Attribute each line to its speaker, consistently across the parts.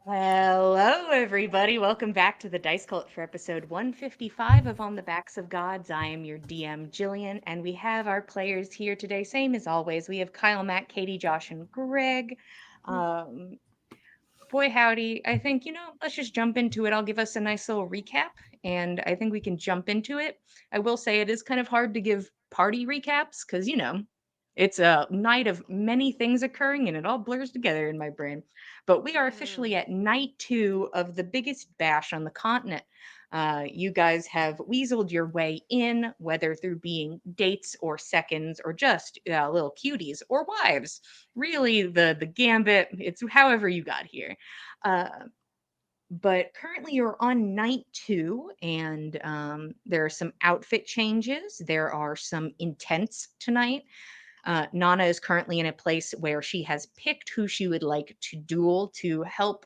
Speaker 1: Hello, everybody. Welcome back to the Dice Cult for episode 155 of On the Backs of Gods. I am your DM, Jillian, and we have our players here today. Same as always. We have Kyle, Matt, Katie, Josh, and Greg. Um, Boy, howdy. I think, let's just jump into it. I'll give us a nice little recap, and I think we can jump into it. I will say it is kind of hard to give party recaps because, it's a night of many things occurring and it all blurs together in my brain. But we are officially
Speaker 2: Mm.
Speaker 1: at night 2 of the biggest bash on the continent. You guys have weaseled your way in, whether through being dates or seconds or just little cuties or wives. Really, the gambit, it's however you got here. Uh, but currently you're on night 2, and there are some outfit changes. There are some intents tonight. Nana is currently in a place where she has picked who she would like to duel to help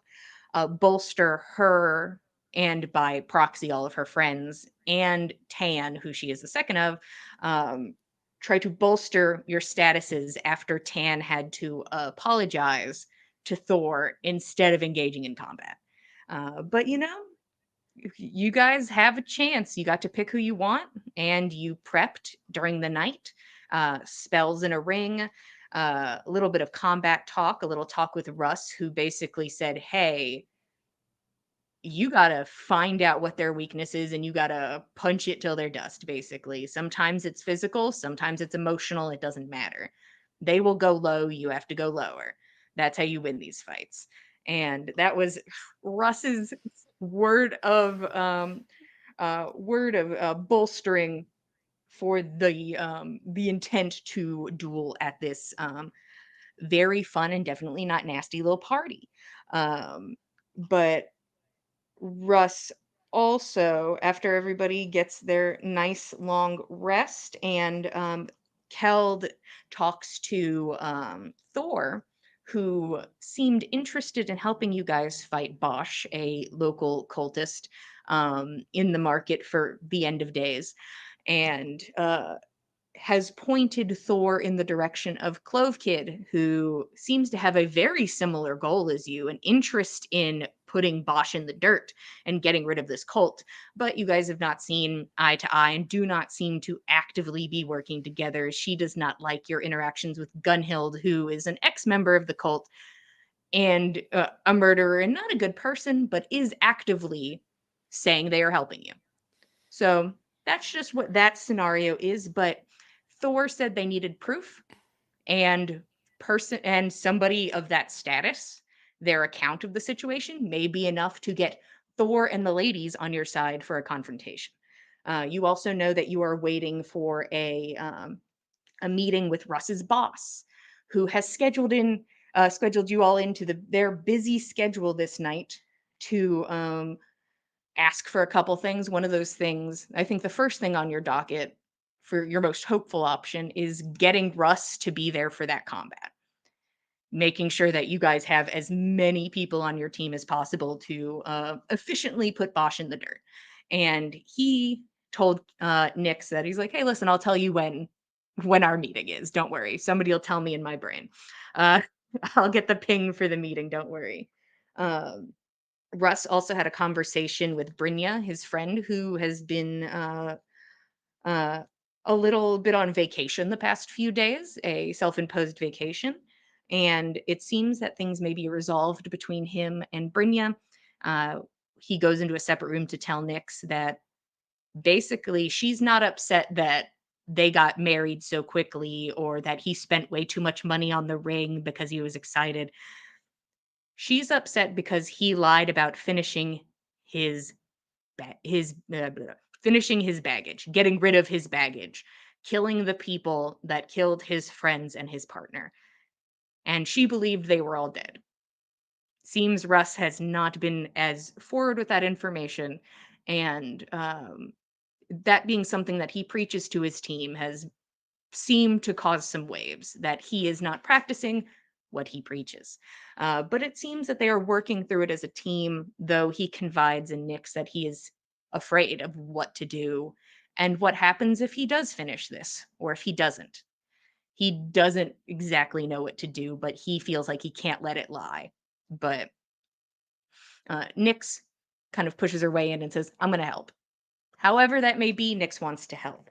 Speaker 1: bolster her, and by proxy all of her friends, and Tan, who she is the second of, um, try to bolster your statuses after Tan had to apologize to Thor instead of engaging in combat. But you guys have a chance. You got to pick who you want, and you prepped during the night. Spells in a ring, a little bit of combat talk, a little talk with Russ, who basically said, "Hey, you gotta find out what their weakness is, and you gotta punch it till they're dust." Basically, sometimes it's physical, sometimes it's emotional. It doesn't matter. They will go low. You have to go lower. That's how you win these fights. And that was Russ's word of bolstering for the intent to duel at this very fun and definitely not nasty little party. But Russ also, after everybody gets their nice long rest, and Keld talks to Thor, who seemed interested in helping you guys fight Bosch, a local cultist in the market for the end of days. And has pointed Thor in the direction of Clove Kid, who seems to have a very similar goal as you, an interest in putting Bosch in the dirt and getting rid of this cult. But you guys have not seen eye to eye and do not seem to actively be working together. She does not like your interactions with Gunhild, who is an ex member of the cult and a murderer and not a good person, but is actively saying they are helping you. So that's just what that scenario is. But Thor said they needed proof, and somebody of that status, their account of the situation may be enough to get Thor and the ladies on your side for a confrontation. You also know that you are waiting for a meeting with Russ's boss, who has scheduled you all into their busy schedule this night to ask for a couple things. One of those things, I think the first thing on your docket for your most hopeful option is getting Russ to be there for that combat. Making sure that you guys have as many people on your team as possible to efficiently put Bosch in the dirt. And he told Nix that he's like, "Hey, listen, I'll tell you when our meeting is. Don't worry. Somebody will tell me in my brain. Uh, I'll get the ping for the meeting. Don't worry." Um, Russ also had a conversation with Brynja, his friend, who has been uh, a little bit on vacation the past few days, a self imposed vacation. And it seems that things may be resolved between him and Brynja. Uh, he goes into a separate room to tell Nix that basically she's not upset that they got married so quickly or that he spent way too much money on the ring because he was excited. She's upset because he lied about his finishing his baggage, getting rid of his baggage, killing the people that killed his friends and his partner. And she believed they were all dead. Seems Russ has not been as forward with that information, and that being something that he preaches to his team has seemed to cause some waves that he is not practicing what he preaches. But it seems that they are working through it as a team, though he confides in Nix that he is afraid of what to do and what happens if he does finish this or if he doesn't. He doesn't exactly know what to do, but he feels like he can't let it lie. But Nyx kind of pushes her way in and says, I'm going to help. However, that may be, Nyx wants to help.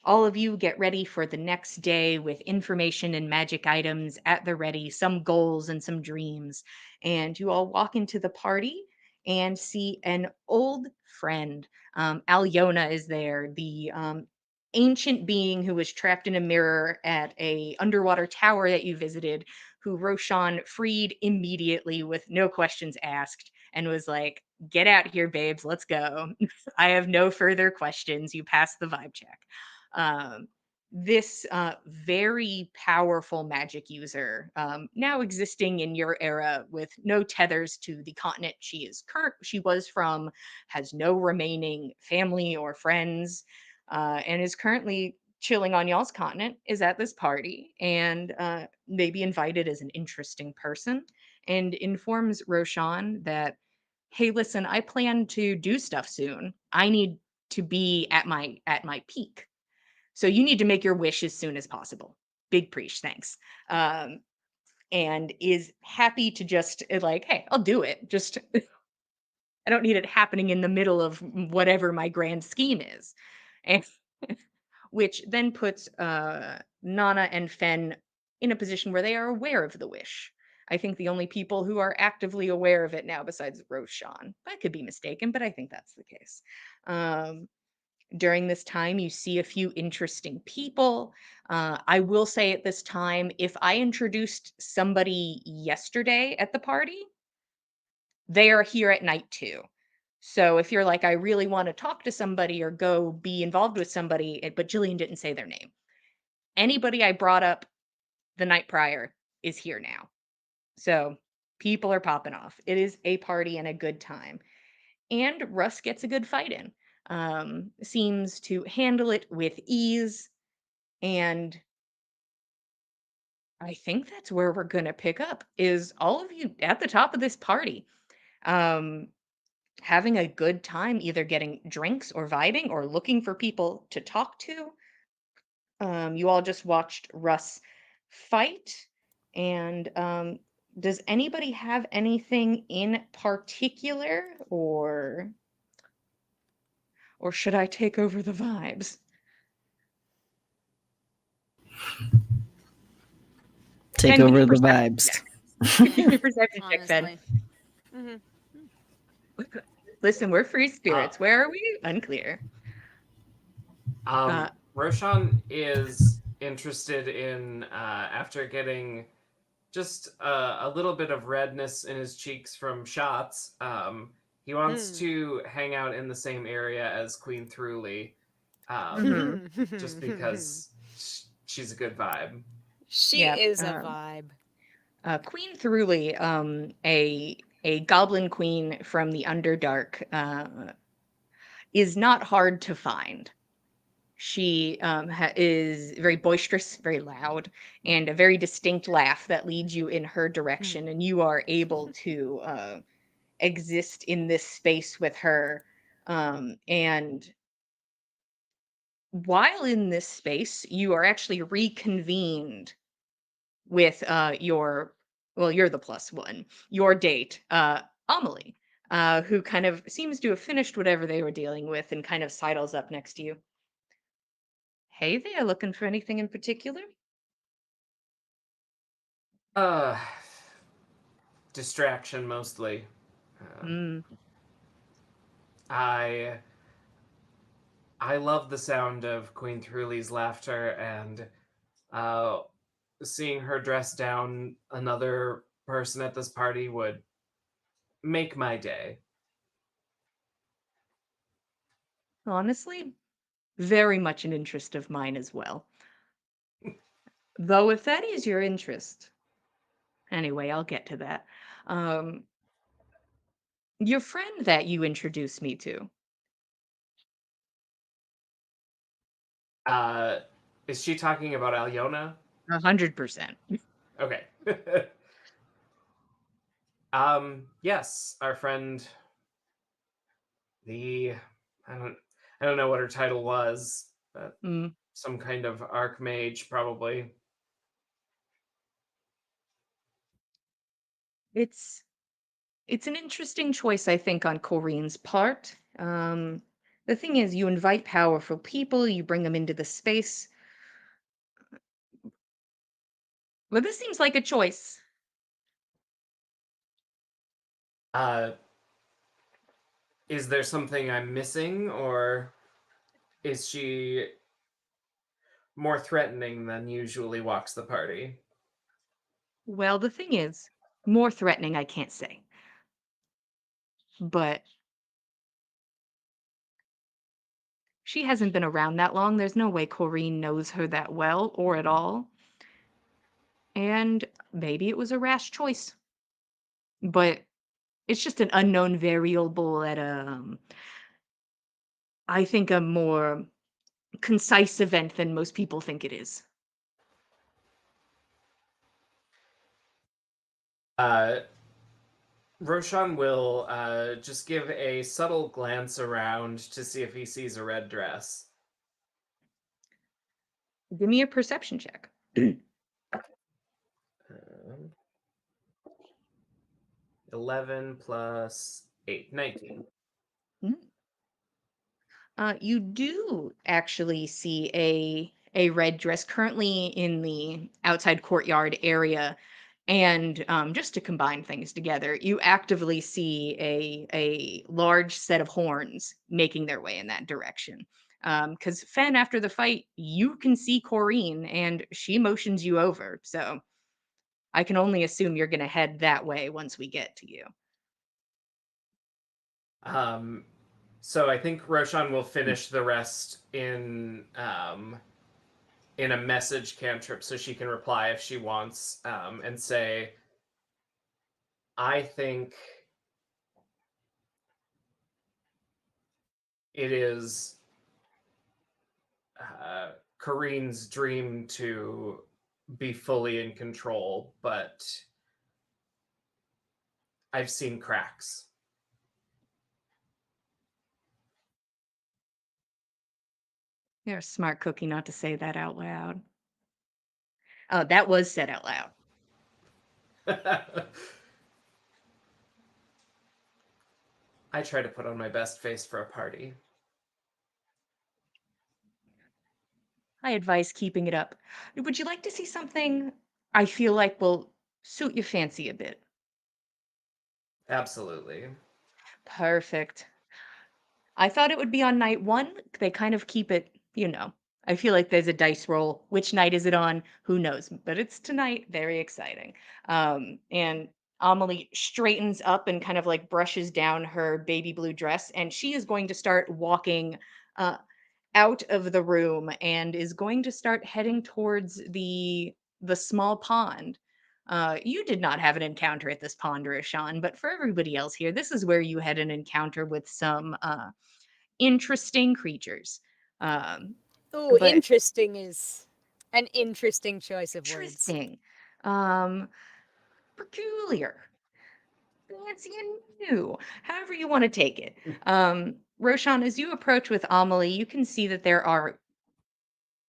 Speaker 1: All of you get ready for the next day with information and magic items at the ready, some goals and some dreams. And you all walk into the party and see an old friend. Alyona is there, the ancient being who was trapped in a mirror at a underwater tower that you visited, who Roshan freed immediately with no questions asked and was like, "Get out here, babes, let's go. I have no further questions. You passed the vibe check." um, this very powerful magic user, now existing in your era with no tethers to the continent she was from, has no remaining family or friends, and is currently chilling on y'all's continent, is at this party and may be invited as an interesting person, and informs Roshan that, hey, listen, I plan to do stuff soon. I need to be at my peak, so you need to make your wish as soon as possible. Big preach, thanks. Um, and is happy to just like, hey, I'll do it. Just I don't need it happening in the middle of whatever my grand scheme is. And which then puts Nana and Fen in a position where they are aware of the wish. I think the only people who are actively aware of it now, besides Roshan, I could be mistaken, but I think that's the case. Um, During this time, you see a few interesting people. I will say at this time, if I introduced somebody yesterday at the party, they are here at night too. So if you're like, I really want to talk to somebody or go be involved with somebody, but Jillian didn't say their name, anybody I brought up the night prior is here now. So people are popping off. It is a party and a good time. And Russ gets a good fight in. Seems to handle it with ease, and I think that's where we're gonna pick up, is all of you at the top of this party, um, having a good time, either getting drinks or vibing or looking for people to talk to. You all just watched Russ fight, and does anybody have anything in particular, or should I take over the vibes?
Speaker 2: Take
Speaker 1: Ben, give me
Speaker 2: over the
Speaker 1: perception
Speaker 2: vibes.
Speaker 1: checks. Give me perception checks, Ben.
Speaker 3: Honestly. Hmm.
Speaker 1: Listen, we're free
Speaker 4: Uh,
Speaker 1: spirits. Where are we? Unclear. Uh,
Speaker 4: Roshan is interested in after getting just a little bit of redness in his cheeks from shots. He wants
Speaker 3: Hmm.
Speaker 4: to hang out in the same area as Queen Thruly, um,
Speaker 1: mhm.
Speaker 4: just because she's a good vibe.
Speaker 3: She
Speaker 1: Yeah.
Speaker 3: is a vibe.
Speaker 1: Queen Thruly, a goblin queen from the Underdark, is not hard to find. She is very boisterous, very loud, and a very distinct laugh that leads you in her direction, and you are able to exist in this space with her. And while in this space, you are actually reconvened with your, well, you're the plus one, your date, Amelie, who kind of seems to have finished whatever they were dealing with and kind of sidles up next to you. Hey there, looking for anything in particular?
Speaker 4: Uh, Distraction mostly. Um,
Speaker 1: Mm,
Speaker 4: I I love the sound of Queen Thruly's laughter, and uh, seeing her dress down another person at this party would make my day.
Speaker 1: honestly, very much an interest of mine as well. Though if that is your interest, anyway, I'll get to that. Um, your friend that you introduced me to,
Speaker 4: Uh, is she talking about Alyona?
Speaker 1: 100%.
Speaker 4: Okay. Yes, our friend, the I don't I don't know what her title was, but
Speaker 1: Mm,
Speaker 4: some kind of archmage probably.
Speaker 1: it's It's an interesting choice, I think, on Corrine's part. The thing is, you invite powerful people, you bring them into the space. Well, this seems like a choice.
Speaker 4: Uh, is there something I'm missing, or is she more threatening than usually walks the party?
Speaker 1: Well, the thing is, more threatening, I can't say. But she hasn't been around that long. There's no way Corrine knows her that well or at all. And maybe it was a rash choice. But it's just an unknown variable at I think, a more concise event than most people think it is.
Speaker 4: Uh, Roshan will just give a subtle glance around to see if he sees a red dress.
Speaker 1: Give me a perception check.
Speaker 4: Um, 11 plus 8, 19.
Speaker 1: You do actually see a red dress currently in the outside courtyard area, and just to combine things together, you actively see a large set of horns making their way in that direction. Because Fen, after the fight, you can see Corrine, and she motions you over. So I can only assume you're going to head that way once we get to you.
Speaker 4: Um, so I think Roshan will finish the rest in a message cantrip so she can reply if she wants, and say, I think it is uh, Kareen's dream to be fully in control, but I've seen cracks.
Speaker 1: You're a smart cookie not to say that out loud. Oh, that was said out loud.
Speaker 4: I try to put on my best face for a party.
Speaker 1: I advise keeping it up. Would you like to see something I feel like will suit your fancy a bit?
Speaker 4: Absolutely.
Speaker 1: Perfect. I thought it would be on night one. They kind of keep it, you know. I feel like there's a dice roll. Which night is it on? Who knows? But it's tonight. Very exciting. And Amelie straightens up and kind of like brushes down her baby blue dress, and she is going to start walking uh, out of the room and is going to start heading towards the small pond. You did not have an encounter at this pond, Roshan, but for everybody else here, this is where you had an encounter with some interesting creatures. Um,
Speaker 3: Ooh,
Speaker 1: but
Speaker 3: interesting is an interesting choice of words.
Speaker 1: interesting, um, peculiar, fancy and new, however you want to take it. Roshan, as you approach with Amelie, you can see that there are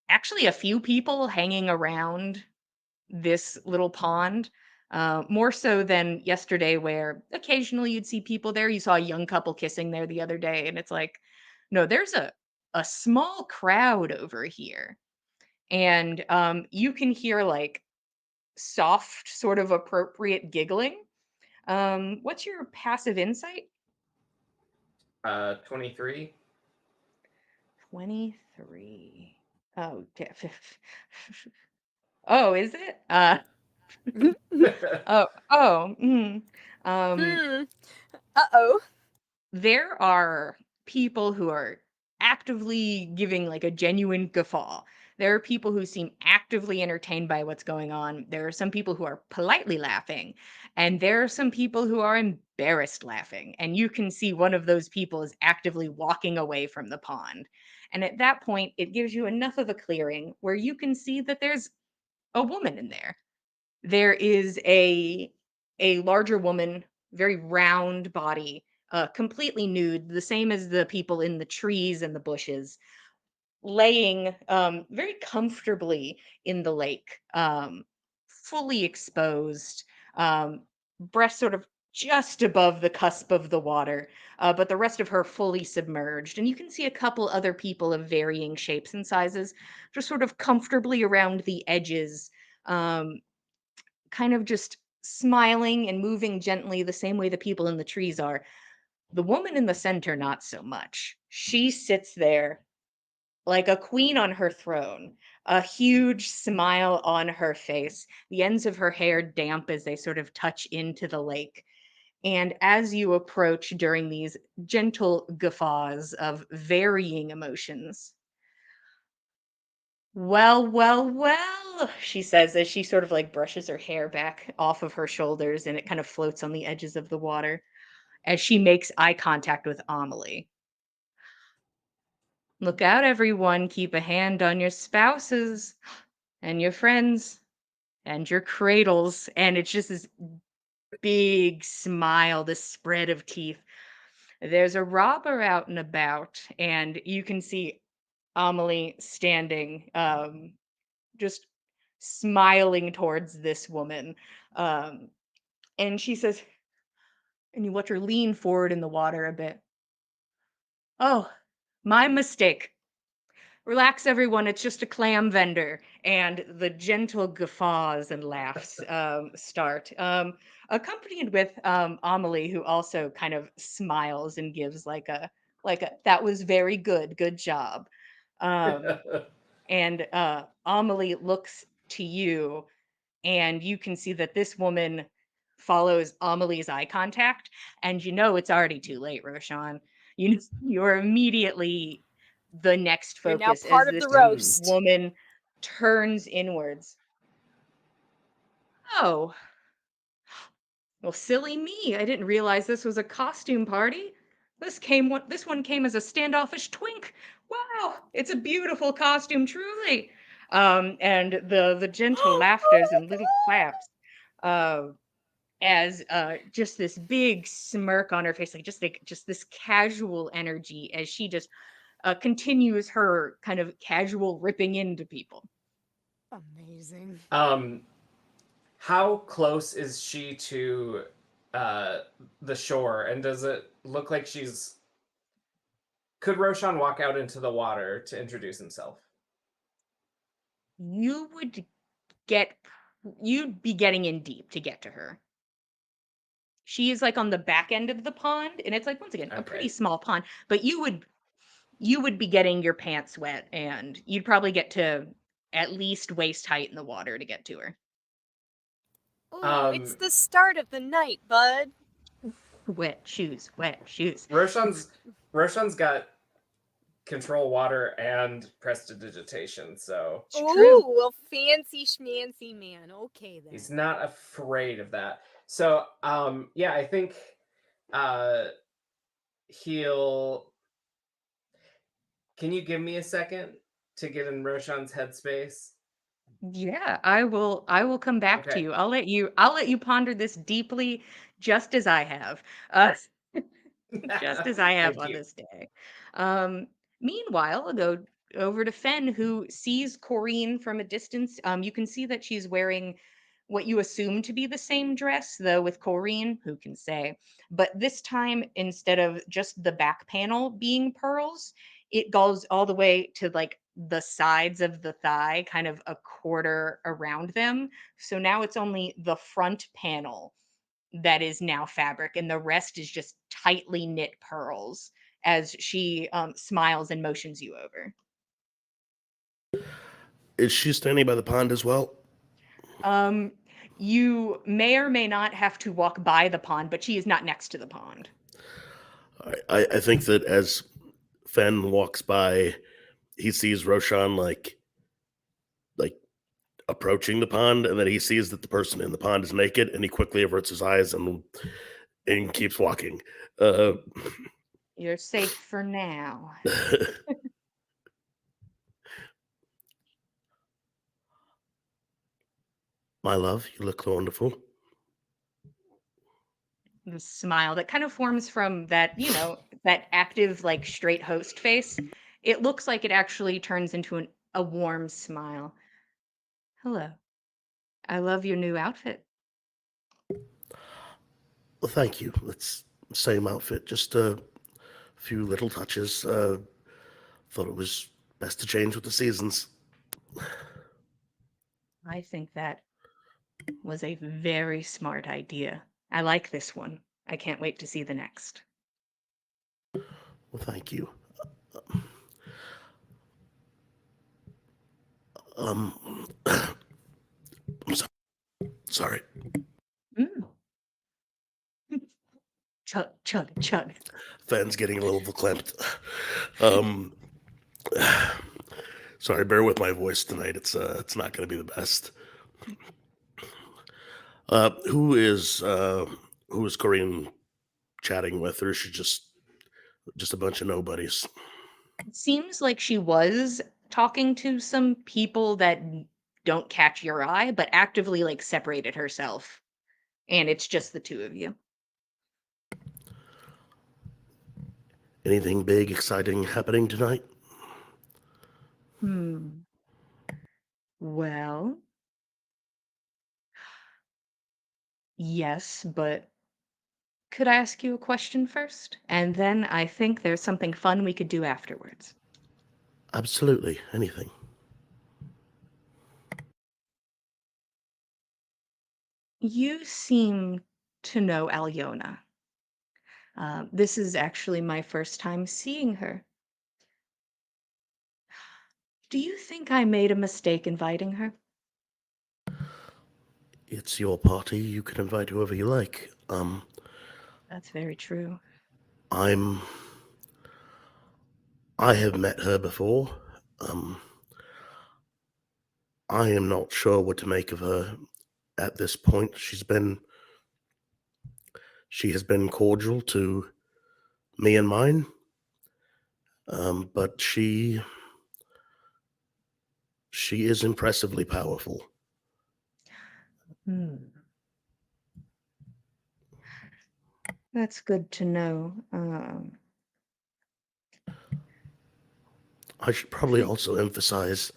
Speaker 1: actually a few people hanging around this little pond, more so than yesterday, where occasionally you'd see people there. You saw a young couple kissing there the other day, and it's like, no, there's a small crowd over here, and you can hear like soft, sort of appropriate giggling. What's your passive insight?
Speaker 4: 23.
Speaker 1: 23. Oh, oh, is it? Oh. Um,
Speaker 3: Hmm. Uh-oh.
Speaker 1: there are people who are actively giving like a genuine guffaw. There are people who seem actively entertained by what's going on. There are some people who are politely laughing, and there are some people who are embarrassed laughing. And you can see one of those people is actively walking away from the pond. And at that point, it gives you enough of a clearing where you can see that there's a woman in there. There is a larger woman, very round body, completely nude, the same as the people in the trees and the bushes, laying very comfortably in the lake, fully exposed, breast sort of just above the cusp of the water, but the rest of her fully submerged. And you can see a couple other people of varying shapes and sizes just sort of comfortably around the edges, um, kind of just smiling and moving gently the same way the people in the trees are. The woman in the center, not so much. She sits there like a queen on her throne, a huge smile on her face, the ends of her hair damp as they sort of touch into the lake. And as you approach during these gentle guffaws of varying emotions, well, well, well, she says as she sort of like brushes her hair back off of her shoulders and it kind of floats on the edges of the water as she makes eye contact with Amelie. Look out, everyone. Keep a hand on your spouses and your friends and your cradles. And it's just this big smile, this spread of teeth. There's a robber out and about, and you can see Amelie standing, just smiling towards this woman. Um, and she says, and you watch her lean forward in the water a bit. Oh, my mistake. Relax, everyone. It's just a clam vendor. And the gentle guffaws and laughs start, accompanied with Amelie, who also kind of smiles and gives like a that was very good, good job. Um, and Amelie looks to you and you can see that this woman follows Amelie's eye contact, and you know it's already too late, Roshan. You're immediately the next
Speaker 3: You're now
Speaker 1: focus as
Speaker 3: part of
Speaker 1: this
Speaker 3: the
Speaker 4: Mm.
Speaker 3: roast.
Speaker 1: woman turns inwards. Oh, well, silly me. I didn't realize this was a costume party. This one came as a standoffish twink. Wow, it's a beautiful costume, truly. And the gentle
Speaker 3: Oh
Speaker 1: laughters
Speaker 3: my
Speaker 1: and little
Speaker 3: god!
Speaker 1: claps. Uh, as just this big smirk on her face, like just this casual energy as she just continues her kind of casual ripping into people.
Speaker 3: Amazing.
Speaker 4: um, how close is she to uh, the shore? And does it look like she's? Could Roshan walk out into the water to introduce himself?
Speaker 1: You would get you'd be getting in deep to get to her. She is like on the back end of the pond, and it's like once again a pretty
Speaker 4: Okay.
Speaker 1: small pond, but you would be getting your pants wet, and you'd probably get to at least waist height in the water to get to her.
Speaker 3: Ooh, it's
Speaker 4: Um,
Speaker 3: the start of the night, bud.
Speaker 1: Wet shoes, wet shoes.
Speaker 4: Roshan's Roshan's got control water and prestidigitation, so
Speaker 1: It's true.
Speaker 3: Ooh, a fancy schmancy man. Okay
Speaker 4: he's
Speaker 3: then.
Speaker 4: not afraid of that. So yeah, I think uh he'll can you give me a second to get in Roshan's headspace?
Speaker 1: Yeah, I will come back to
Speaker 4: Okay.
Speaker 1: you. I'll let you ponder this deeply just as I have. Uh just as I have
Speaker 4: Thank
Speaker 1: on
Speaker 4: you.
Speaker 1: this day. Um, Meanwhile, I'll go over to Fen, who sees Corrine from a distance. You can see that she's wearing what you assume to be the same dress, though with Corrine, who can say. But this time, instead of just the back panel being pearls, it goes all the way to like the sides of the thigh, kind of a quarter around them. So now it's only the front panel that is now fabric, and the rest is just tightly knit pearls as she smiles and motions you over.
Speaker 2: Is she standing by the pond as well?
Speaker 1: Um, you may or may not have to walk by the pond, but she is not next to the pond.
Speaker 2: I think that as Fen walks by, he sees Roshan like approaching the pond, and then he sees that the person in the pond is naked, and he quickly averts his eyes and keeps walking. Uh,
Speaker 1: You're safe for now.
Speaker 2: My love, you look wonderful.
Speaker 1: The smile that kind of forms from that active, like straight host face. It looks like it actually turns into a warm smile. Hello. I love your new outfit.
Speaker 2: Well, thank you. It's same outfit, just a few little touches. Thought it was best to change with the seasons.
Speaker 1: I think that was a very smart idea. I like this one. I can't wait to see the next.
Speaker 2: Well, thank you. Um, I'm sorry.
Speaker 1: Mm. Chug, chug, chug.
Speaker 2: Fan's getting a little verklempt. Um, sorry, bear with my voice tonight. It's not going to be the best. Uh, who is uh, who is Corinne chatting with, or is she just a bunch of nobodies?
Speaker 1: It seems like she was talking to some people that don't catch your eye, but actively like separated herself. And it's just the two of you.
Speaker 2: Anything big, exciting happening tonight?
Speaker 1: Hmm. Well, yes, but could I ask you a question first? And then I think there's something fun we could do afterwards.
Speaker 2: Absolutely, anything.
Speaker 1: You seem to know Alyona. This is actually my first time seeing her. Do you think I made a mistake inviting her?
Speaker 2: It's your party. You can invite whoever you like.
Speaker 1: That's very true.
Speaker 2: I'm. I have met her before. Um, I am not sure what to make of her at this point. She has been cordial to me and mine, but she is impressively powerful.
Speaker 1: Hmm. That's good to know.
Speaker 2: I should probably also emphasize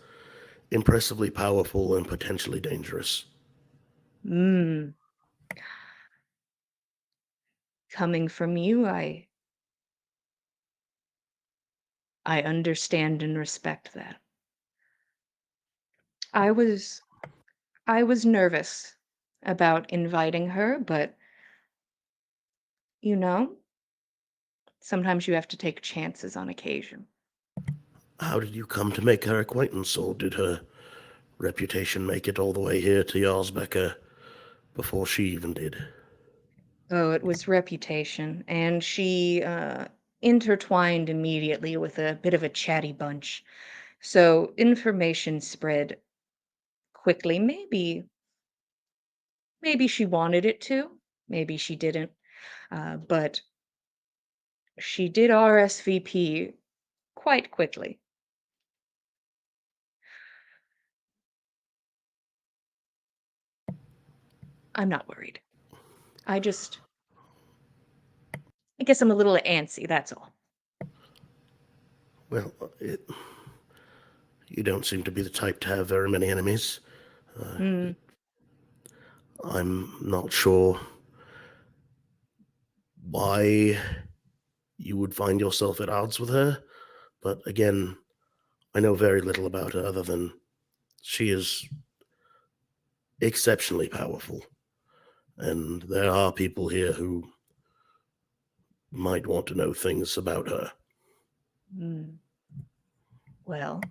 Speaker 2: impressively powerful and potentially dangerous.
Speaker 1: Hmm. Coming from you, I understand and respect that. I was I was nervous about inviting her, but you know, sometimes you have to take chances on occasion.
Speaker 2: How did you come to make her acquaintance, or did her reputation make it all the way here to Jarlsbecker before she even did?
Speaker 1: Oh, it was reputation, and she intertwined immediately with a bit of a chatty bunch. So information spread quickly. Maybe she wanted it to, maybe she didn't. But she did RSVP quite quickly. I'm not worried. I just I guess I'm a little antsy, that's all.
Speaker 2: Well, you don't seem to be the type to have very many enemies.
Speaker 1: Mm,
Speaker 2: I'm not sure why you would find yourself at odds with her, but again, I know very little about her other than she is exceptionally powerful, and there are people here who might want to know things about her.
Speaker 1: mm. Well,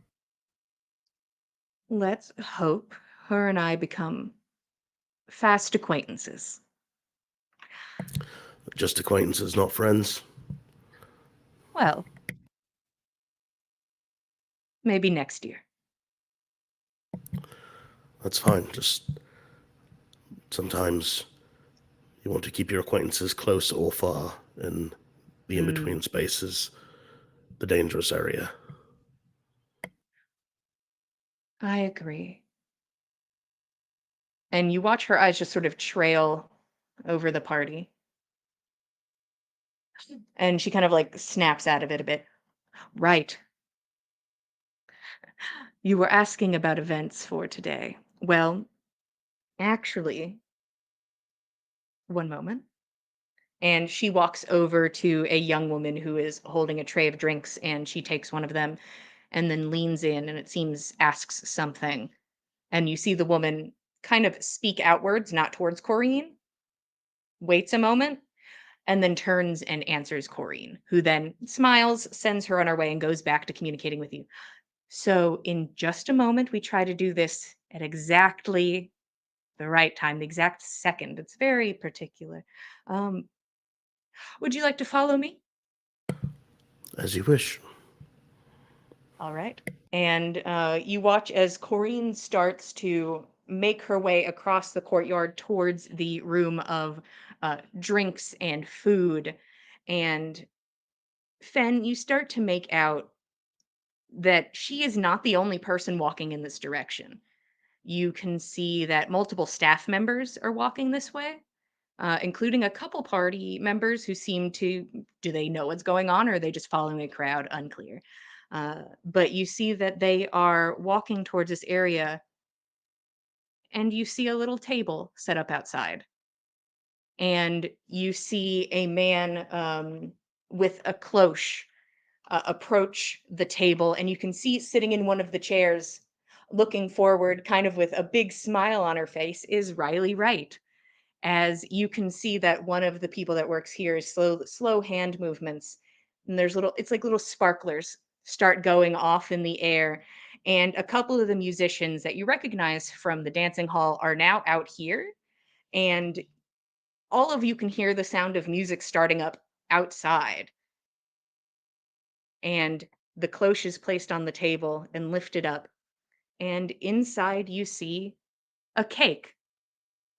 Speaker 1: let's hope her and I become fast acquaintances.
Speaker 2: Just acquaintances, not friends.
Speaker 1: Well, maybe next year.
Speaker 2: That's fine. Just sometimes you want to keep your acquaintances close or far, and the in between
Speaker 1: Mm,
Speaker 2: space is the dangerous area.
Speaker 1: I agree. And you watch her eyes just sort of trail over the party, and she kind of like snaps out of it a bit. Right. You were asking about events for today. Well, actually, one moment. And she walks over to a young woman who is holding a tray of drinks, and she takes one of them and then leans in and it seems asks something. And you see the woman kind of speak outwards, not towards Corrine, waits a moment, and then turns and answers Corrine, who then smiles, sends her on her way, and goes back to communicating with you. So, in just a moment, we try to do this at exactly the right time, the exact second. It's very particular. Um, would you like to follow me?
Speaker 2: As you wish.
Speaker 1: All right. And you watch as Corrine starts to make her way across the courtyard towards the room of drinks and food. And Fen, you start to make out that she is not the only person walking in this direction. You can see that multiple staff members are walking this way, including a couple party members who seem to do they know what's going on or are they just following a crowd? Unclear. But you see that they are walking towards this area, and you see a little table set up outside, and you see a man with a cloche approach the table, and you can see sitting in one of the chairs, looking forward, kind of with a big smile on her face, is Riley Wright. As you can see that one of the people that works here is slow hand movements, and there's little it's like little sparklers start going off in the air, and a couple of the musicians that you recognize from the dancing hall are now out here, and all of you can hear the sound of music starting up outside, and the cloche is placed on the table and lifted up, and inside you see a cake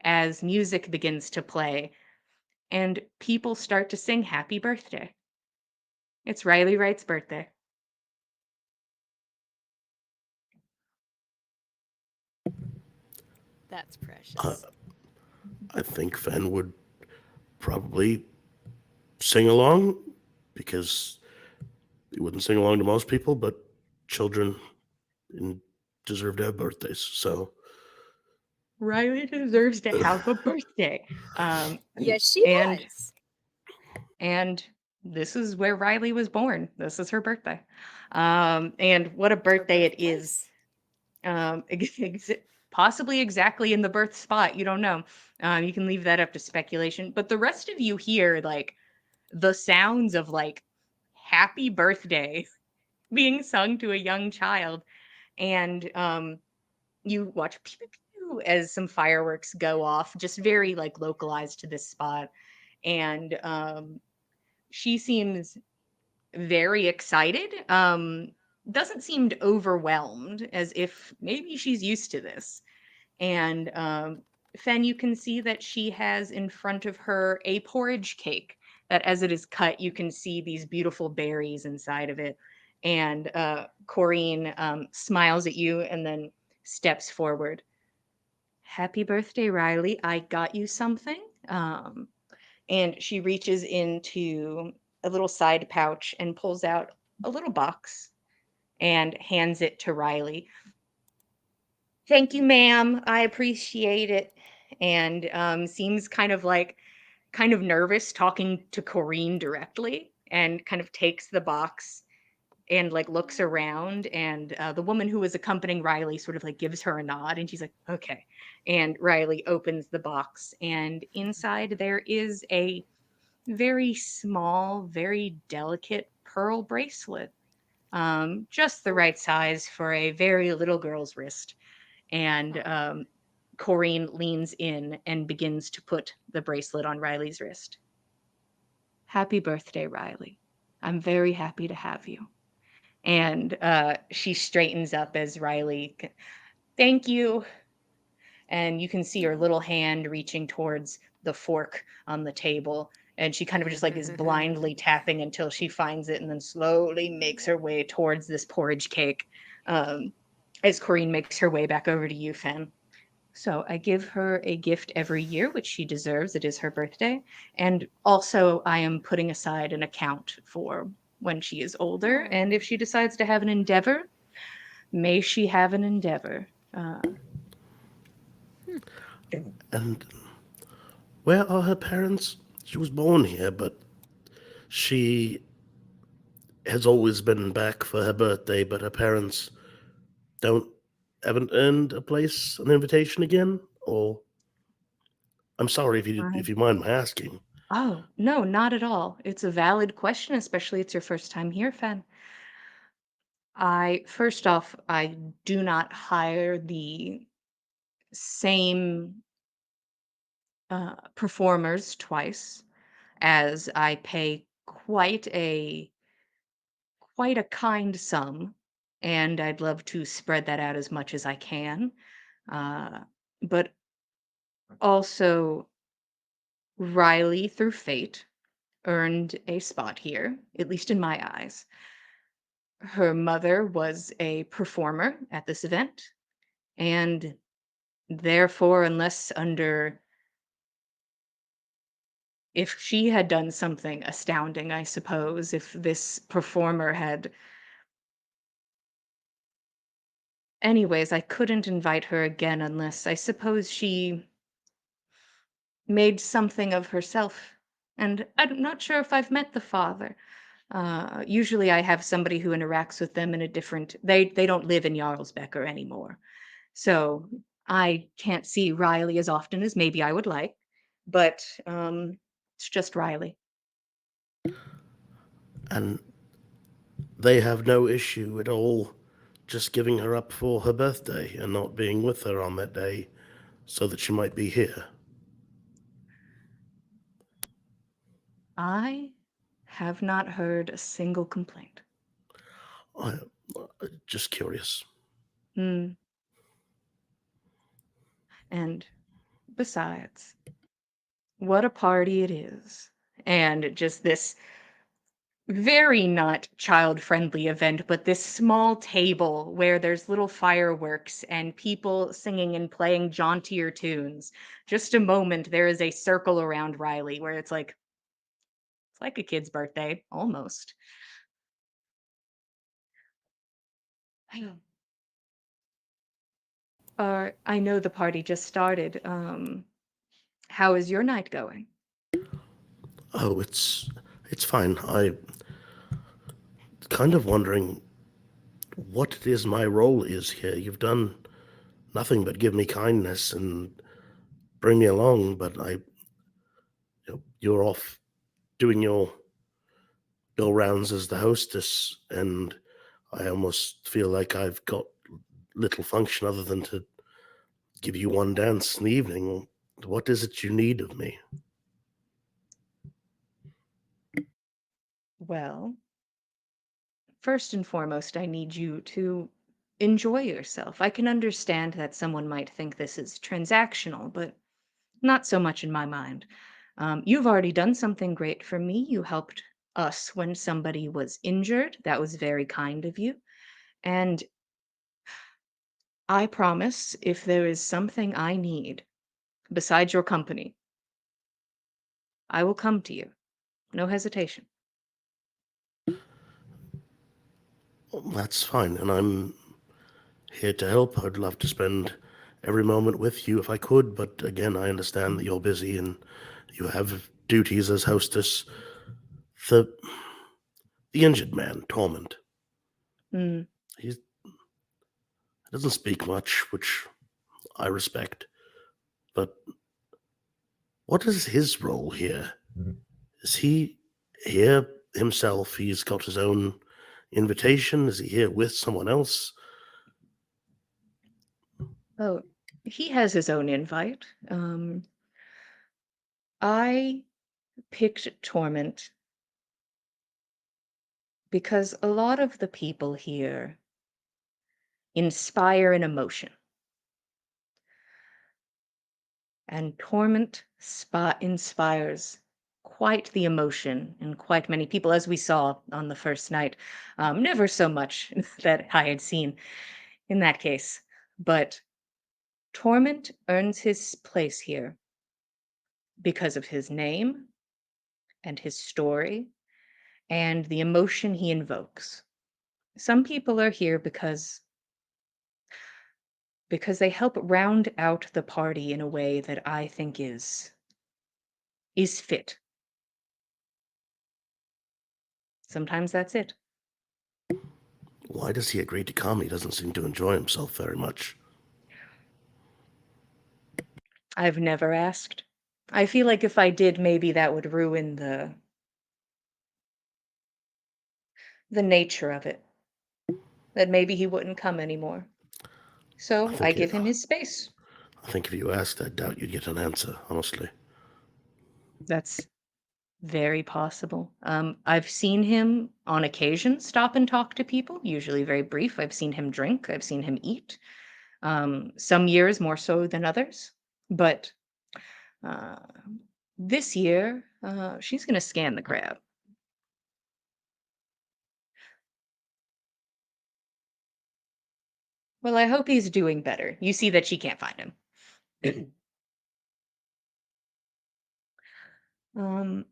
Speaker 1: as music begins to play and people start to sing happy birthday. It's Riley Wright's birthday.
Speaker 3: That's
Speaker 2: Uh,
Speaker 3: precious.
Speaker 2: I think Fen would probably sing along because he wouldn't sing along to most people, but children deserve to have birthdays. So,
Speaker 1: Riley deserves to have a birthday. Um,
Speaker 3: Yes, she
Speaker 1: and
Speaker 3: does.
Speaker 1: and this is where Riley was born. This is her birthday. And what a
Speaker 3: Her
Speaker 1: birthday it is.
Speaker 3: birthplace.
Speaker 1: Possibly exactly in the birth spot. You don't know. You can leave that up to speculation. But the rest of you hear like the sounds of like happy birthday being sung to a young child. And you watch pew, pew, pew as some fireworks go off, just very like localized to this spot. And she seems very excited. Doesn't seem overwhelmed, as if maybe she's used to this. And Fen, you can see that she has in front of her a porridge cake that, as it is cut, you can see these beautiful berries inside of it. And Corrine smiles at you and then steps forward. Happy birthday, Riley. I got you something. And she reaches into a little side pouch and pulls out a little box and hands it to Riley. Thank you, ma'am. I appreciate it. And seems kind of nervous talking to Corrine directly and kind of takes the box and like looks around and the woman who was accompanying Riley sort of like gives her a nod and she's like, okay. And Riley opens the box and inside there is a very small, very delicate pearl bracelet. Just the right size for a very little girl's wrist. And
Speaker 3: Oh,
Speaker 1: Corrine leans in and begins to put the bracelet on Riley's wrist. Happy birthday, Riley. I'm very happy to have you. And she straightens up as thank you. And you can see her little hand reaching towards the fork on the table. And she kind of just like is blindly tapping until she finds it and then slowly makes her way towards this porridge cake as Corrine makes her way back over to you, Fen. So I give her a gift every year, which she deserves. It is her birthday. And also, I am putting aside an account for when she is older.
Speaker 3: oh.
Speaker 1: And if she decides to have an endeavor, may she have an endeavor.
Speaker 2: and where are her parents? She was born here, but she has always been back for her birthday, but her parents don't haven't earned a place, an invitation again? Or I'm sorry if
Speaker 1: I
Speaker 2: you mind my asking.
Speaker 1: Oh, no, not at all. It's a valid question, especially it's your first time here, Fen. First off, I do not hire the same performers twice, as I pay quite a kind sum, and I'd love to spread that out as much as I can. Uh, but also, Riley, through fate, earned a spot here, at least in my eyes. Her mother was a performer at this event, and therefore, unless under if she had done something astounding, I suppose, if this performer had anyways, I couldn't invite her again unless I suppose she made something of herself. And I'm not sure if I've met the father. Usually I have somebody who interacts with them in a different they don't live in Jarlsbecker anymore. So I can't see Riley as often as maybe I would like, but it's just Riley.
Speaker 2: And they have no issue at all just giving her up for her birthday and not being with her on that day so that she might be here.
Speaker 1: I have not heard a single complaint.
Speaker 2: I, just curious.
Speaker 1: Hmm. And besides, what a party it is. And just this very not child-friendly event, but this small table where there's little fireworks and people singing and playing jauntier tunes. Just a moment, there is a circle around Riley where it's like a kid's birthday, almost. I know the party just started. How is your night going?
Speaker 2: Oh, it's fine. I kind of wondering what it is my role is here. You've done nothing but give me kindness and bring me along, but you're off doing your rounds as the hostess, and I almost feel like I've got little function other than to give you one dance in the evening. What is it you need of me?
Speaker 1: Well, first and foremost, I need you to enjoy yourself. I can understand that someone might think this is transactional, but not so much in my mind. You've already done something great for me. You helped us when somebody was injured. That was very kind of you. And I promise if there is something I need besides your company, I will come to you. No hesitation.
Speaker 2: Well, that's fine, and I'm here to help. I'd love to spend every moment with you if I could, but again, I understand that you're busy and you have duties as hostess. The the injured man, Torment.
Speaker 1: Mm,
Speaker 2: He doesn't speak much, which I respect. But what is his role here? Is he here himself? He's got his own invitation. Is he here with someone else?
Speaker 1: Oh, he has his own invite. I picked Torment because a lot of the people here inspire an emotion, and Torment inspires quite the emotion in quite many people, as we saw on the first night. Never so much that I had seen in that case, but Torment earns his place here because of his name and his story and the emotion he invokes. Some people are here because they help round out the party in a way that I think is fit. Sometimes that's it.
Speaker 2: Why does he agree to come? He doesn't seem to enjoy himself very much.
Speaker 1: I've never asked. I feel like if I did, maybe that would ruin the nature of it. That maybe he wouldn't come anymore.
Speaker 2: I
Speaker 1: So I
Speaker 2: think
Speaker 1: give him his space.
Speaker 2: I think if you asked, I doubt you'd get an answer, honestly.
Speaker 1: That's very possible. I've seen him on occasion stop and talk to people, usually very brief. I've seen him drink. I've seen him eat. Some years more so than others. But uh, this year, she's going to scan the crab. Well, I hope he's doing better. You see that she can't find him. um,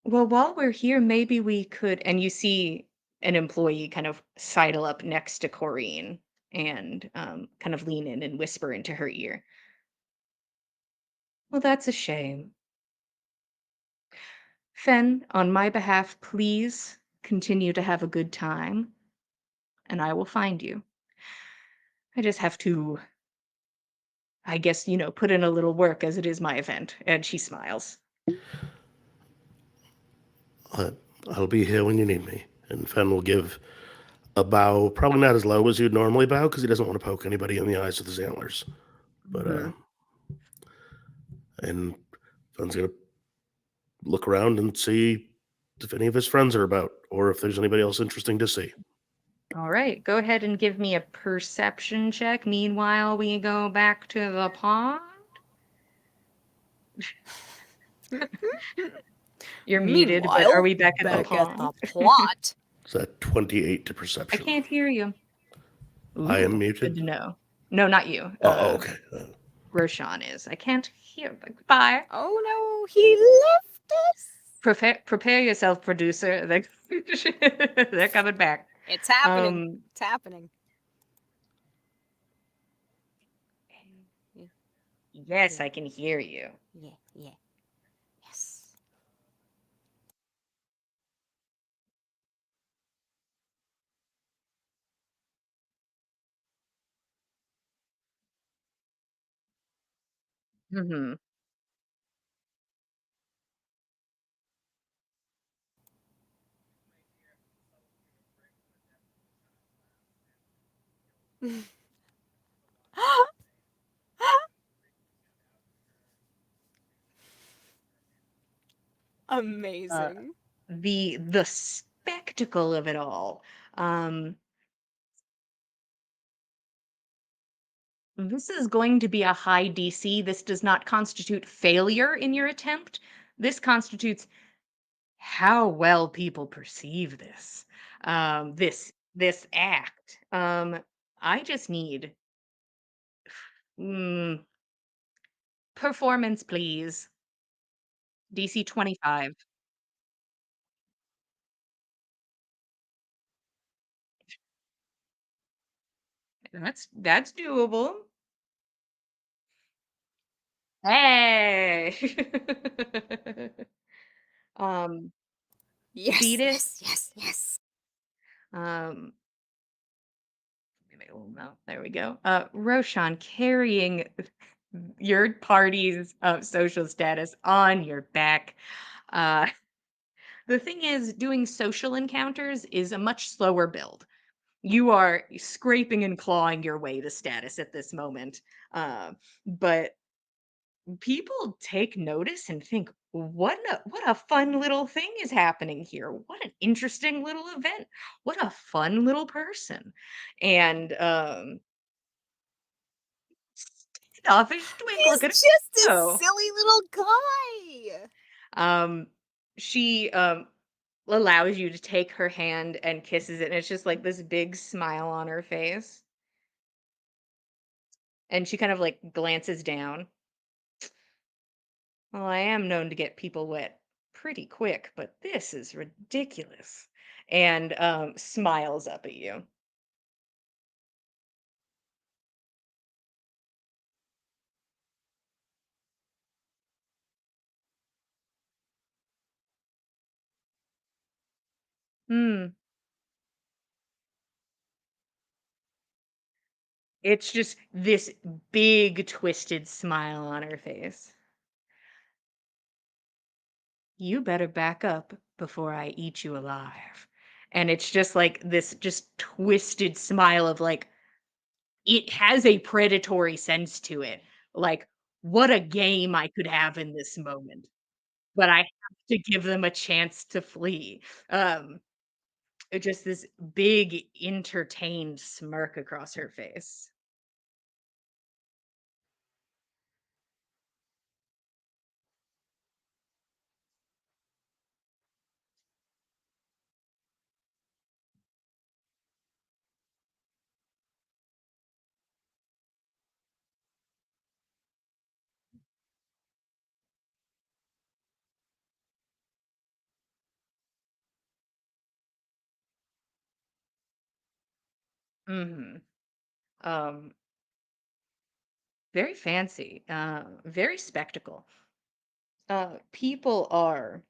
Speaker 1: well, while we're here, maybe we could. And you see an employee kind of sidle up next to Corrine and kind of lean in and whisper into her ear. Well, that's a shame. Fen, on my behalf, please continue to have a good time, and I will find you. I just have to, I guess, put in a little work as it is my event. And she smiles.
Speaker 2: I, I'll be here when you need me. And Fen will give a bow, probably not as low as you'd normally bow, because he doesn't want to poke anybody in the eyes with his antlers. But,
Speaker 1: Mhm.
Speaker 2: and Fen's gonna look around and see if any of his friends are about, or if there's anybody else interesting to see.
Speaker 1: All right, go ahead and give me a perception check. Meanwhile, we go back to the pond. You're muted, but are
Speaker 3: Meanwhile,
Speaker 1: we back at the
Speaker 3: back at the
Speaker 1: pond?
Speaker 3: plot.
Speaker 2: Is that 28 to
Speaker 1: I
Speaker 2: perception?
Speaker 1: can't hear you.
Speaker 2: I am
Speaker 1: Ooh, good
Speaker 2: muted.
Speaker 1: to know. No, not you.
Speaker 2: Okay.
Speaker 1: Roshan is. I can't hear. Goodbye.
Speaker 3: Oh no, he left us.
Speaker 1: Prepare yourself, producer. They're coming back.
Speaker 3: It's happening.
Speaker 1: Um,
Speaker 3: It's happening.
Speaker 1: yes, I can hear you.
Speaker 3: Yeah, yeah. Yes.
Speaker 1: Hmm. Uh,
Speaker 3: Amazing.
Speaker 1: the spectacle of it all. Um, this is going to be a high DC. This does not constitute failure in your attempt. This constitutes how well people perceive this. This act. I just need mm, performance, please. DC 25. That's doable. Hey. um,
Speaker 3: Yes,
Speaker 1: beat it.
Speaker 3: yes, yes, yes.
Speaker 1: Um, oh, no, there we go. Roshan carrying your party's social status on your back. Uh, the thing is, doing social encounters is a much slower build. You are scraping and clawing your way to status at this moment. Uh, but people take notice and think, what a fun little thing is happening here. What an interesting little event. What a fun little person. And standoffish twink,
Speaker 3: He's
Speaker 1: look at it
Speaker 3: just a
Speaker 1: go.
Speaker 3: silly little guy.
Speaker 1: Um she allows you to take her hand and kisses it, and it's just like this big smile on her face. And she kind of like glances down. Well, I am known to get people wet pretty quick, but this is ridiculous. And smiles up at you. Mm. It's just this big twisted smile on her face. You better back up before I eat you alive. And it's just like this just twisted smile of like it has a predatory sense to it. Like, what a game I could have in this moment, but I have to give them a chance to flee. Um, just this big entertained smirk across her face. Mhm. Um, very fancy, very spectacle. Uh, people are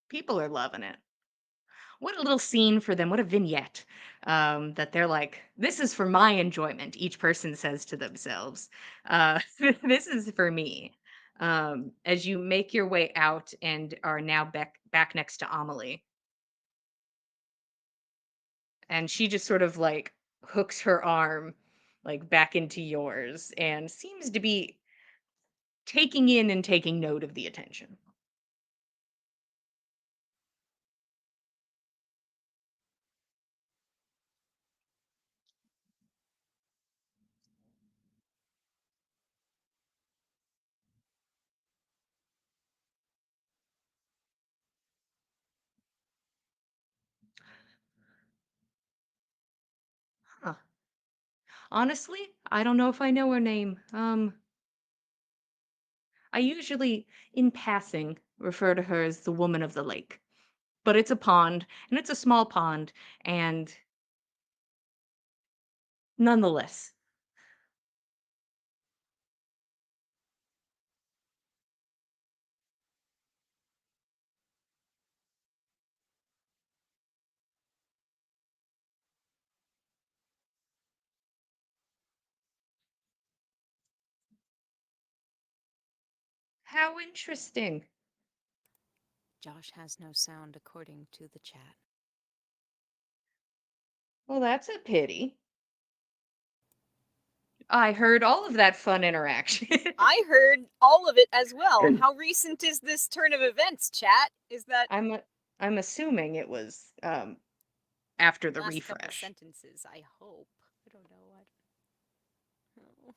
Speaker 1: people are loving it. What a little scene for them, what a vignette, that they're like, "This is for my enjoyment," each person says to themselves. "This is for me." As you make your way out and are now back next to Amelie, and she just sort of, like, hooks her arm, like, back into yours and seems to be taking in and taking note of the attention. Huh. Honestly, I don't know if I know her name. I usually, in passing, refer to her as the woman of the lake. But it's a pond, and it's a small pond, and nonetheless, how interesting.
Speaker 3: Josh has no sound according to the chat.
Speaker 1: Well, that's a pity. I heard all of that fun interaction.
Speaker 3: I heard all of it as well.
Speaker 2: And
Speaker 3: How recent is this turn of events, chat? Is that
Speaker 1: I'm I'm assuming it was after the
Speaker 3: last couple
Speaker 1: refresh.
Speaker 3: sentences? I hope. I don't know. I don't know.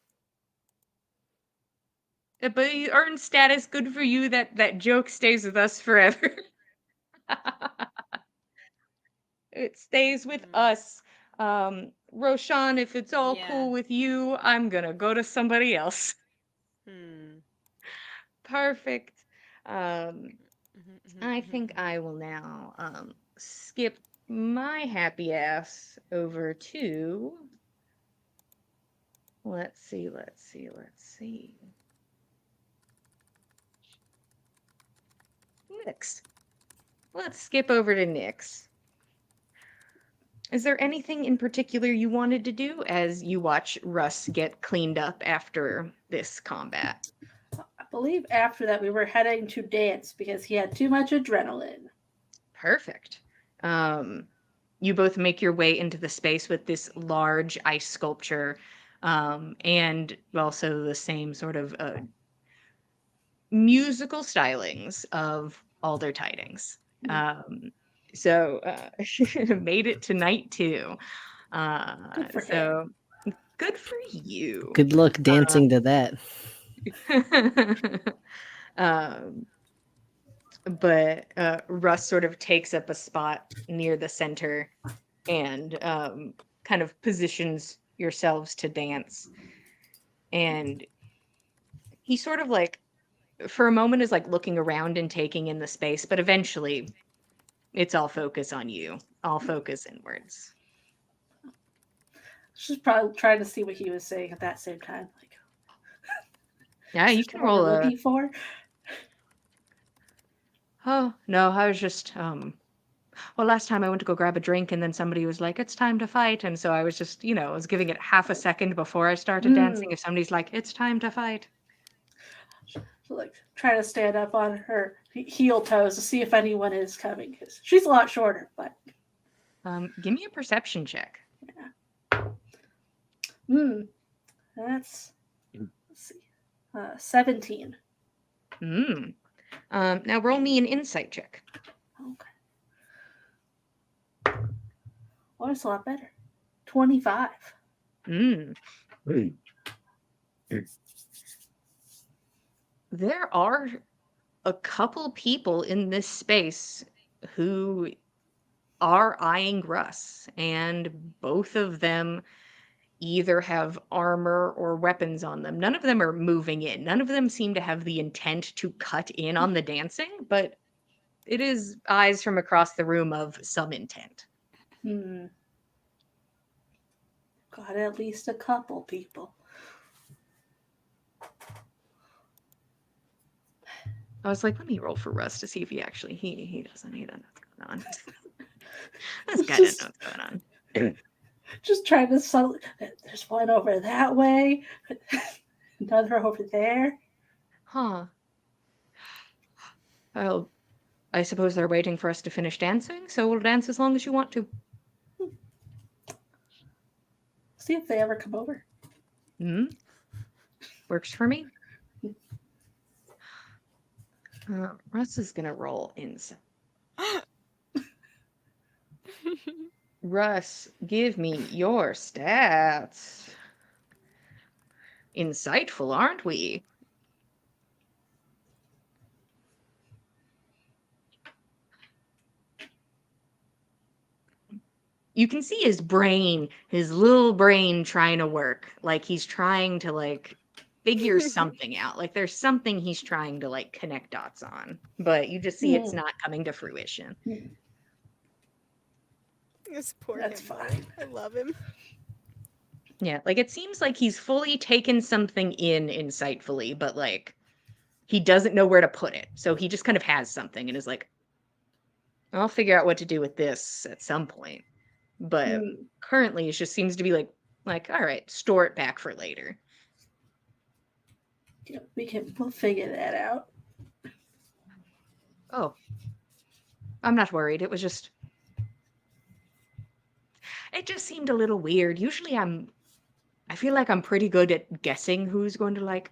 Speaker 1: But you earned status. Good for you. That joke stays with us forever. It stays with
Speaker 3: Hmm.
Speaker 1: us. Roshan, if it's all
Speaker 3: Yeah.
Speaker 1: cool with you, I'm gonna go to somebody else.
Speaker 3: Hmm.
Speaker 1: Perfect. Um,
Speaker 3: Mhm, mhm,
Speaker 1: I
Speaker 3: mhm,
Speaker 1: think
Speaker 3: mhm.
Speaker 1: I will now skip my happy ass over to let's see. Nyx. Let's skip over to Nyx. Is there anything in particular you wanted to do as you watch Russ get cleaned up after this combat?
Speaker 5: I believe after that we were heading to dance because he had too much adrenaline.
Speaker 1: Perfect. Um, you both make your way into the space with this large ice sculpture, and also the same sort of musical stylings of Alder Tidings. Um, so made it to night two.
Speaker 5: Good for him.
Speaker 1: So good for you.
Speaker 6: Good luck
Speaker 1: Uh,
Speaker 6: dancing to that.
Speaker 1: um, but Russ sort of takes up a spot near the center and kind of positions yourselves to dance. And he sort of like, for a moment, is like looking around and taking in the space, but eventually it's all focus on you, all focus inwards.
Speaker 5: She's probably trying to see what he was saying at that same time. Like,
Speaker 1: Yeah,
Speaker 5: is
Speaker 1: you
Speaker 5: this
Speaker 1: can
Speaker 5: what we're
Speaker 1: roll a.
Speaker 5: looking for?
Speaker 1: Oh, no, I was just Well, last time I went to go grab a drink and then somebody was like, it's time to fight. And so I was just, I was giving it half a second before I started dancing. If somebody's like, it's time to fight.
Speaker 5: So, like, trying to stand up on her heel toes to see if anyone is coming. 'Cause she's a lot shorter, but.
Speaker 1: Give me a perception check.
Speaker 5: That's, let's see, 17.
Speaker 1: Now roll me an insight check.
Speaker 5: Okay. Oh, it's a lot better. 25.
Speaker 1: There are a couple people in this space who are eyeing Russ, and both of them either have armor or weapons on them. None of them are moving in. None of them seem to have the intent to cut in on the dancing, but it is eyes from across the room of some intent.
Speaker 5: Got at least a couple people.
Speaker 1: I was like, let me roll for Russ to see if he doesn't know what's going on. This guy doesn't know what's going on.
Speaker 5: Just trying to subtly. There's one over that way, another over there.
Speaker 1: Huh. Well, I suppose they're waiting for us to finish dancing, so we'll dance as long as you want to.
Speaker 5: See if they ever come over.
Speaker 1: Works for me. Russ is gonna roll insight. Russ, give me your stats. Insightful, aren't we? You can see his brain, his little brain trying to work. Like he's trying to figure something out. Like there's something he's trying to connect dots on. But you just see it's not coming to fruition.
Speaker 3: This poor
Speaker 5: That's
Speaker 3: him,
Speaker 5: fine.
Speaker 3: I love him.
Speaker 1: Yeah, it seems like he's fully taken something in insightfully, but he doesn't know where to put it. So he just kind of has something and is like, I'll figure out what to do with this at some point. But currently it just seems to be like, all right, store it back for later.
Speaker 5: Yeah, we'll figure that out.
Speaker 1: Oh, I'm not worried. It just seemed a little weird. Usually I feel like I'm pretty good at guessing who's going to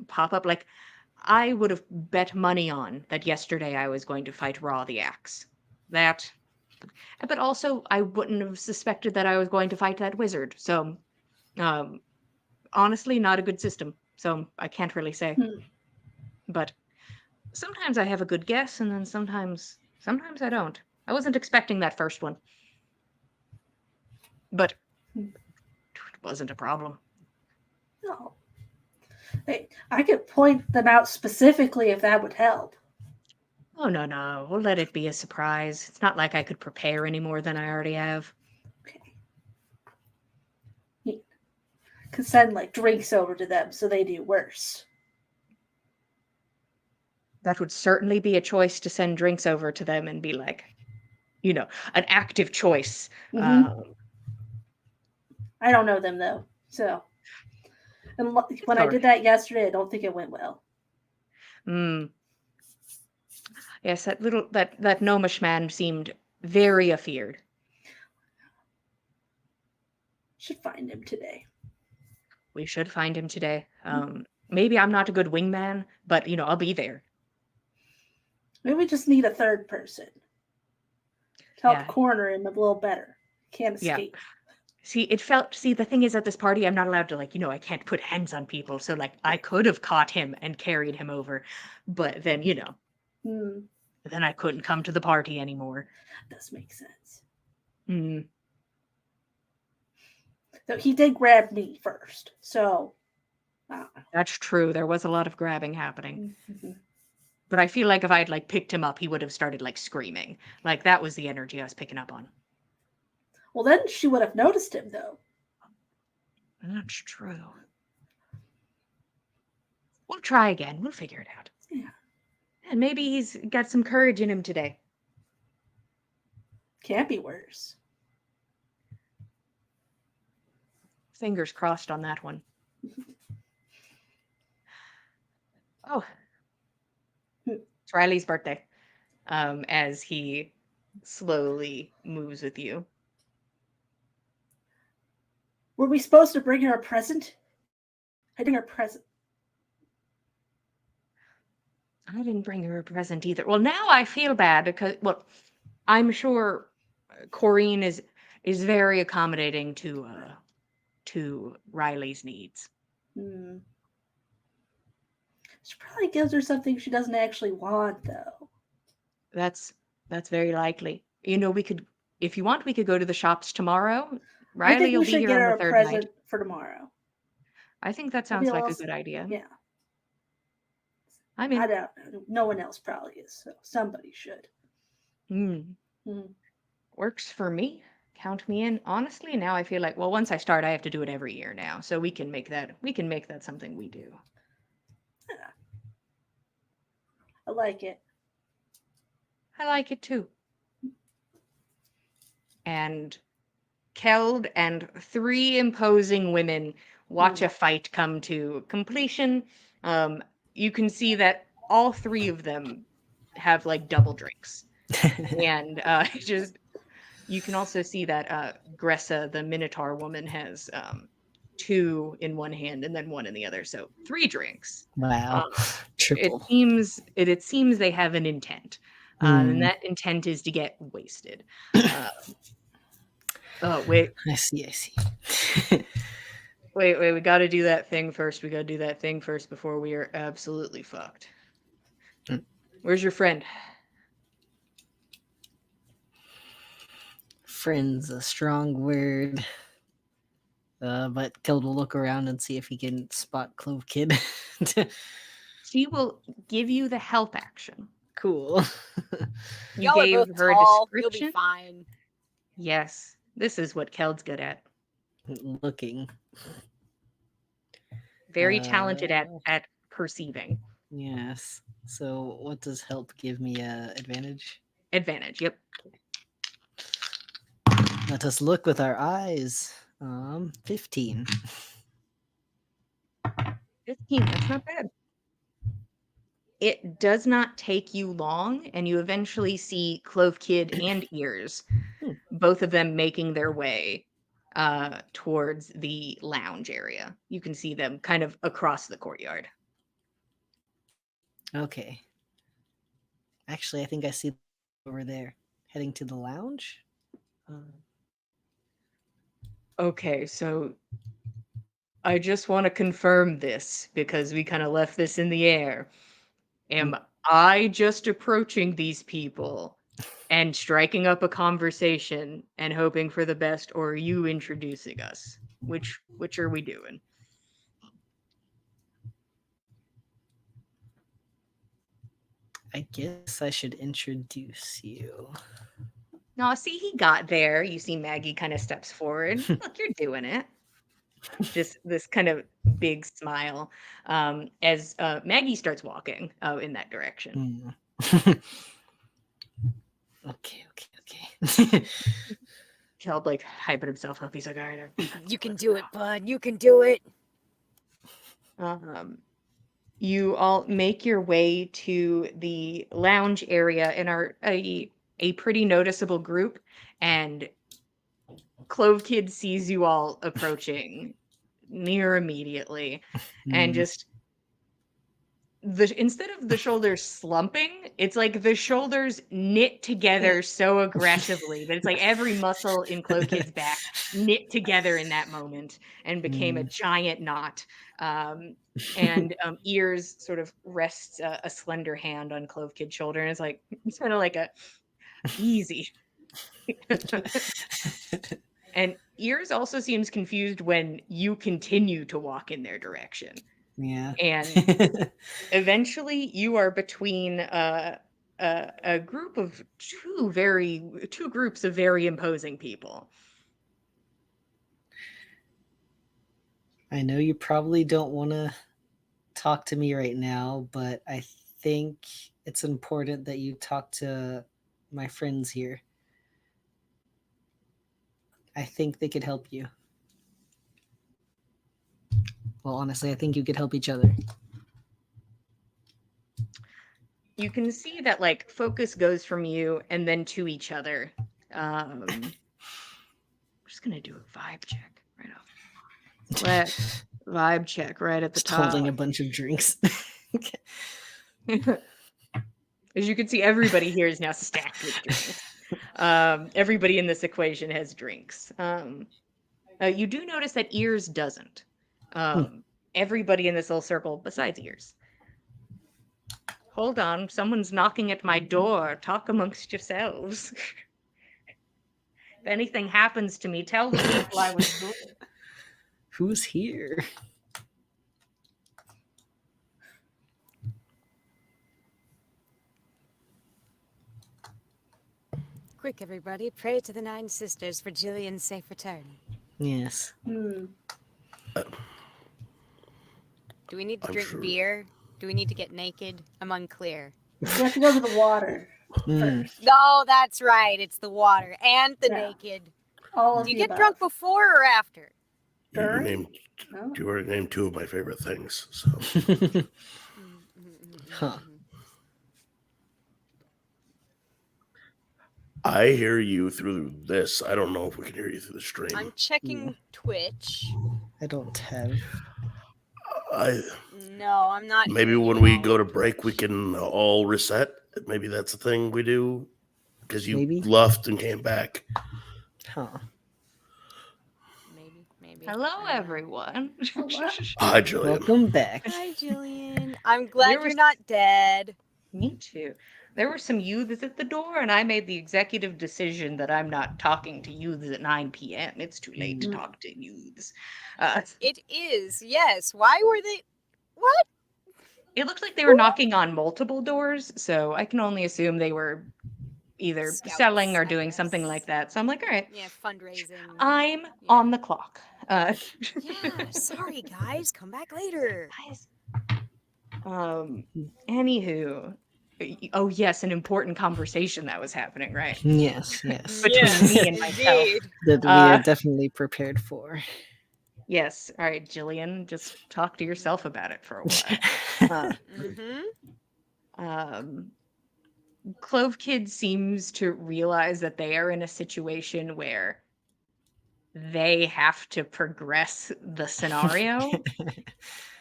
Speaker 1: pop up. I would have bet money on that yesterday I was going to fight Raw the Axe. But also I wouldn't have suspected that I was going to fight that wizard. So, honestly, not a good system. So I can't really say. But sometimes I have a good guess, and then sometimes I don't. I wasn't expecting that first one. But it wasn't a problem.
Speaker 5: No. Hey, I could point them out specifically if that would help.
Speaker 1: Oh, no. We'll let it be a surprise. It's not like I could prepare any more than I already have.
Speaker 5: Okay. You could send drinks over to them so they do worse.
Speaker 1: That would certainly be a choice to send drinks over to them and be an active choice.
Speaker 5: I don't know them though, so. And when I did that yesterday, I don't think it went well.
Speaker 1: Yes, that gnomish man seemed very afeared.
Speaker 5: Should find him today.
Speaker 1: We should find him today. Maybe I'm not a good wingman, but I'll be there.
Speaker 5: Maybe we just need a third person to help corner him a little better. Can't escape.
Speaker 1: See, the thing is at this party, I'm not allowed to I can't put hands on people. So I could have caught him and carried him over, but then, then I couldn't come to the party anymore.
Speaker 5: That does make sense. So he did grab me first. So.
Speaker 1: That's true. There was a lot of grabbing happening. But I feel like if I'd picked him up, he would have started screaming. That was the energy I was picking up on.
Speaker 5: Well, then she would have noticed him, though.
Speaker 1: That's true. We'll try again. We'll figure it out.
Speaker 5: Yeah.
Speaker 1: And maybe he's got some courage in him today.
Speaker 5: Can't be worse.
Speaker 1: Fingers crossed on that one. Oh, it's Riley's birthday. As he slowly moves with you.
Speaker 5: Were we supposed to bring her a present? I bring her a present.
Speaker 1: I didn't bring her a present either. Well, now I feel bad because, well, I'm sure Corrine is very accommodating to Riley's needs.
Speaker 5: She probably gives her something she doesn't actually want, though.
Speaker 1: That's very likely. You know, we could, if you want, we could go to the shops tomorrow.
Speaker 5: I think
Speaker 1: Riley will
Speaker 5: we
Speaker 1: be
Speaker 5: should
Speaker 1: here
Speaker 5: get
Speaker 1: on
Speaker 5: her
Speaker 1: the
Speaker 5: a
Speaker 1: third
Speaker 5: present
Speaker 1: night.
Speaker 5: for tomorrow.
Speaker 1: I think that
Speaker 5: Maybe
Speaker 1: sounds like a
Speaker 5: else-
Speaker 1: good idea.
Speaker 5: Yeah.
Speaker 1: I mean,
Speaker 5: I don't. No one else probably is, so somebody should.
Speaker 1: Works for me. Count me in. Honestly, now I feel like, well, once I start, I have to do it every year now. So we can make that something we do.
Speaker 5: Yeah. I like it.
Speaker 1: I like it too. And Keld and 3 imposing women watch a fight come to completion. You can see that all 3 of them have like double drinks. And just you can also see that Gressa, the Minotaur woman, has 2 in one hand and then 1 in the other. So 3 drinks.
Speaker 6: Wow. Triple.
Speaker 1: It seems they have an intent. And that intent is to get wasted. Oh, wait.
Speaker 6: I see.
Speaker 1: Wait, we gotta do that thing first. We gotta do that thing first before we are absolutely fucked. Where's your friend?
Speaker 6: Friend's a strong word. But Keld will look around and see if he can spot Clove Kid.
Speaker 1: She will give you the help action.
Speaker 6: Cool.
Speaker 1: You
Speaker 3: Y'all are
Speaker 1: gave
Speaker 3: both
Speaker 1: her a
Speaker 3: tall. You'll
Speaker 1: description.
Speaker 3: be fine.
Speaker 1: Yes, this is what Keld's good at.
Speaker 6: Looking.
Speaker 1: Very talented at perceiving.
Speaker 6: Yes. So what does help give me advantage?
Speaker 1: Advantage, yep.
Speaker 6: Let us look with our eyes. 15.
Speaker 1: 15, that's not bad. It does not take you long, and you eventually see Clove Kid and Ears, both of them making their way towards the lounge area. You can see them kind of across the courtyard.
Speaker 6: Okay. Actually, I think I see over there. Heading to the lounge?
Speaker 1: Okay, so I just want to confirm this because we kind of left this in the air. Am I just approaching these people and striking up a conversation and hoping for the best, or are you introducing us? Which are we doing?
Speaker 6: I guess I should introduce you.
Speaker 1: No, see, he got there. You see Maggie kind of steps forward. Look, you're doing it. Just this kind of big smile as Maggie starts walking in that direction.
Speaker 6: Okay.
Speaker 1: Keld like hyping himself up. He's like, all right.
Speaker 3: You can do it, bud. You can do it.
Speaker 1: You all make your way to the lounge area and are a pretty noticeable group. And Clove Kid sees you all approaching near immediately, and just instead of the shoulders slumping, it's like the shoulders knit together so aggressively that it's like every muscle in Clove Kid's back knit together in that moment and became a giant knot. And Ears sort of rests a slender hand on Clove Kid's shoulder, and it's kind of like a easy. And Ears also seems confused when you continue to walk in their direction.
Speaker 6: Yeah.
Speaker 1: And eventually you are between a group of two groups of very imposing people.
Speaker 6: I know you probably don't want to talk to me right now, but I think it's important that you talk to my friends here. I think they could help you. Well, honestly, I think you could help each other.
Speaker 1: You can see that like focus goes from you and then to each other. I'm just gonna do a vibe check right off. Vibe check right at the
Speaker 6: Just
Speaker 1: top.
Speaker 6: holding a bunch of drinks.
Speaker 1: As you can see, everybody here is now stacked with drinks. Everybody in this equation has drinks. You do notice that Ears doesn't. Everybody in this little circle, besides Ears. Hold on, someone's knocking at my door. Talk amongst yourselves. If anything happens to me, tell the people I was good.
Speaker 6: Who's here?
Speaker 3: Quick, everybody, pray to the Nine Sisters for Jillian's safe return.
Speaker 6: Yes.
Speaker 3: Do we need to
Speaker 2: I'm
Speaker 3: drink
Speaker 2: sure-
Speaker 3: beer? Do we need to get naked? I'm unclear.
Speaker 5: We have to go to the water first.
Speaker 3: No, that's right. It's the water and the
Speaker 5: Yeah.
Speaker 3: naked.
Speaker 5: All of
Speaker 3: Do you
Speaker 5: the
Speaker 3: get
Speaker 5: above.
Speaker 3: drunk before or after?
Speaker 2: You
Speaker 5: During?
Speaker 2: named
Speaker 5: No.
Speaker 2: you already named two of my favorite things. So
Speaker 6: Huh.
Speaker 2: I hear you through this. I don't know if we can hear you through the stream.
Speaker 3: I'm checking Twitch.
Speaker 6: I don't have.
Speaker 3: No, I'm not.
Speaker 2: Maybe
Speaker 3: hearing
Speaker 2: when
Speaker 3: you
Speaker 2: we
Speaker 3: all.
Speaker 2: go to break, we can all reset. Maybe that's a thing we do because you
Speaker 6: Maybe.
Speaker 2: left and came back.
Speaker 6: Huh.
Speaker 3: Maybe.
Speaker 1: Hello,
Speaker 3: I don't know.
Speaker 1: everyone.
Speaker 2: Hi, Jillian.
Speaker 6: Welcome back.
Speaker 3: Hi, Jillian. I'm glad
Speaker 1: There
Speaker 3: you're
Speaker 1: was-
Speaker 3: not dead.
Speaker 1: Me too. There were some youths at the door, and I made the executive decision that I'm not talking to youths at 9 p.m. It's too late to talk to youths.
Speaker 3: It is, yes. Why were they? What?
Speaker 1: It looked like they were knocking on multiple doors, so I can only assume they were either
Speaker 3: Scouts,
Speaker 1: selling or
Speaker 3: I
Speaker 1: doing something
Speaker 3: guess.
Speaker 1: like that. So I'm like, all right,
Speaker 3: Yeah, fundraising.
Speaker 1: I'm
Speaker 3: Yeah.
Speaker 1: on the clock.
Speaker 3: Yeah, sorry guys, come back later.
Speaker 1: Guys. Anywho, oh yes, an important conversation that was happening, right?
Speaker 6: Yes, yes.
Speaker 1: Between me and myself.
Speaker 3: indeed.
Speaker 6: That we are definitely prepared for.
Speaker 1: Yes. All right, Jillian, just talk to yourself about it for a while. Clove Kid seems to realize that they are in a situation where they have to progress the scenario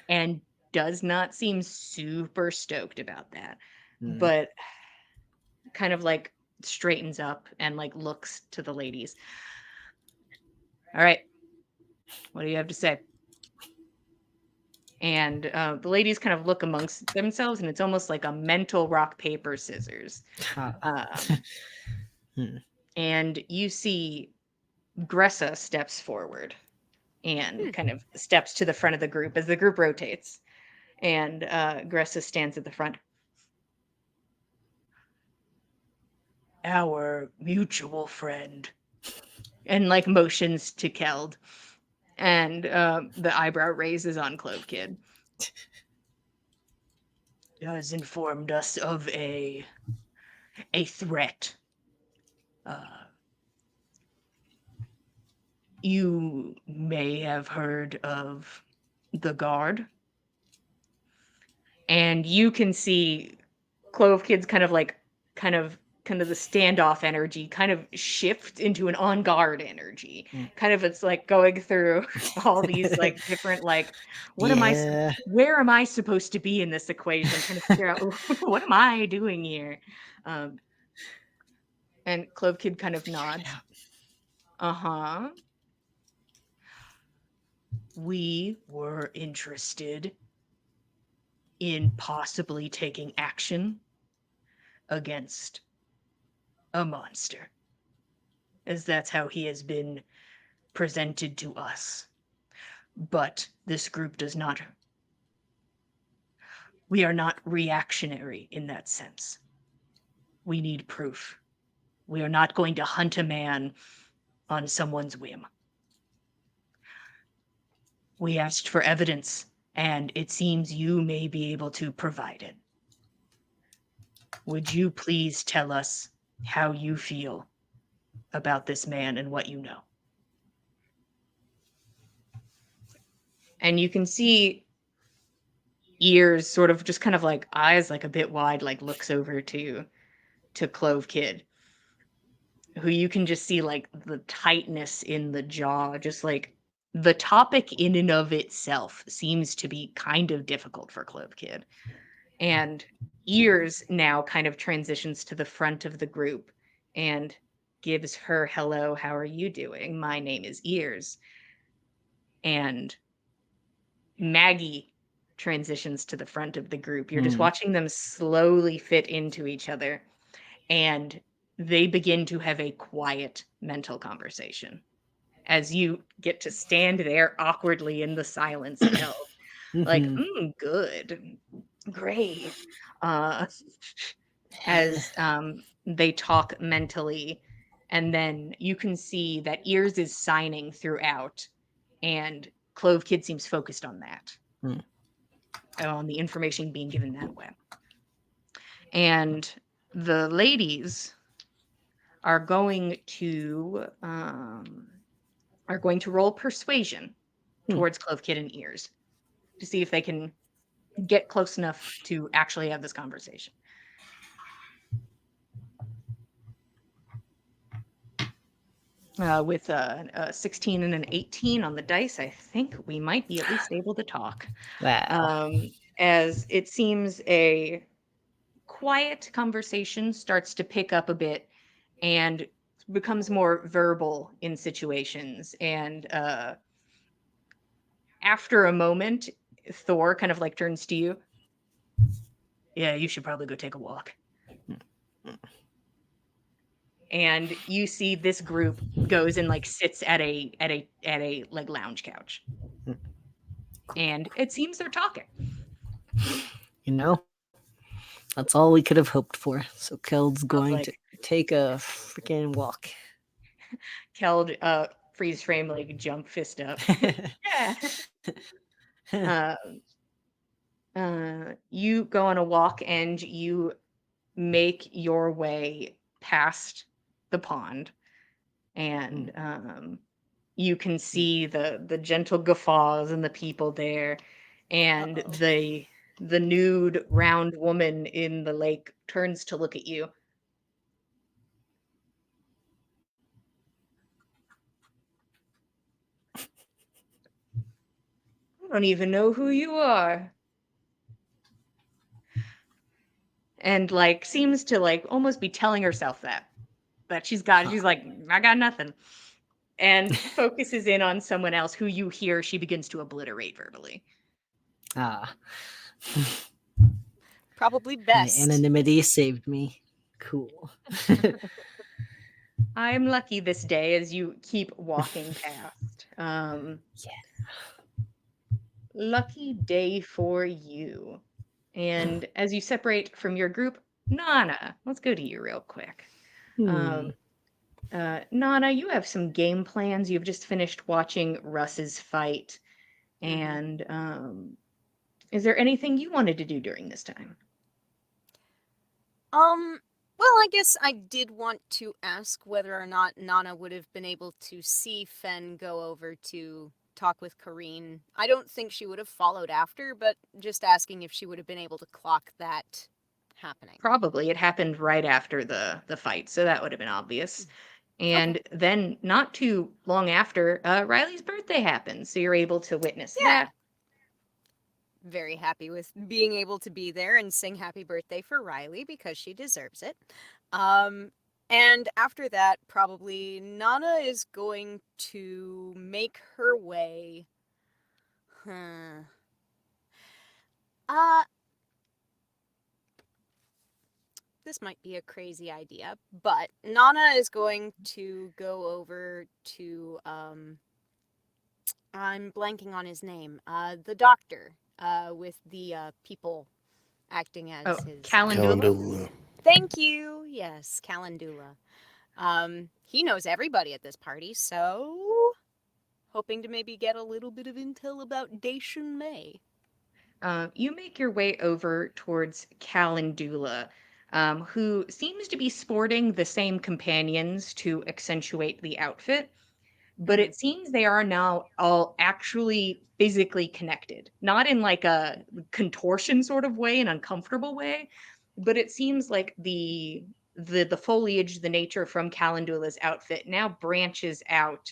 Speaker 1: and does not seem super stoked about that. But kind of like straightens up and like looks to the ladies. All right. What do you have to say? And the ladies kind of look amongst themselves, and it's almost like a mental rock, paper, scissors. And you see Gressa steps forward and kind of steps to the front of the group as the group rotates. And Gressa stands at the front. Our mutual friend. And like motions to Keld. And the eyebrow raises on Clove Kid. Has informed us of a threat. You may have heard of the guard. And you can see Clove Kid's kind of the standoff energy kind of shift into an on guard energy. Kind of it's like going through all these like different like where am I supposed to be in this equation? Trying to figure out what am I doing here? And Clove Kid kind of nods. Uh-huh. We were interested in possibly taking action against a monster, as that's how he has been presented to us. But this group does not. We are not reactionary in that sense. We need proof. We are not going to hunt a man on someone's whim. We asked for evidence, and it seems you may be able to provide it. Would you please tell us how you feel about this man and what you know? And you can see Ears sort of just kind of like eyes like a bit wide, like looks over to Clove Kid, who you can just see like the tightness in the jaw, just like the topic in and of itself seems to be kind of difficult for Clove Kid. And Ears now kind of transitions to the front of the group and gives her, "Hello, how are you doing? My name is Ears." And Maggie transitions to the front of the group. You're just watching them slowly fit into each other, and they begin to have a quiet mental conversation as you get to stand there awkwardly in the silence, Kel. Like, good, great. Uh, as they talk mentally, and then you can see that Ears is signing throughout, and Clove Kid seems focused on that, on the information being given that way. And the ladies are going to roll persuasion towards Clove Kid and Ears to see if they can get close enough to actually have this conversation. With a 16 and an 18 on the dice, I think we might be at least able to talk.
Speaker 6: Wow.
Speaker 1: As it seems a quiet conversation starts to pick up a bit and becomes more verbal in situations. And after a moment, Thor kind of like turns to you. "Yeah, you should probably go take a walk." And you see this group goes and like sits at a like lounge couch. And it seems they're talking.
Speaker 6: You know, that's all we could have hoped for. So Keld's going
Speaker 1: like-
Speaker 6: to take a freaking walk.
Speaker 1: Keld freeze frame like jump fist up. Yeah. You go on a walk and you make your way past the pond, and you can see the gentle guffaws and the people there, and the nude round woman in the lake turns to look at you. "I don't even know who you are." And like seems to like almost be telling herself that she's like, "I got nothing." And focuses in on someone else who you hear she begins to obliterate verbally.
Speaker 6: Ah,
Speaker 3: Probably
Speaker 6: my
Speaker 3: best.
Speaker 6: anonymity saved me. Cool.
Speaker 1: I'm lucky this day as you keep walking past. Lucky day for you. And as you separate from your group, Nana, let's go to you real quick. Nana, you have some game plans. You've just finished watching Russ's fight. And is there anything you wanted to do during this time?
Speaker 3: Well, I guess I did want to ask whether or not Nana would have been able to see Fen go over to talk with Kareen. I don't think she would have followed after, but just asking if she would have been able to clock that happening.
Speaker 1: Probably. It happened right after the fight, so that would have been obvious. And then not too long after, Riley's birthday happened, so you're able to witness that.
Speaker 3: Very happy with being able to be there and sing happy birthday for Riley because she deserves it. And after that, probably Nana is going to make her way. This might be a crazy idea, but Nana is going to go over to I'm blanking on his name. The doctor, with the people acting as his
Speaker 1: Calendula?
Speaker 3: Thank you. Yes, Calendula. He knows everybody at this party, so hoping to maybe get a little bit of intel about Dacian May.
Speaker 1: You make your way over towards Calendula, who seems to be sporting the same companions to accentuate the outfit, but it seems they are now all actually physically connected, not in like a contortion sort of way, an uncomfortable way, but it seems like the foliage, the nature from Calendula's outfit now branches out,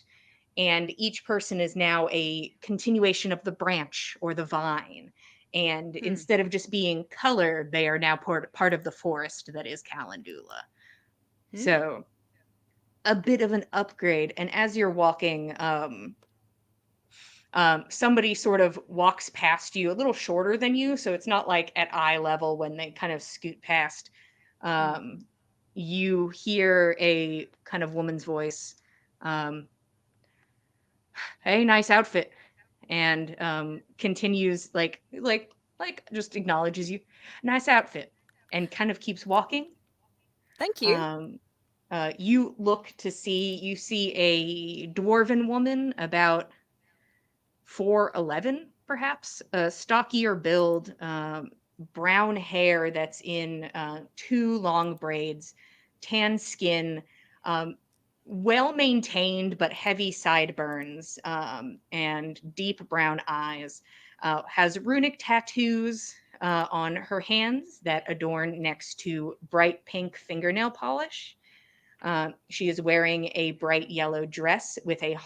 Speaker 1: and each person is now a continuation of the branch or the vine. And instead of just being color, they are now part of the forest that is Calendula. So a bit of an upgrade. And as you're walking, somebody sort of walks past you a little shorter than you, so it's not like at eye level when they kind of scoot past. You hear a kind of woman's voice, um, "Hey, nice outfit," and continues like just acknowledges you, "Nice outfit," and kind of keeps walking.
Speaker 3: Thank you.
Speaker 1: You look to see you see a dwarven woman about 4'11", perhaps, a stockier build, brown hair that's in two long braids, tan skin, um, well maintained but heavy sideburns, and deep brown eyes. Has runic tattoos on her hands that adorn next to bright pink fingernail polish. She is wearing a bright yellow dress with a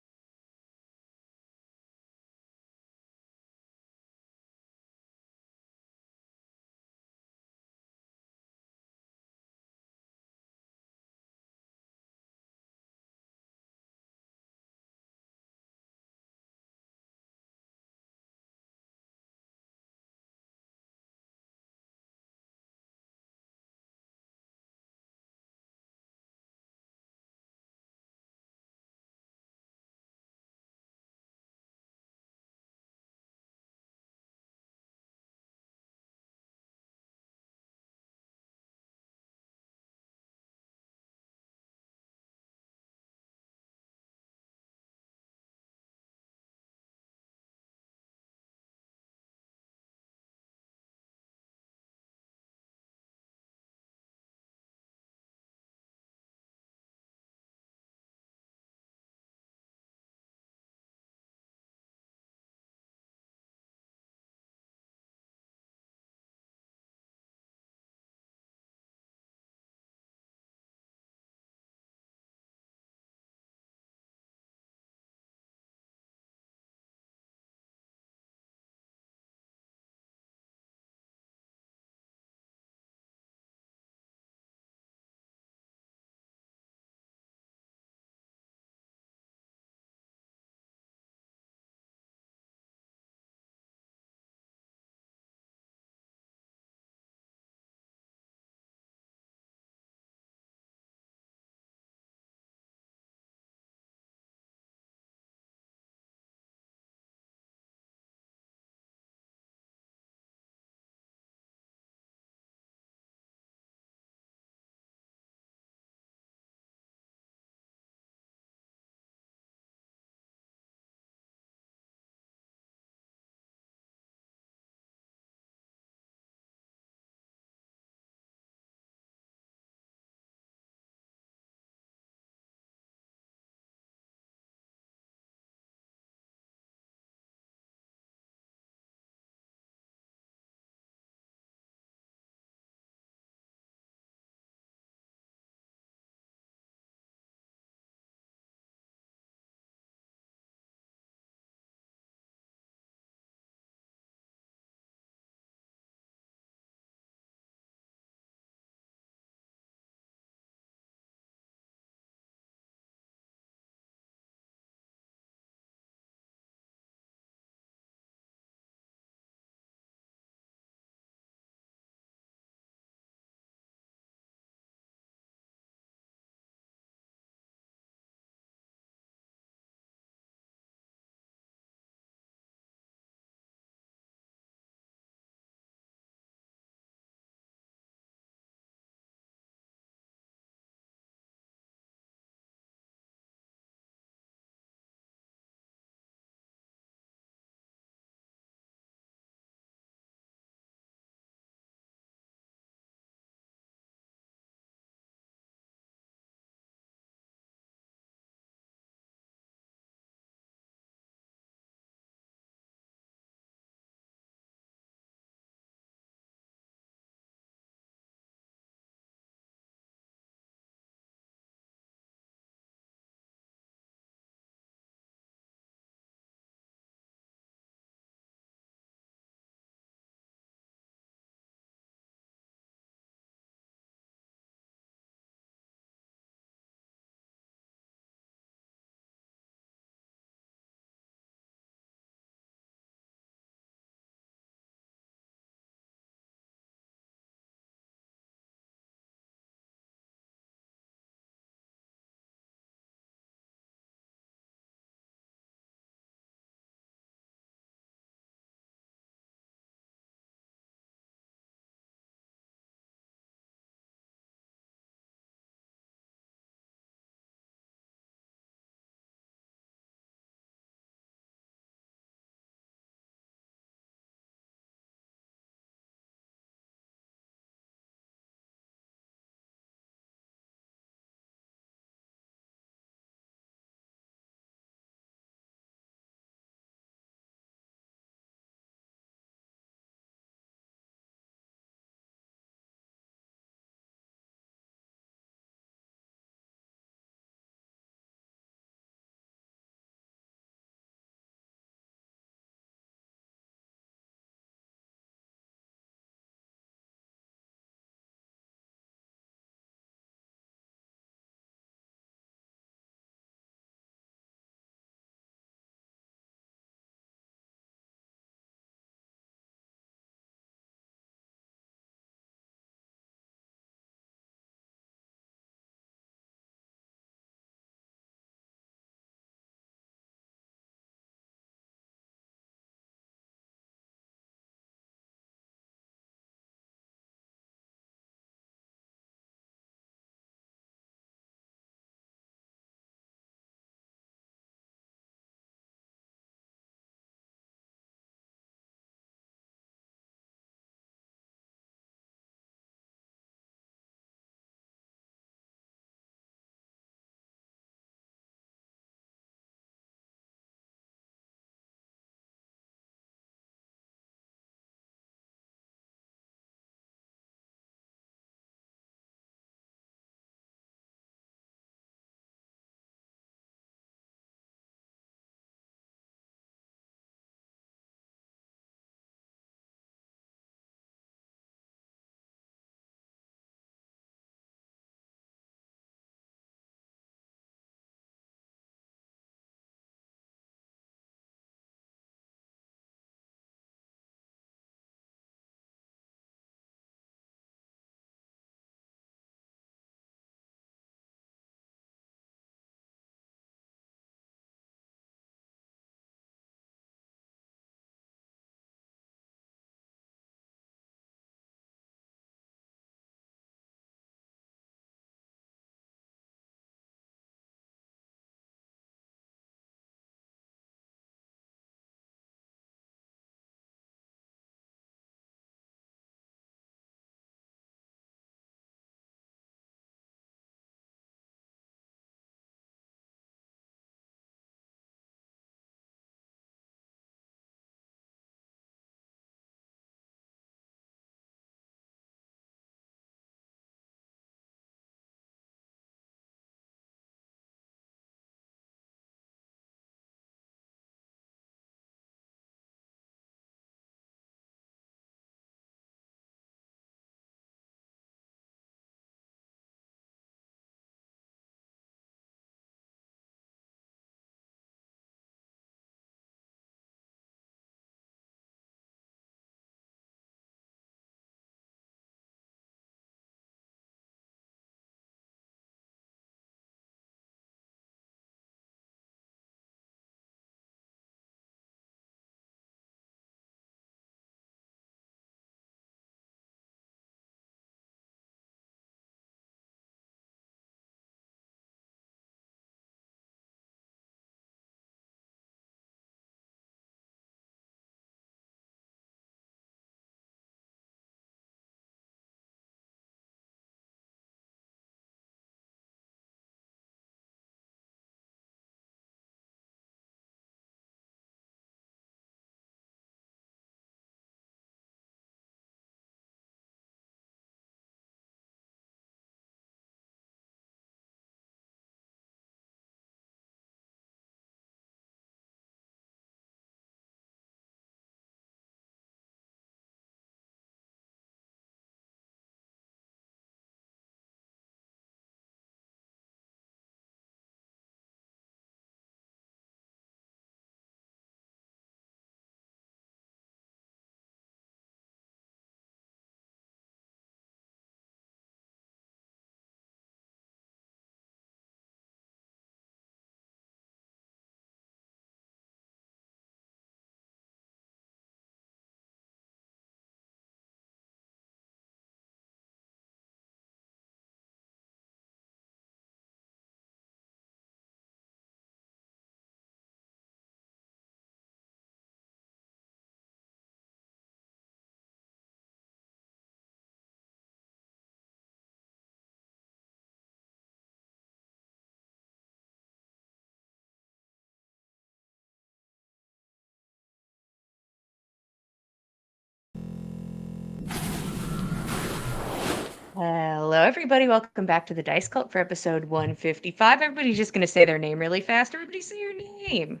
Speaker 1: Hello, everybody. Welcome back to the Dice Cult for episode 155. Everybody's just going to say their name really fast. Everybody say your name.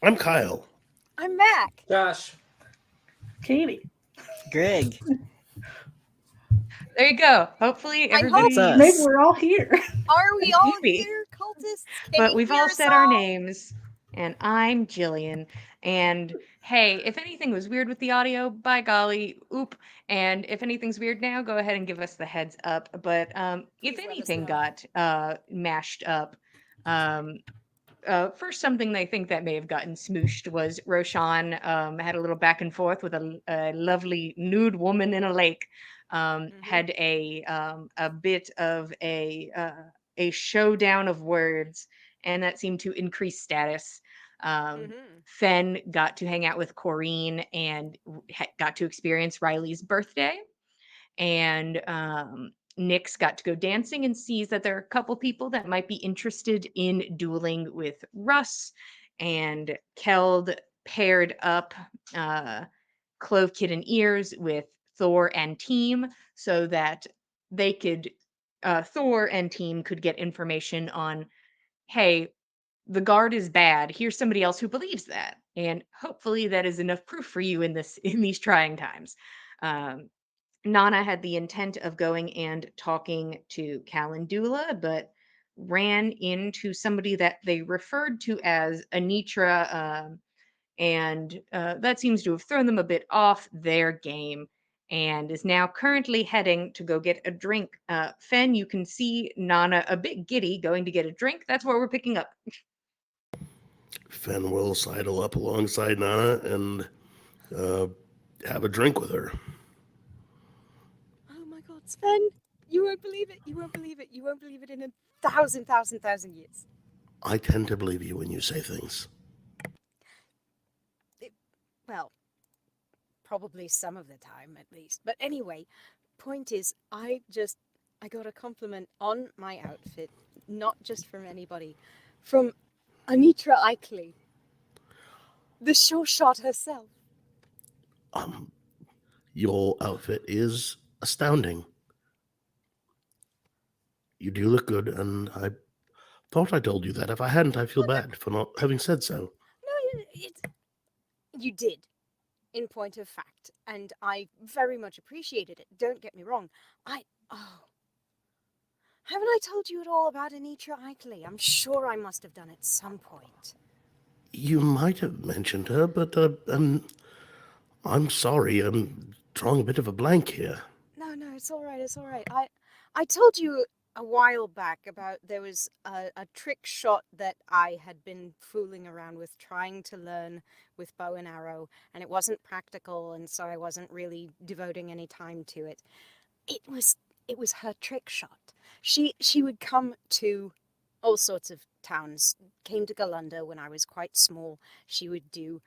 Speaker 2: I'm Kyle.
Speaker 3: I'm Mac.
Speaker 4: Josh.
Speaker 5: Katie.
Speaker 6: Greg.
Speaker 1: There you go. Hopefully,
Speaker 3: I hope-
Speaker 1: everybody.
Speaker 6: It's
Speaker 5: Maybe
Speaker 6: us.
Speaker 5: we're all here.
Speaker 3: Are we all
Speaker 1: Maybe.
Speaker 3: here, cultists? Can
Speaker 1: But
Speaker 3: you
Speaker 1: we've
Speaker 3: hear
Speaker 1: all
Speaker 3: us
Speaker 1: said our
Speaker 3: all?
Speaker 1: names, and I'm Jillian. And hey, if anything was weird with the audio, by golly, oop. And if anything's weird now, go ahead and give us the heads up. But if
Speaker 3: Please let us
Speaker 1: anything
Speaker 3: know.
Speaker 1: got mashed up, um, first something they think that may have gotten smooshed was Roshan had a little back and forth with a lovely nude woman in a lake. Had a bit of a showdown of words, and that seemed to increase status. Fen got to hang out with Corrine and got to experience Riley's birthday. And Nyx got to go dancing and sees that there are a couple people that might be interested in dueling with Russ. And Keld paired up Clove Kid and Ears with Thor and Team so that they could, Thor and Team could get information on, hey, the guard is bad. Here's somebody else who believes that. And hopefully that is enough proof for you in these trying times. Nana had the intent of going and talking to Calendula, but ran into somebody that they referred to as Anitra, and that seems to have thrown them a bit off their game and is now currently heading to go get a drink. Fen, you can see Nana a bit giddy going to get a drink. That's where we're picking up.
Speaker 2: Fen will sidle up alongside Nana and have a drink with her.
Speaker 3: Oh my god, Sven! You won't believe it. You won't believe it. You won't believe it in 1,000 years.
Speaker 2: I tend to believe you when you say things.
Speaker 3: Well, probably some of the time at least. But anyway, point is, I got a compliment on my outfit, not just from anybody, from Anitra Eichley, the sure shot herself.
Speaker 2: Your outfit is astounding. You do look good, and I thought I told you that. If I hadn't, I feel bad for not having said so.
Speaker 3: No, you did, in point of fact, and I very much appreciated it. Don't get me wrong. Haven't I told you at all about Anitra Eichley? I'm sure I must have done at some point.
Speaker 2: You might have mentioned her, but I'm sorry. I'm drawing a bit of a blank here.
Speaker 3: No, it's all right. It's all right. I told you a while back about there was a trick shot that I had been fooling around with, trying to learn with bow and arrow, and it wasn't practical, and so I wasn't really devoting any time to it. It was her trick shot. She would come to all sorts of towns. Came to Galunda when I was quite small. She would do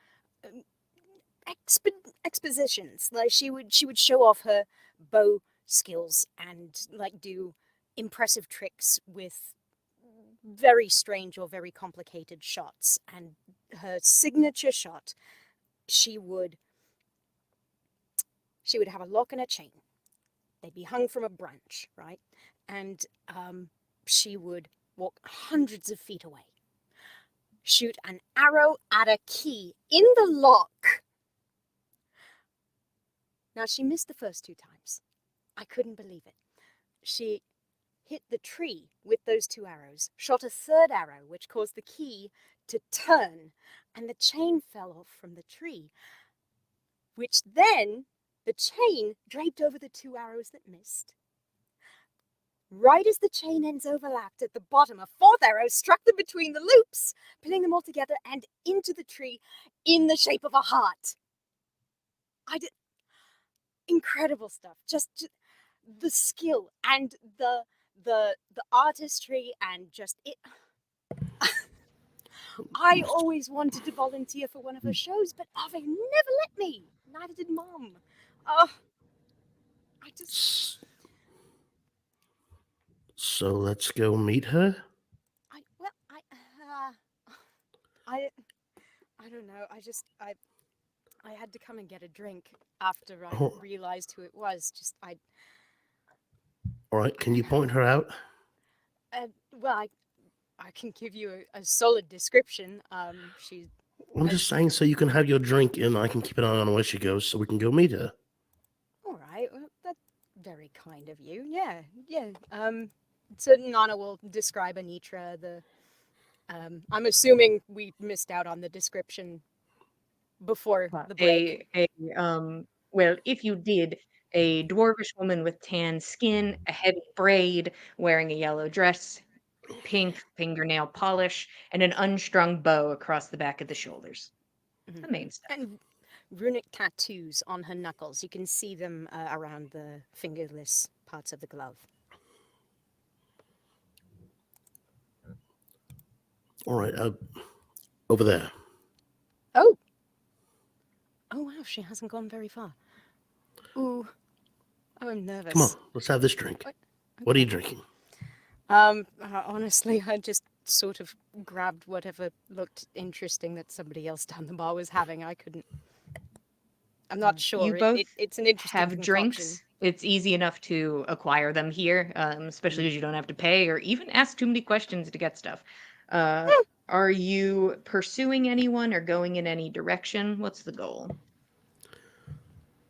Speaker 3: expositions. Like she would show off her bow skills and like do impressive tricks with very strange or very complicated shots. And her signature shot, she would have a lock and a chain. They'd be hung from a branch, right? And she would walk hundreds of feet away, shoot an arrow at a key in the lock. Now, she missed the first 2 times. I couldn't believe it. She hit the tree with those 2 arrows, shot a 3rd arrow, which caused the key to turn, and the chain fell off from the tree, which then the chain draped over the 2 arrows that missed. Right as the chain ends overlapped at the bottom, a 4th arrow struck them between the loops, pinning them all together and into the tree in the shape of a heart. Incredible stuff. Just the skill and the artistry and just it. I always wanted to volunteer for one of her shows, but they never let me. Neither did Mom.
Speaker 2: So let's go meet her?
Speaker 3: I don't know. I had to come and get a drink after I realized who it was.
Speaker 2: All right, can you point her out?
Speaker 3: Well, I can give you a solid description. She's
Speaker 2: I'm
Speaker 3: as
Speaker 2: just saying so you can have your drink and I can keep an eye on where she goes so we can go meet her.
Speaker 3: all right. Well, that's very kind of you. Yeah, yeah. So Nana will describe Anitra. I'm assuming we missed out on the description before the break.
Speaker 1: Well, if you did, a dwarvish woman with tan skin, a heavy braid, wearing a yellow dress, pink fingernail polish, and an unstrung bow across the back of the shoulders. The
Speaker 3: Mhm.
Speaker 1: main stuff.
Speaker 3: And runic tattoos on her knuckles. You can see them around the fingerless parts of the glove.
Speaker 2: All right, over there.
Speaker 3: Oh, oh wow, she hasn't gone very far. Ooh, oh, I'm
Speaker 2: Come on,
Speaker 3: nervous.
Speaker 2: let's have this drink.
Speaker 3: What?
Speaker 2: What are you
Speaker 3: Okay.
Speaker 2: drinking?
Speaker 3: Honestly, I just sort of grabbed whatever looked interesting that somebody else down the bar was having. I couldn't. I'm not
Speaker 1: You
Speaker 3: sure.
Speaker 1: both
Speaker 3: It's an interesting
Speaker 1: have
Speaker 3: concoction.
Speaker 1: drinks. It's easy enough to acquire them here, especially
Speaker 3: Mm.
Speaker 1: because you don't have to pay or even ask too many questions to get stuff. Uh, are you pursuing anyone or going in any direction? What's the goal?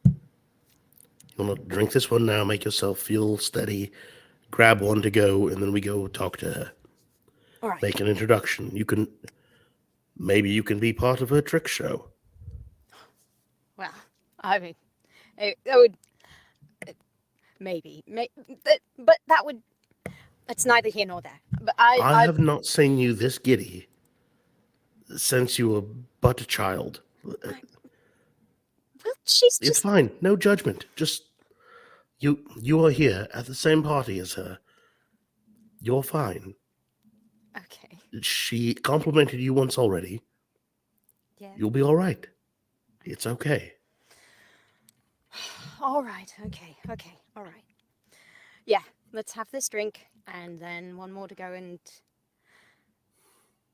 Speaker 2: You want to drink this one now, make yourself feel steady, grab one to go, and then we go talk to her.
Speaker 3: All right.
Speaker 2: Make an introduction. Maybe you can be part of her trick show.
Speaker 3: Well, I mean, that would maybe, but that would. That's neither here nor there. But
Speaker 2: I have not seen you this giddy since you were but a child.
Speaker 3: I well, she's
Speaker 2: It's
Speaker 3: just
Speaker 2: fine. No judgment. Just you are here at the same party as her. You're fine.
Speaker 3: okay.
Speaker 2: She complimented you once already.
Speaker 3: Yeah.
Speaker 2: You'll be all right. It's
Speaker 3: Okay.
Speaker 2: okay.
Speaker 3: All right. Okay. Okay. All right. Yeah. Let's have this drink, and then one more to go, and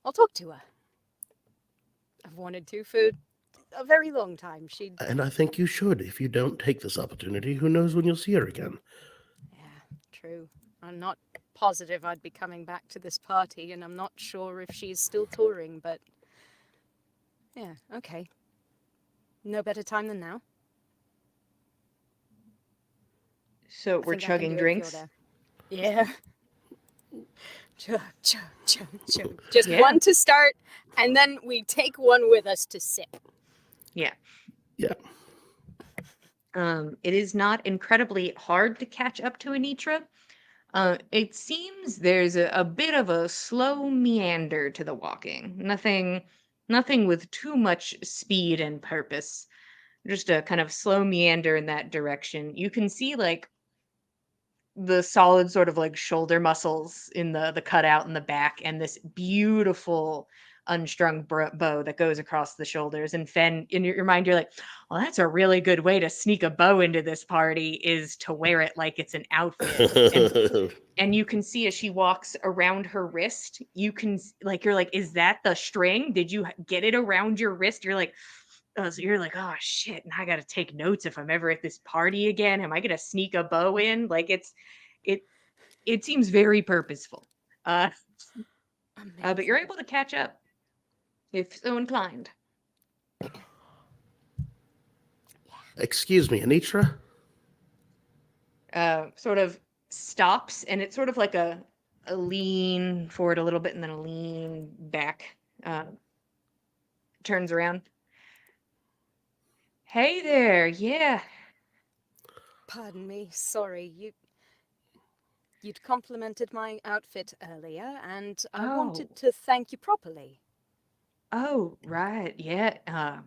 Speaker 3: I'll talk to her. I've wanted to for a very long time. She.
Speaker 2: And I think you should. If you don't take this opportunity, who knows when you'll see her again?
Speaker 3: Yeah. True. I'm not positive I'd be coming back to this party, and I'm not sure if she's still touring. But yeah. Okay. No better time than now.
Speaker 1: So
Speaker 3: I
Speaker 1: we're
Speaker 3: think I can
Speaker 1: chugging
Speaker 3: do it if you're
Speaker 1: drinks.
Speaker 3: there. Yeah. Chug, chug, chug, chug. Just
Speaker 1: Yeah.
Speaker 3: one to start, and then we take one with us to sip.
Speaker 1: Yeah.
Speaker 2: Yeah.
Speaker 1: It is not incredibly hard to catch up to Anitra. It seems there's a bit of a slow meander to the walking. Nothing with too much speed and purpose. Just a kind of slow meander in that direction. You can see like the solid sort of like shoulder muscles in the cutout in the back and this beautiful unstrung bow that goes across the shoulders. And Fen, in your mind, you're like, well, that's a really good way to sneak a bow into this party is to wear it like it's an outfit. And you can see as she walks around her wrist, you can like you're like, is that the string? Did you get it around your wrist? You're like, so you're like, oh shit, and I gotta take notes if I'm ever at this party again. Am I gonna sneak a bow in? Like it it seems very purposeful. Uh, but you're
Speaker 3: Amazing.
Speaker 1: able to catch up if so inclined.
Speaker 2: Excuse me, Anitra?
Speaker 1: Sort of stops, and it's sort of like a lean forward a little bit, and then a lean back. Turns around. Hey there, yeah.
Speaker 3: Pardon me. Sorry. You'd complimented my outfit earlier, and I
Speaker 1: Oh,
Speaker 3: wanted to thank you properly.
Speaker 1: oh, right, yeah.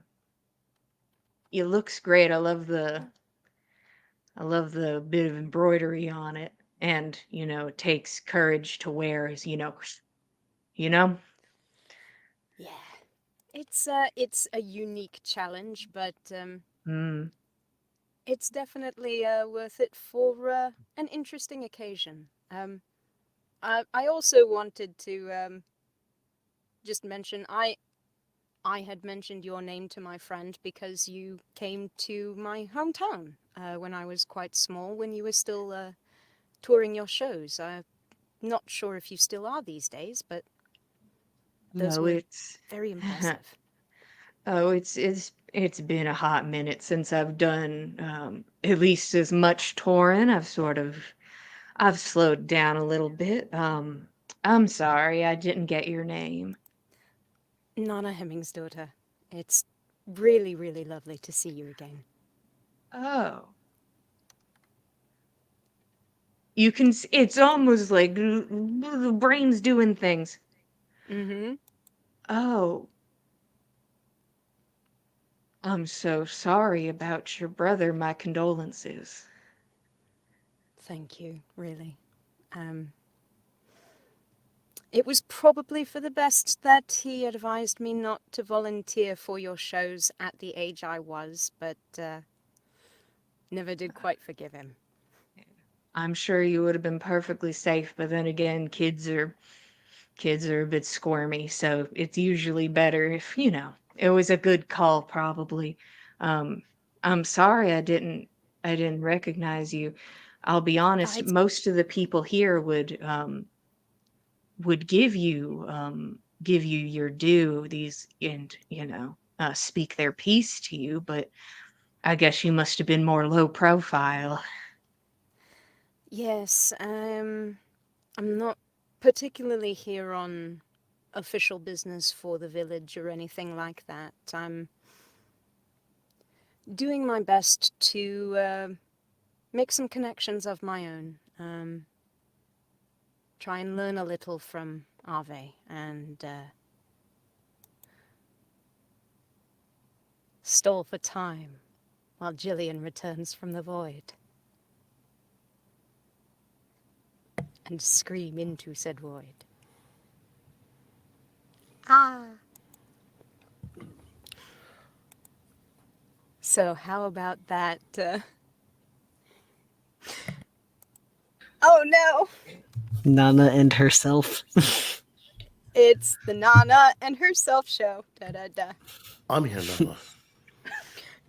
Speaker 1: It looks great. I love the bit of embroidery on it, and it takes courage to wear, as you know.
Speaker 3: Yeah. It's a unique challenge, but
Speaker 1: Mm.
Speaker 3: it's definitely worth it for an interesting occasion. I also wanted to just mention I had mentioned your name to my friend because you came to my hometown when I was quite small, when you were still touring your shows. I'm not sure if you still are these days, but those
Speaker 1: Oh,
Speaker 3: were
Speaker 1: it's
Speaker 3: very impressive.
Speaker 1: oh, it's been a hot minute since I've done at least as much touring. I've slowed down a little bit. I'm sorry, I didn't get your name.
Speaker 3: Nana Hemming's daughter. It's really, really lovely to see you again.
Speaker 1: Oh. You can it's almost like the brain's doing things.
Speaker 3: Mm-hmm.
Speaker 1: Oh, I'm so sorry about your brother. My condolences.
Speaker 3: Thank you, really. Um, it was probably for the best that he advised me not to volunteer for your shows at the age I was, but never did quite forgive him.
Speaker 1: I'm sure you would have been perfectly safe, but then again, kids are a bit squirmy, so it's usually better if, it was a good call probably. Um, I'm sorry I didn't recognize you. I'll be honest,
Speaker 3: It's
Speaker 1: most of the people here would give you your due these and, speak their piece to you, but I guess you must have been more low profile.
Speaker 3: yes. I'm not particularly here on official business for the village or anything like that. I'm doing my best to make some connections of my own. Try and learn a little from Ave and stall for time while Gillian returns from the void. And scream into said void. Ah. So how about that? Oh no!
Speaker 6: Nana and herself.
Speaker 3: It's the Nana and herself show. Da da da.
Speaker 2: I'm here, Nala.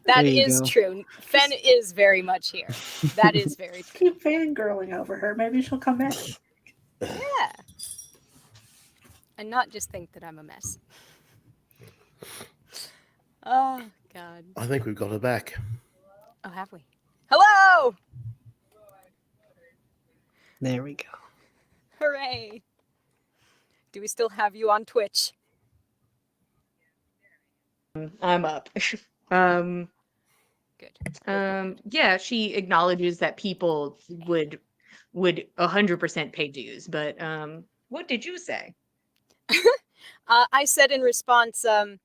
Speaker 3: That
Speaker 6: There you
Speaker 3: is
Speaker 6: go.
Speaker 3: true. Fen is very much here. That is very
Speaker 5: Just
Speaker 3: true.
Speaker 5: keep fangirling over her. Maybe she'll come back.
Speaker 3: Yeah. And not just think that I'm a mess. Oh, God.
Speaker 2: I think we've got her back.
Speaker 3: Oh, have we? Hello!
Speaker 6: There we go.
Speaker 3: Hooray! Do we still have you on Twitch?
Speaker 1: I'm up. um,
Speaker 3: Good.
Speaker 1: yeah, she acknowledges that people would 100% pay dues, but what did you say?
Speaker 3: I said in response, I'm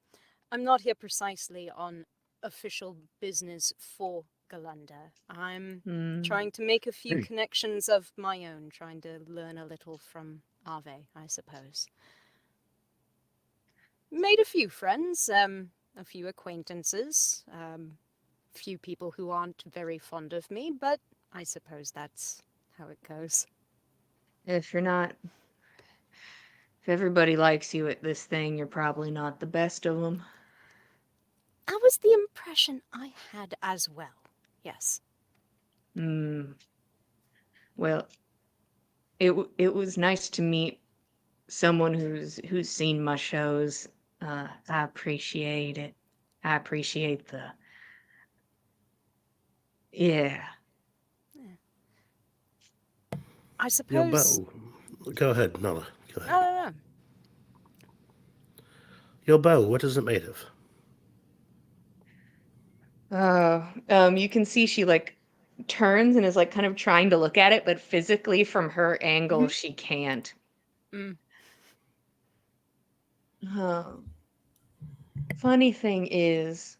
Speaker 3: not here precisely on official business for Galunda. I'm
Speaker 1: Hmm.
Speaker 3: trying to make a few
Speaker 2: Hey.
Speaker 3: connections of my own, trying to learn a little from Ave, I suppose. Made a few friends, a few acquaintances, few people who aren't very fond of me, but I suppose that's how it goes.
Speaker 1: If you're not, if everybody likes you at this thing, you're probably not the best of them.
Speaker 3: That was the impression I had as well. Yes.
Speaker 1: Hmm. Well, it was nice to meet someone who's seen my shows. I appreciate it. I appreciate the yeah.
Speaker 3: I
Speaker 2: Your
Speaker 3: suppose.
Speaker 2: bow. Go ahead, Nala. Go ahead.
Speaker 3: No.
Speaker 2: Your bow, what is it made of?
Speaker 1: You can see she like turns and is like kind of trying to look at it, but physically from her angle
Speaker 5: Mhm.
Speaker 1: she can't.
Speaker 3: Mm.
Speaker 1: Oh. Funny thing is,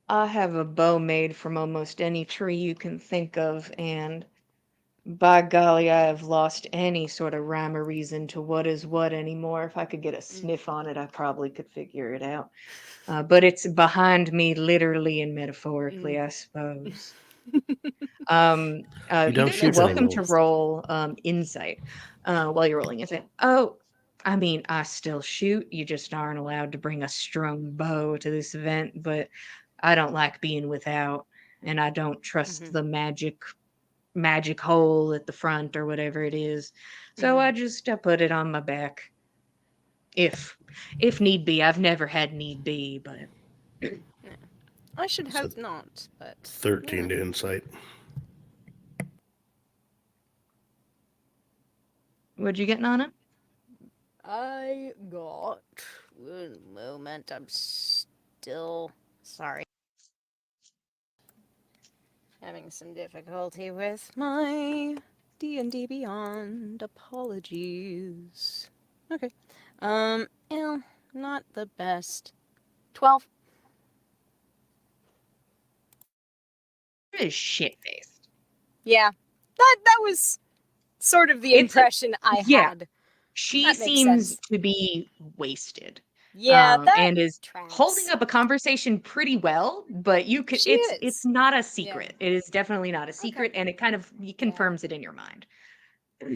Speaker 1: I have a bow made from almost any tree you can think of, and by golly, I have lost any sort of rhyme or reason to what is what anymore. If I could get a
Speaker 3: Mm.
Speaker 1: sniff on it, I probably could figure it out. But it's behind me, literally and metaphorically,
Speaker 3: Mm.
Speaker 1: I suppose.
Speaker 2: You
Speaker 1: You
Speaker 2: don't
Speaker 1: guys are
Speaker 2: shoot
Speaker 1: welcome to
Speaker 2: anymore.
Speaker 1: roll insight while you're rolling insight. Oh, I mean, I still shoot. You just aren't allowed to bring a strung bow to this event, but I don't like being without, and I don't trust
Speaker 3: Mhm.
Speaker 1: the magic magic hole at the front or whatever it is. So I just put it on my back. If need be. I've never had need be, but
Speaker 3: I should
Speaker 2: So
Speaker 3: hope not, but
Speaker 2: 13 to insight.
Speaker 1: what'd you get, Nana?
Speaker 3: I got. One moment, I'm still. Sorry. Having some difficulty with my D&D Beyond. Apologies. Okay. Not the best. 12.
Speaker 1: It is shit faced.
Speaker 3: Yeah. That was sort of the
Speaker 1: It's
Speaker 3: impression I
Speaker 1: yeah.
Speaker 3: had.
Speaker 1: She
Speaker 3: That makes
Speaker 1: seems
Speaker 3: sense.
Speaker 1: to be wasted.
Speaker 3: Yeah, that
Speaker 1: And is holding
Speaker 3: tracks.
Speaker 1: up a conversation pretty well, but you could
Speaker 3: She
Speaker 1: it's
Speaker 3: is.
Speaker 1: not a
Speaker 3: Yeah.
Speaker 1: secret. It is definitely not a secret,
Speaker 3: Okay.
Speaker 1: and it kind of confirms it in your mind.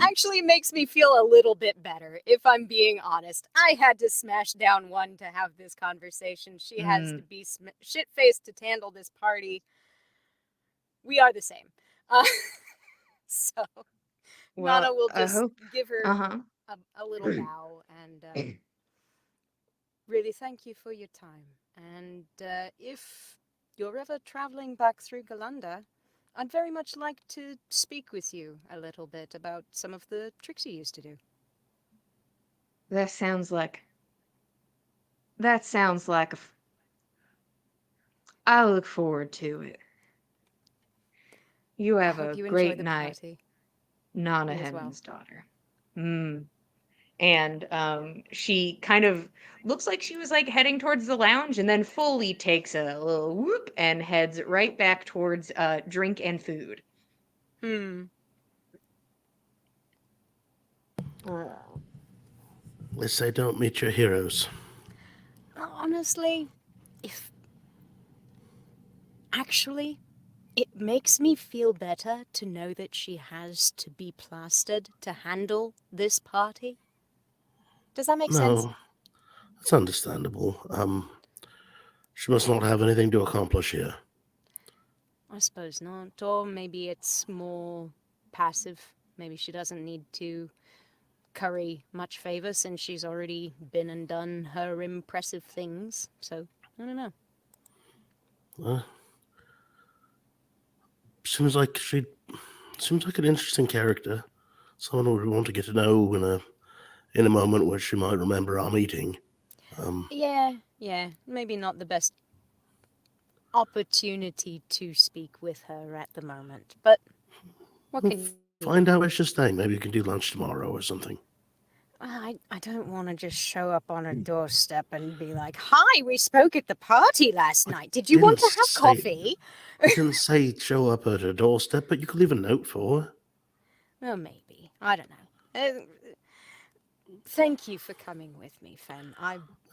Speaker 3: Actually makes me feel a little bit better, if I'm being honest. I had to smash down one to have this conversation. She has to be shit-faced to handle this party. We are the same. So
Speaker 1: Well,
Speaker 3: Nana will
Speaker 1: I
Speaker 3: just
Speaker 1: hope.
Speaker 3: give her
Speaker 1: Uh-huh.
Speaker 3: a little bow and really thank you for your time. And if you're ever traveling back through Galanda, I'd very much like to speak with you a little bit about some of the tricks you used to do.
Speaker 1: That sounds like a I look forward to it. You
Speaker 3: I
Speaker 1: have
Speaker 3: hope
Speaker 1: a
Speaker 3: you enjoy
Speaker 1: great
Speaker 3: the
Speaker 1: night,
Speaker 3: party.
Speaker 1: Nana
Speaker 3: You as well.
Speaker 1: Henman's daughter. And she kind of looks like she was like heading towards the lounge and then fully takes a little whoop and heads right back towards drink and food.
Speaker 2: At least I don't meet your heroes.
Speaker 3: Honestly, if actually, it makes me feel better to know that she has to be plastered to handle this party. Does that make sense?
Speaker 2: No, that's understandable. She must not have anything to accomplish here.
Speaker 3: I suppose not. Or maybe it's more passive. Maybe she doesn't need to curry much favor since she's already been and done her impressive things. So, I don't know.
Speaker 2: Seems like an interesting character. Someone we want to get to know in a moment where she might remember our meeting.
Speaker 3: Yeah. Maybe not the best opportunity to speak with her at the moment. But what can you do?
Speaker 2: Find out where she's staying. Maybe you can do lunch tomorrow or something.
Speaker 3: I don't want to just show up on her doorstep and be like, "Hi, we spoke at the party last night. Did you want to have coffee?"
Speaker 2: I didn't say show up at her doorstep, but you could leave a note for her.
Speaker 3: Well, maybe. I don't know. Thank you for coming with me, Fen.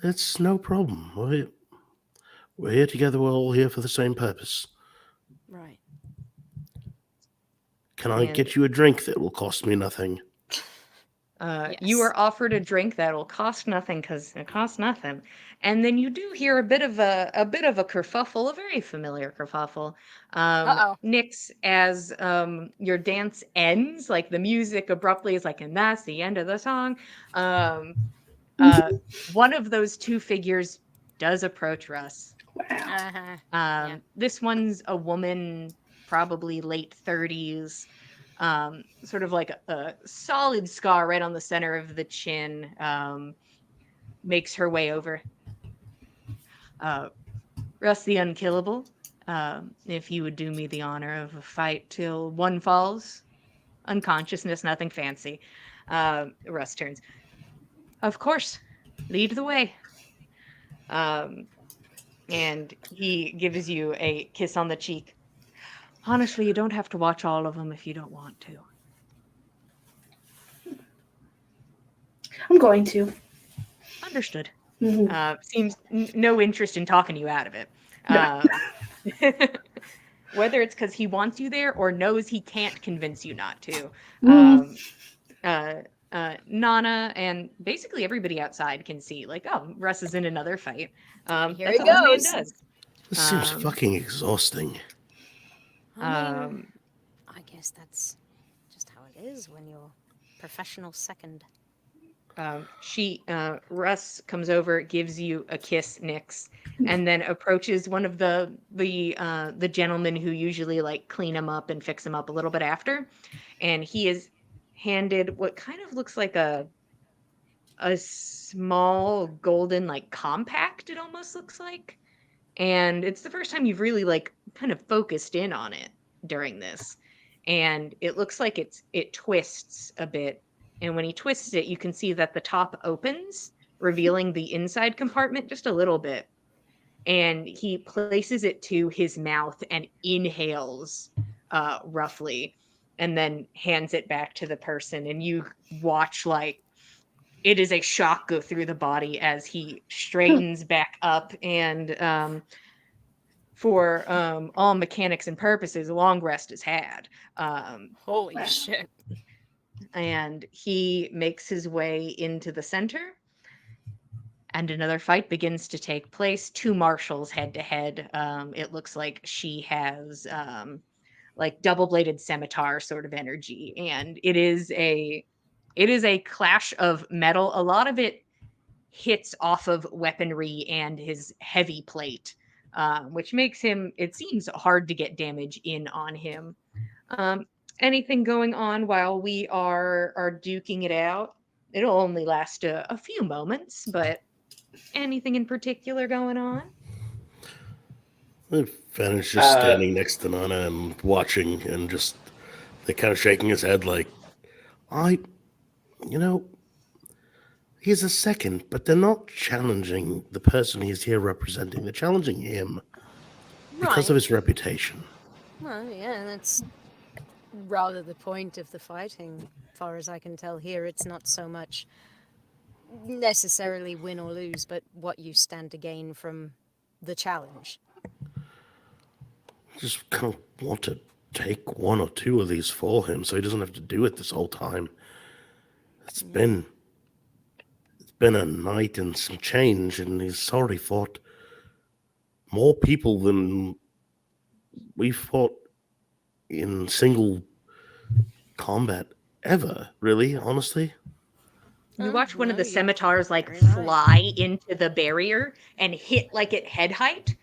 Speaker 2: It's no problem. We're here together. We're all here for the same purpose.
Speaker 3: Right.
Speaker 2: Can I get you a drink that will cost me nothing?
Speaker 1: You are offered a drink that will cost nothing because it costs nothing, and then you do hear a bit of a kerfuffle, a very familiar kerfuffle. Nix, as your dance ends, like the music abruptly is like, and that's the end of the song. One of those two figures does approach Russ.
Speaker 5: Wow.
Speaker 1: This one's a woman, probably late 30s. Sort of like a solid scar right on the center of the chin, makes her way over. Russ the Unkillable, if you would do me the honor of a fight till one falls, unconsciousness, nothing fancy. Russ turns. Of course, lead the way. And he gives you a kiss on the cheek. Honestly, you don't have to watch all of them if you don't want to.
Speaker 5: I'm going to.
Speaker 1: Understood.
Speaker 5: Mhm.
Speaker 1: Seems no interest in talking you out of it.
Speaker 5: No.
Speaker 1: Whether it's because he wants you there or knows he can't convince you not to. Nana and basically everybody outside can see, like, oh, Russ is in another fight.
Speaker 3: Here
Speaker 1: That's
Speaker 3: he
Speaker 1: all this
Speaker 3: goes.
Speaker 1: man does.
Speaker 2: This seems fucking exhausting.
Speaker 3: I mean, I guess that's just how it is when you're professional second.
Speaker 1: Russ comes over, gives you a kiss, Nix, and then approaches one of the gentlemen who usually like clean him up and fix him up a little bit after, and he is handed what kind of looks like a small golden like compact. It almost looks like, and it's the first time you've really like kind of focused in on it during this, and it looks like it twists a bit, and when he twists it you can see that the top opens, revealing the inside compartment just a little bit, and he places it to his mouth and inhales roughly, and then hands it back to the person, and you watch like it is a shock go through the body as he straightens back up, and for all mechanics and purposes, a long rest is had.
Speaker 3: Holy
Speaker 5: Wow.
Speaker 3: shit.
Speaker 1: And he makes his way into the center, and another fight begins to take place. Two marshals head to head. It looks like she has like double-bladed scimitar sort of energy, and it is a clash of metal. A lot of it hits off of weaponry and his heavy plate, which makes him, it seems hard to get damage in on him. Um, Anything going on while we are duking it out? It'll only last a few moments, but anything in particular going on?
Speaker 2: Fen is just standing next to Nana and watching, and just they kind of shaking his head like, you know, he's a second, but they're not challenging the person he's here representing. They're challenging him because of
Speaker 3: Right.
Speaker 2: his reputation.
Speaker 3: Well, yeah, that's rather the point of the fighting. Far as I can tell here, it's not so much necessarily win or lose, but what you stand to gain from the challenge.
Speaker 2: Just kind of want to take one or two of these for him so he doesn't have to do it this whole time. It's been a night and some change, and he's already fought more people than we fought in single combat ever, really, honestly.
Speaker 1: You watch one of the
Speaker 3: Well, you're
Speaker 1: scimitars like
Speaker 3: very right.
Speaker 1: fly into the barrier and hit like at head height,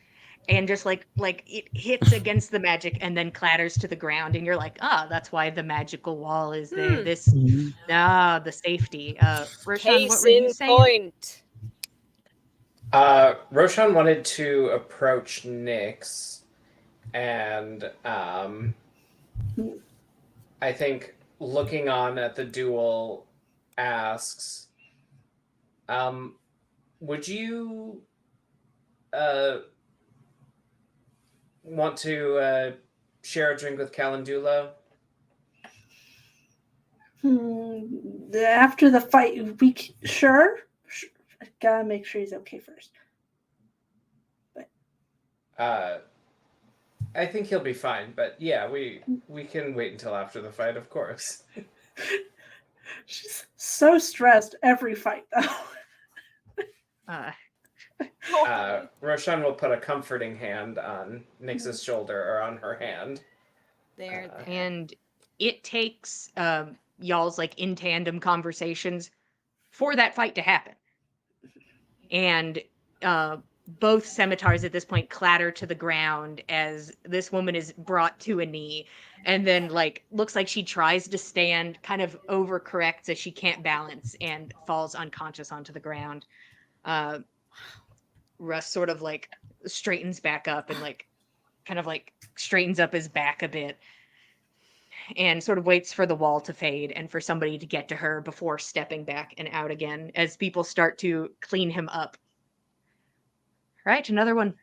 Speaker 1: and just like it hits against the magic and then clatters to the ground, and you're like, ah, that's why the magical wall is there. This the safety. Roshan, what
Speaker 3: Case
Speaker 1: were you
Speaker 3: in
Speaker 1: saying?
Speaker 3: point.
Speaker 4: Roshan wanted to approach Nyx, and I think looking on at the duel asks, would you want to share a drink with Calendula?
Speaker 5: After the fight, sure. Gotta make sure he's okay first. But
Speaker 4: I think he'll be fine, but yeah, we can wait until after the fight, of course.
Speaker 5: She's so stressed every fight, though.
Speaker 4: Roshan will put a comforting hand on Nyx's shoulder, or on her hand.
Speaker 3: There.
Speaker 1: And it takes y'all's like in tandem conversations for that fight to happen. And both scimitars at this point clatter to the ground as this woman is brought to a knee, and then like looks like she tries to stand, kind of overcorrects as she can't balance and falls unconscious onto the ground. Russ sort of like straightens back up and like kind of like straightens up his back a bit and sort of waits for the wall to fade and for somebody to get to her before stepping back and out again as people start to clean him up. Right, another one.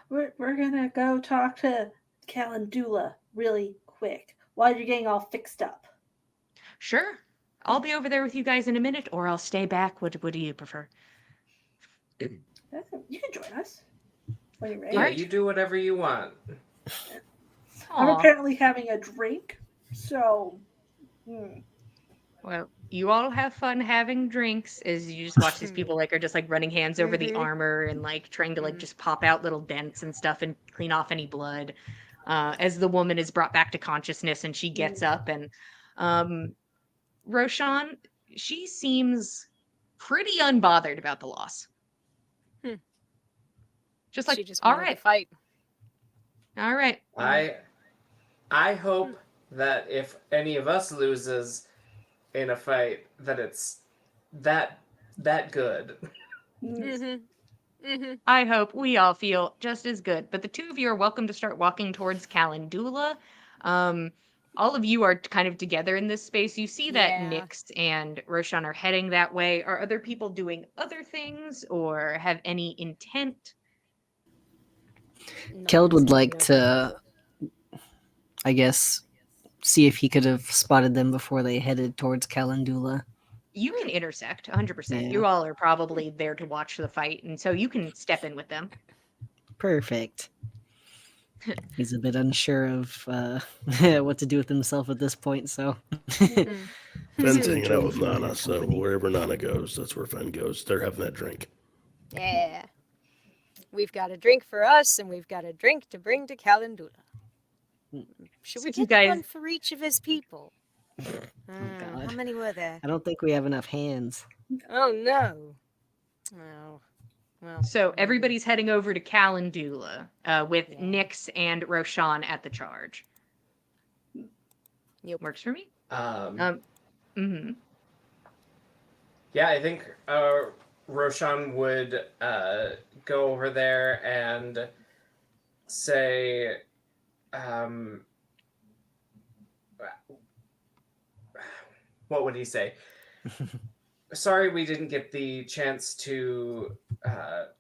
Speaker 5: We're gonna go talk to Calendula really quick while you're getting all fixed up.
Speaker 1: Sure. I'll be over there with you guys in a minute, or I'll stay back. What do you prefer?
Speaker 5: You can join us when you're ready.
Speaker 4: Yeah,
Speaker 1: Right.
Speaker 4: you do whatever you want.
Speaker 5: I'm
Speaker 1: Aw.
Speaker 5: apparently having a drink, so.
Speaker 1: Well, you all have fun having drinks as you just watch these people like are just like running hands over the armor and like trying to like just pop out little dents and stuff and clean off any blood. as the woman is brought back to consciousness and she gets up. And Roshan, she seems pretty unbothered about the loss. Just like,
Speaker 3: She just
Speaker 1: all
Speaker 3: wanted
Speaker 1: right,
Speaker 3: to fight.
Speaker 1: all right.
Speaker 4: I hope that if any of us loses in a fight, that it's that good.
Speaker 1: I hope we all feel just as good. But the two of you are welcome to start walking towards Calendula. All of you are kind of together in this space. You see that
Speaker 3: Yeah.
Speaker 1: Nyx and Roshan are heading that way. Are other people doing other things or have any intent?
Speaker 6: Keld would like
Speaker 3: No.
Speaker 6: to, I guess, see if he could have spotted them before they headed towards Calendula.
Speaker 1: You can intersect 100%.
Speaker 6: Yeah.
Speaker 1: You all are probably there to watch the fight, and so you can step in with them.
Speaker 6: Perfect. He's a bit unsure of what to do with himself at this point, so
Speaker 2: Fen's
Speaker 6: to
Speaker 2: hanging
Speaker 6: enjoy
Speaker 2: out with
Speaker 6: familiar
Speaker 2: Nana, so
Speaker 6: company.
Speaker 2: wherever Nana goes, that's where Fen goes. They're having that drink.
Speaker 3: Yeah. We've got a drink for us, and we've got a drink to bring to Calendula. Should we
Speaker 1: So you
Speaker 3: get
Speaker 1: guys-
Speaker 3: one for each of his people?
Speaker 6: God.
Speaker 3: How many were there?
Speaker 6: I don't think we have enough hands.
Speaker 3: Oh, no. Oh. Well,
Speaker 1: So everybody's heading over to Calendula with
Speaker 3: Yeah.
Speaker 1: Nyx and Roshan at the charge.
Speaker 3: Yep.
Speaker 1: Works for me.
Speaker 4: Yeah, I think Roshan would go over there and say, what would he say? Sorry we didn't get the chance to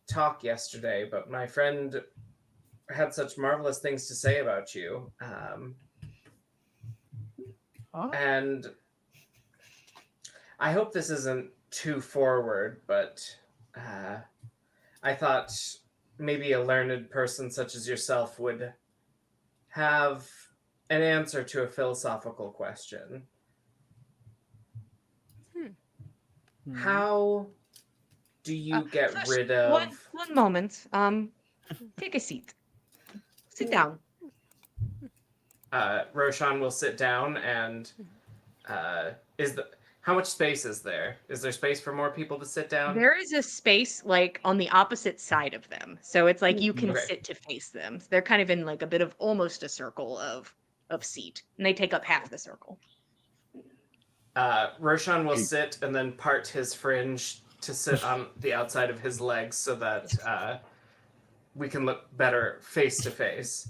Speaker 4: talk yesterday, but my friend had such marvelous things to say about you. And I hope this isn't too forward, but I thought maybe a learned person such as yourself would have an answer to a philosophical question. How do you get
Speaker 1: First,
Speaker 4: rid of...
Speaker 1: one moment. Take a seat. Sit down.
Speaker 4: Roshan will sit down and how much space is there? Is there space for more people to sit down?
Speaker 1: There is a space like on the opposite side of them. So it's like you can
Speaker 4: Okay.
Speaker 1: sit to face them. They're kind of in like a bit of almost a circle of seat. And they take up half the circle.
Speaker 4: Roshan will sit and then part his fringe to sit on the outside of his legs so that we can look better face to face.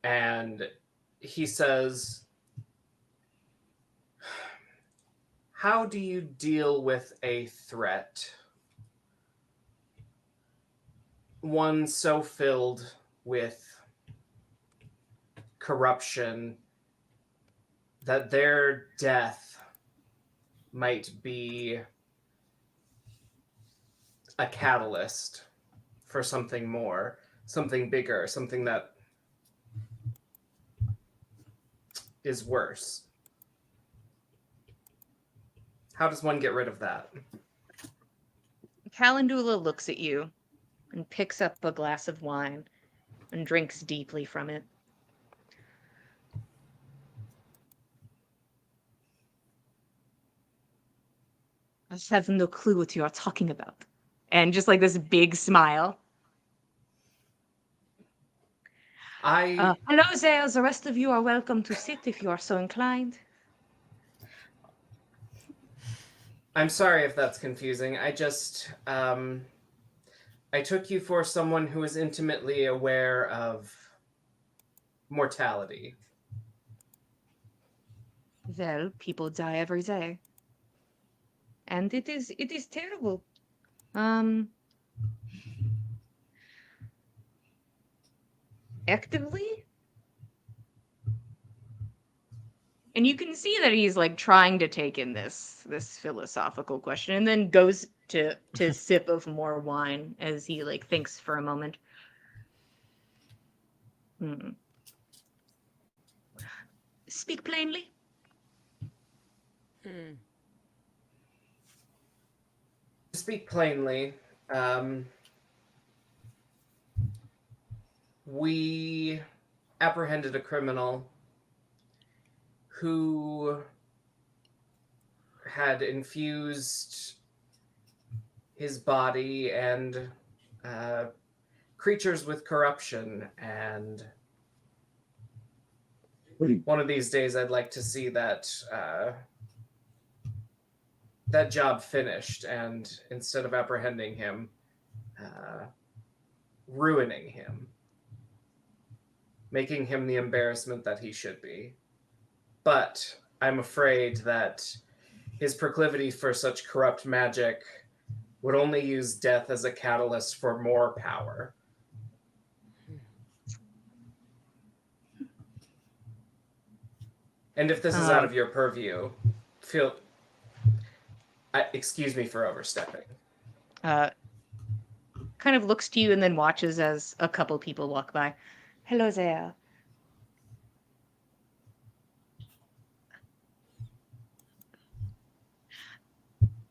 Speaker 4: And he says, how do you deal with a threat? One so filled with corruption that their death might be a catalyst for something more, something bigger, something that is worse. How does one get rid of that?
Speaker 1: Calendula looks at you and picks up a glass of wine and drinks deeply from it. I just have no clue what you are talking about. And just like this big smile. Hello there. The rest of you are welcome to sit if you are so inclined.
Speaker 4: I'm sorry if that's confusing. I just, I took you for someone who is intimately aware of mortality.
Speaker 1: Well, people die every day. And it is terrible. Actively? And you can see that he's like trying to take in this philosophical question and then goes to sip of more wine as he like thinks for a moment. Speak plainly.
Speaker 4: To speak plainly, we apprehended a criminal who had infused his body and creatures with corruption, and one of these days I'd like to see that that job finished, and instead of apprehending him, ruining him, making him the embarrassment that he should be. But I'm afraid that his proclivity for such corrupt magic would only use death as a catalyst for more power. And if this is out of your purview, excuse me for overstepping.
Speaker 1: Kind of looks to you and then watches as a couple people walk by. Hello there.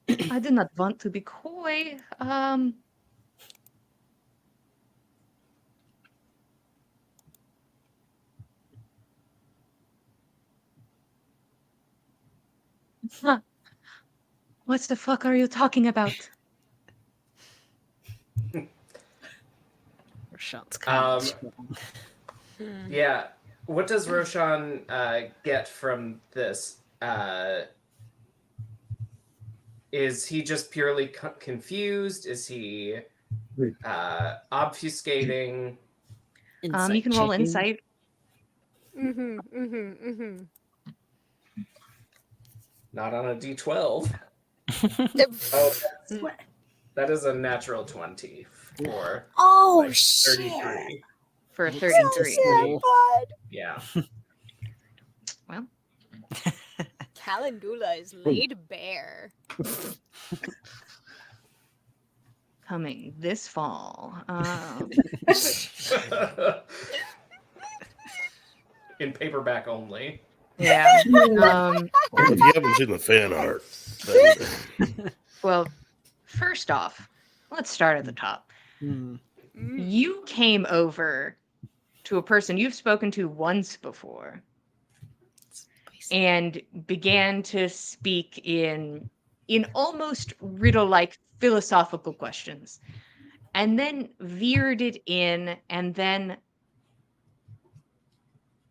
Speaker 1: I do not want to be coy. What the fuck are you talking about?
Speaker 6: Roshan's coming
Speaker 4: Yeah. What does Roshan get from this? Is he just purely confused? Is he obfuscating?
Speaker 1: You can roll insight.
Speaker 4: Not on a D12. That is a natural 20 for
Speaker 3: shit.
Speaker 4: 33.
Speaker 1: For a 33.
Speaker 4: Yeah.
Speaker 1: Well,
Speaker 3: Calendula is laid bare.
Speaker 1: coming this fall.
Speaker 4: In paperback only.
Speaker 1: Yeah.
Speaker 2: If you haven't seen the fan art, then...
Speaker 1: Well, first off, let's start at the top. You came over to a person you've spoken to once before and began to speak in almost riddle-like philosophical questions, and then veered it in, and then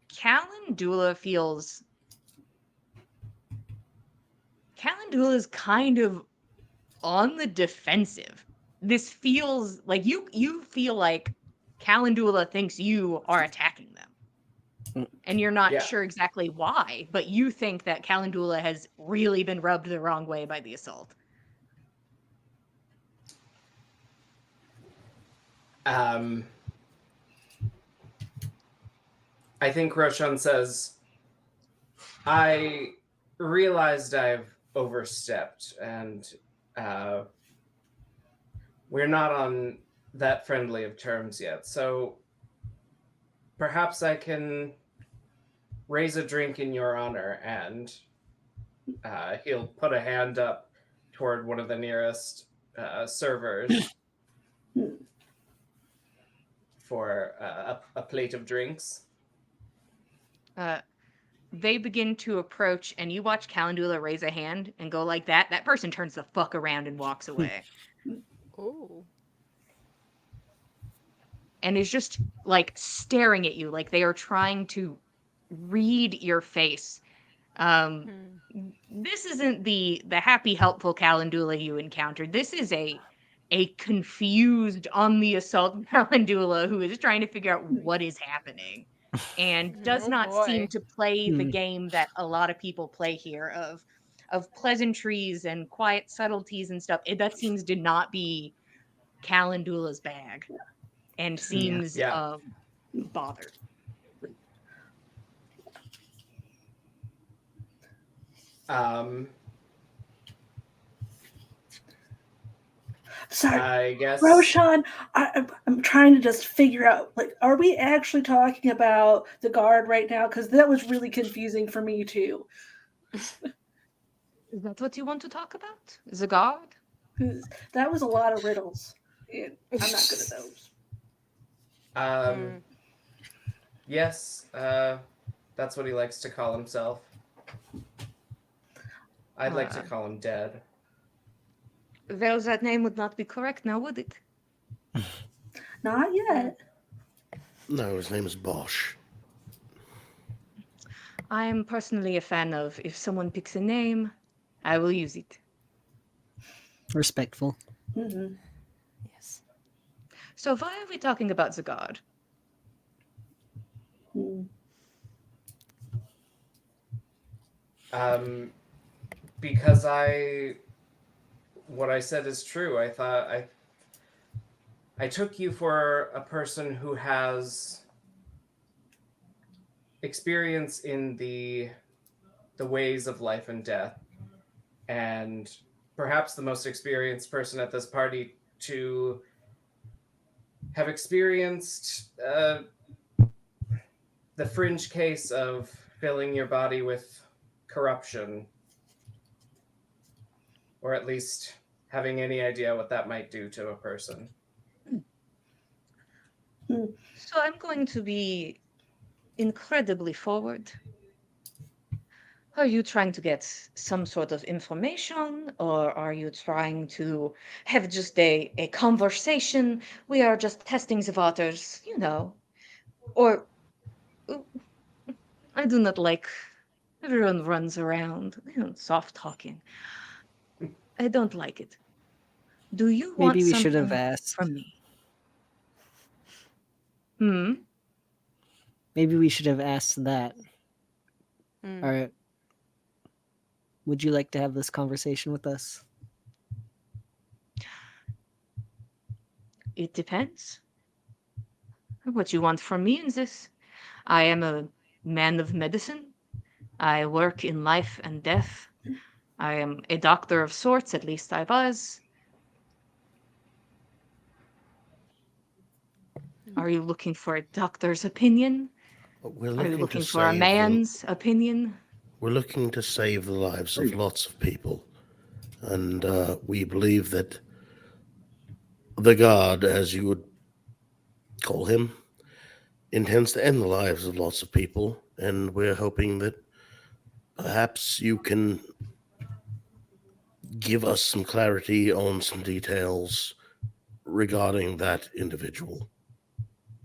Speaker 1: Calendula is kind of on the defensive. This feels like you feel like Calendula thinks you are attacking them. And you're not sure exactly why, but you think that Calendula has really been rubbed the wrong way by the assault.
Speaker 4: I think Roshan says, I realized I've overstepped, and we're not on that friendly of terms yet, so perhaps I can raise a drink in your honor. And he'll put a hand up toward one of the nearest servers for a plate of drinks.
Speaker 1: They begin to approach, and you watch Calendula raise a hand and go like that. That person turns the fuck around and walks away.
Speaker 3: Oh.
Speaker 1: And is just like staring at you, like they are trying to read your face. This isn't the happy, helpful Calendula you encountered. This is a confused, on the assault Calendula who is trying to figure out what is happening, and does not seem to play the game that a lot of people play here of pleasantries and quiet subtleties and stuff. That seems to not be Calendula's bag, and seems bothered.
Speaker 5: Sorry,
Speaker 4: I guess
Speaker 5: Roshan, I'm trying to just figure out, like, are we actually talking about the guard right now? Because that was really confusing for me too.
Speaker 1: Is that what you want to talk about? The guard?
Speaker 5: That was a lot of riddles. I'm not good at those.
Speaker 4: Yes, that's what he likes to call himself. I'd like to
Speaker 1: Uh,
Speaker 4: call him Dead.
Speaker 1: well, that name would not be correct now, would it?
Speaker 5: Not yet.
Speaker 2: No, his name is Bosch.
Speaker 1: I am personally a fan of if someone picks a name, I will use it.
Speaker 6: Respectful.
Speaker 5: Mm-hmm.
Speaker 3: Yes.
Speaker 1: So why are we talking about the god?
Speaker 5: Mm.
Speaker 4: Because what I said is true. I took you for a person who has experience in the ways of life and death, and perhaps the most experienced person at this party to have experienced the fringe case of filling your body with corruption, or at least having any idea what that might do to a person.
Speaker 1: So I'm going to be incredibly forward. Are you trying to get some sort of information, or are you trying to have just a conversation? We are just testing the waters, you know. Or I do not like everyone runs around, soft talking. I don't like it. Do you want
Speaker 6: Maybe we should have
Speaker 1: something
Speaker 6: asked.
Speaker 1: from me? Hmm.
Speaker 6: Maybe we should have asked that.
Speaker 3: Mm.
Speaker 6: All right. Would you like to have this conversation with us?
Speaker 1: It depends. What you want from me in this? I am a man of medicine. I work in life and death. I am a doctor of sorts, at least I was. Are you looking for a doctor's opinion?
Speaker 2: We're
Speaker 1: Are you
Speaker 2: looking to
Speaker 1: looking for a
Speaker 2: save the,
Speaker 1: man's opinion?
Speaker 2: we're looking to save the lives of lots of people, and we believe that the god, as you would call him, intends to end the lives of lots of people, and we're hoping that perhaps you can give us some clarity on some details regarding that individual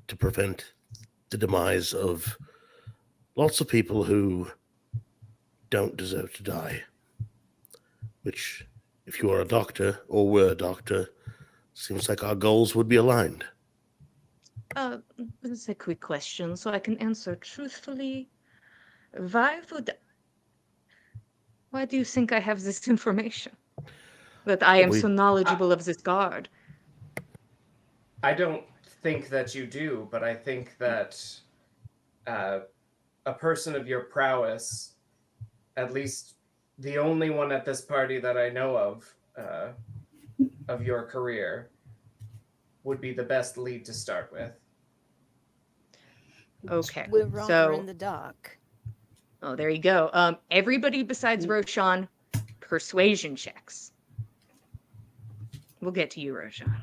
Speaker 2: to prevent the demise of lots of people who don't deserve to die. Which, if you are a doctor or were a doctor, seems like our goals would be aligned.
Speaker 1: This is a quick question, so I can answer truthfully. Why would why do you think I have this information? That I am
Speaker 2: We
Speaker 1: so knowledgeable of this guard?
Speaker 4: I don't think that you do, but I think that uh, a person of your prowess, at least the only one at this party that I know of your career, would be the best lead to start with.
Speaker 1: Okay,
Speaker 3: We're rather in
Speaker 1: so
Speaker 3: the dark.
Speaker 1: oh, there you go. Everybody besides Roshan, persuasion checks. We'll get to you, Roshan.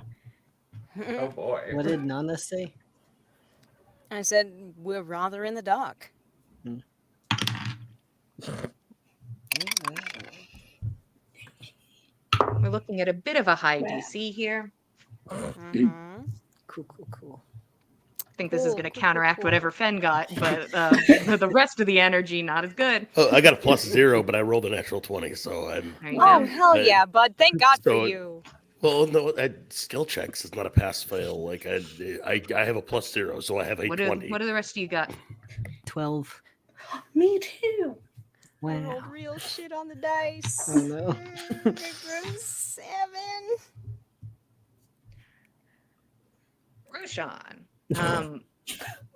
Speaker 4: Oh boy.
Speaker 6: What did Nana say?
Speaker 3: I said we're rather in the dark.
Speaker 1: We're looking at a bit of a high
Speaker 5: Wow.
Speaker 1: DC here.
Speaker 3: Mm-hmm.
Speaker 6: Cool.
Speaker 1: I think this is
Speaker 3: Cool,
Speaker 1: going to
Speaker 3: cool, cool,
Speaker 1: counteract
Speaker 3: cool.
Speaker 1: whatever Fen got, but the rest of the energy not as good.
Speaker 2: Oh, I got a +0, but I rolled a natural 20, so I'm.
Speaker 1: There you
Speaker 3: Oh,
Speaker 1: go.
Speaker 3: hell yeah, bud. Thank God for
Speaker 2: So-
Speaker 3: you.
Speaker 2: Well, no, skill checks is not a pass fail. Like I have a +0, so I have a
Speaker 1: What
Speaker 2: 20.
Speaker 1: do the rest of you got?
Speaker 6: 12.
Speaker 5: Me too.
Speaker 3: I rolled
Speaker 6: Wow.
Speaker 3: real shit on the dice.
Speaker 6: Oh no.
Speaker 3: It was 7.
Speaker 1: Roshan.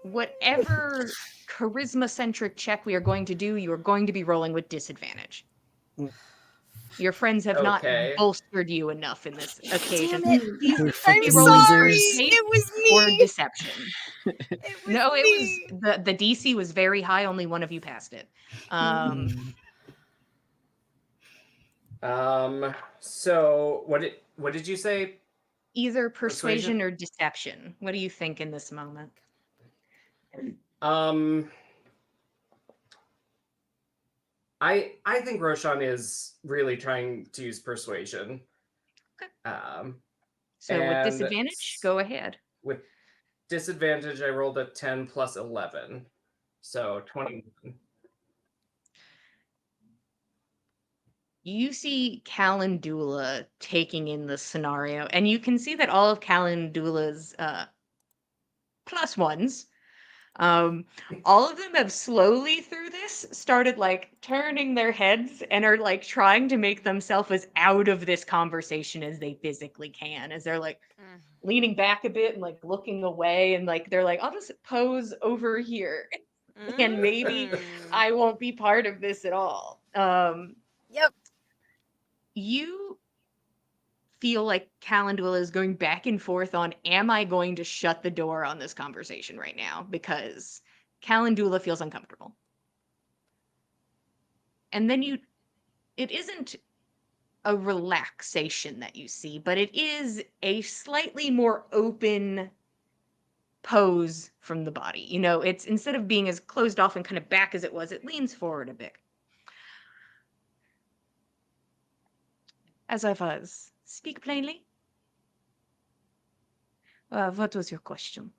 Speaker 1: Whatever charisma-centric check we are going to do, you are going to be rolling with disadvantage. Your friends have not
Speaker 4: Okay.
Speaker 1: bolstered you enough in this occasion.
Speaker 3: Damn it.
Speaker 1: You
Speaker 6: You're
Speaker 1: can
Speaker 3: I'm
Speaker 1: be
Speaker 6: fucking
Speaker 1: rolling for
Speaker 3: sorry.
Speaker 6: losers.
Speaker 1: safe
Speaker 3: It was
Speaker 1: or
Speaker 3: me.
Speaker 1: deception.
Speaker 3: It was
Speaker 1: No, it was
Speaker 3: me.
Speaker 1: the DC was very high. Only one of you passed it.
Speaker 4: So what did you say?
Speaker 1: Either persuasion
Speaker 4: Persuasion?
Speaker 1: or deception. What do you think in this moment?
Speaker 4: I think Roshan is really trying to use persuasion.
Speaker 1: Okay.
Speaker 4: Um,
Speaker 1: So with
Speaker 4: and
Speaker 1: disadvantage, go ahead.
Speaker 4: with disadvantage, I rolled a 10 plus 11, so 21.
Speaker 1: You see Calendula taking in the scenario, and you can see that all of Calendula's plus ones, all of them have slowly through this started like turning their heads and are like trying to make themselves as out of this conversation as they physically can, as they're like
Speaker 3: Mm.
Speaker 1: leaning back a bit and like looking away, and like they're like, I'll just pose over here and maybe
Speaker 3: Mm.
Speaker 1: I won't be part of this at all.
Speaker 3: Yep.
Speaker 1: You feel like Calendula is going back and forth on, am I going to shut the door on this conversation right now? Because Calendula feels uncomfortable. And then it isn't a relaxation that you see, but it is a slightly more open pose from the body. You know, it's instead of being as closed off and kind of back as it was, it leans forward a bit. As I was, speak plainly. What was your question?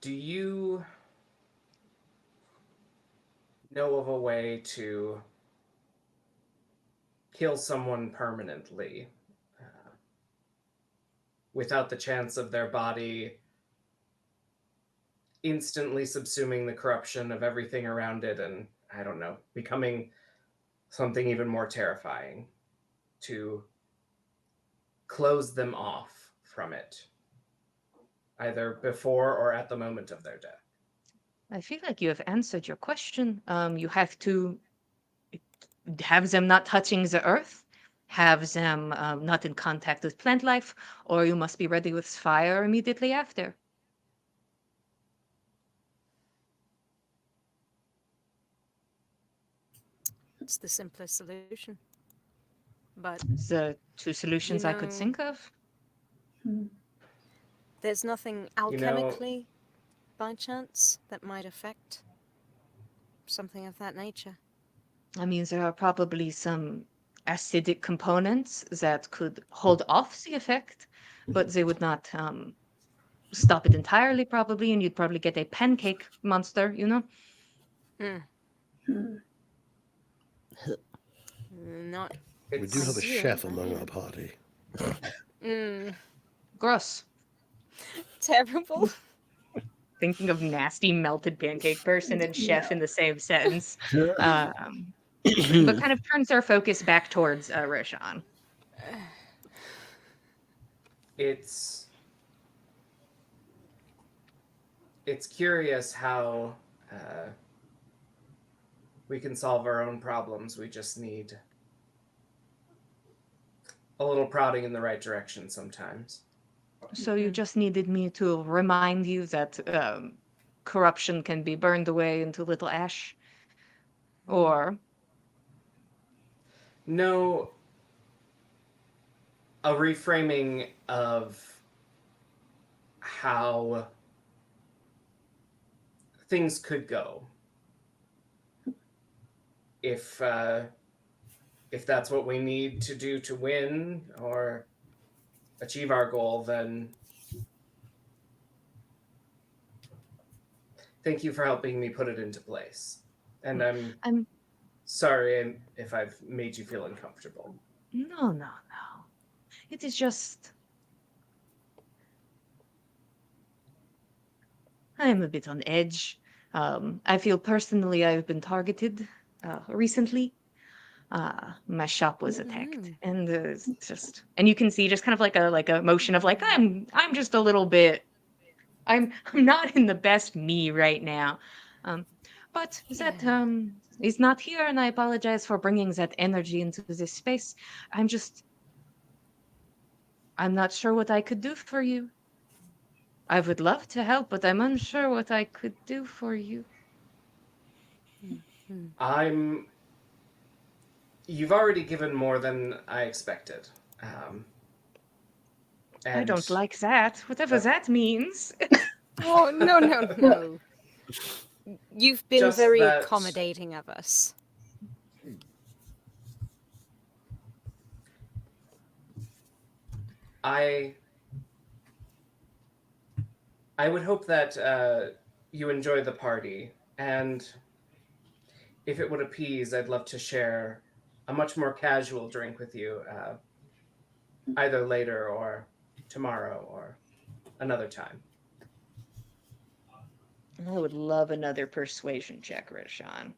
Speaker 4: Do you know of a way to kill someone permanently without the chance of their body instantly subsuming the corruption of everything around it and, I don't know, becoming something even more terrifying, to close them off from it, either before or at the moment of their death?
Speaker 1: I feel like you have answered your question. You have to have them not touching the earth, have them not in contact with plant life, or you must be ready with fire immediately after.
Speaker 3: It's the simplest solution. But,
Speaker 1: The two solutions I could think of.
Speaker 5: Hmm.
Speaker 3: there's nothing
Speaker 4: You know,
Speaker 3: alchemically, by chance, that might affect something of that nature.
Speaker 1: I mean, there are probably some acidic components that could hold off the effect, but they would not stop it entirely, probably, and you'd probably get a pancake monster, you know?
Speaker 3: Hmm.
Speaker 5: Hmm.
Speaker 3: Not
Speaker 2: We do have a
Speaker 4: it's
Speaker 3: ideal,
Speaker 2: chef
Speaker 3: but
Speaker 2: among
Speaker 3: yeah.
Speaker 2: our party.
Speaker 1: Gross.
Speaker 3: Terrible.
Speaker 1: Thinking of nasty melted pancake person and chef
Speaker 5: Yeah.
Speaker 1: in the same sentence. But kind of turns our focus back towards Roshan.
Speaker 4: it's it's curious how we can solve our own problems. We just need a little prodding in the right direction sometimes.
Speaker 1: So you just needed me to remind you that corruption can be burned away into little ash, or
Speaker 4: No, a reframing of how things could go if if that's what we need to do to win or achieve our goal. Then thank you for helping me put it into place. And I'm
Speaker 1: I'm
Speaker 4: sorry if I've made you feel uncomfortable.
Speaker 1: no, no, no. It is just I am a bit on edge. I feel personally I've been targeted recently. My shop was attacked, and it's just and you can see just kind of like a motion of like I'm just a little bit I'm not in the best me right now. Um, but that
Speaker 3: Yeah.
Speaker 1: is not here, and I apologize for bringing that energy into this space. I'm just I'm not sure what I could do for you. I would love to help, but I'm unsure what I could do for you.
Speaker 4: I'm. You've already given more than I expected. Um,
Speaker 1: I don't
Speaker 4: And
Speaker 1: like that. Whatever that means.
Speaker 3: Oh, no, no, no. You've been
Speaker 4: Just
Speaker 3: very
Speaker 4: that-
Speaker 3: accommodating of us.
Speaker 4: I would hope that you enjoy the party, and if it would appease, I'd love to share a much more casual drink with you, either later or tomorrow or another time.
Speaker 1: I would love another persuasion check, Roshan.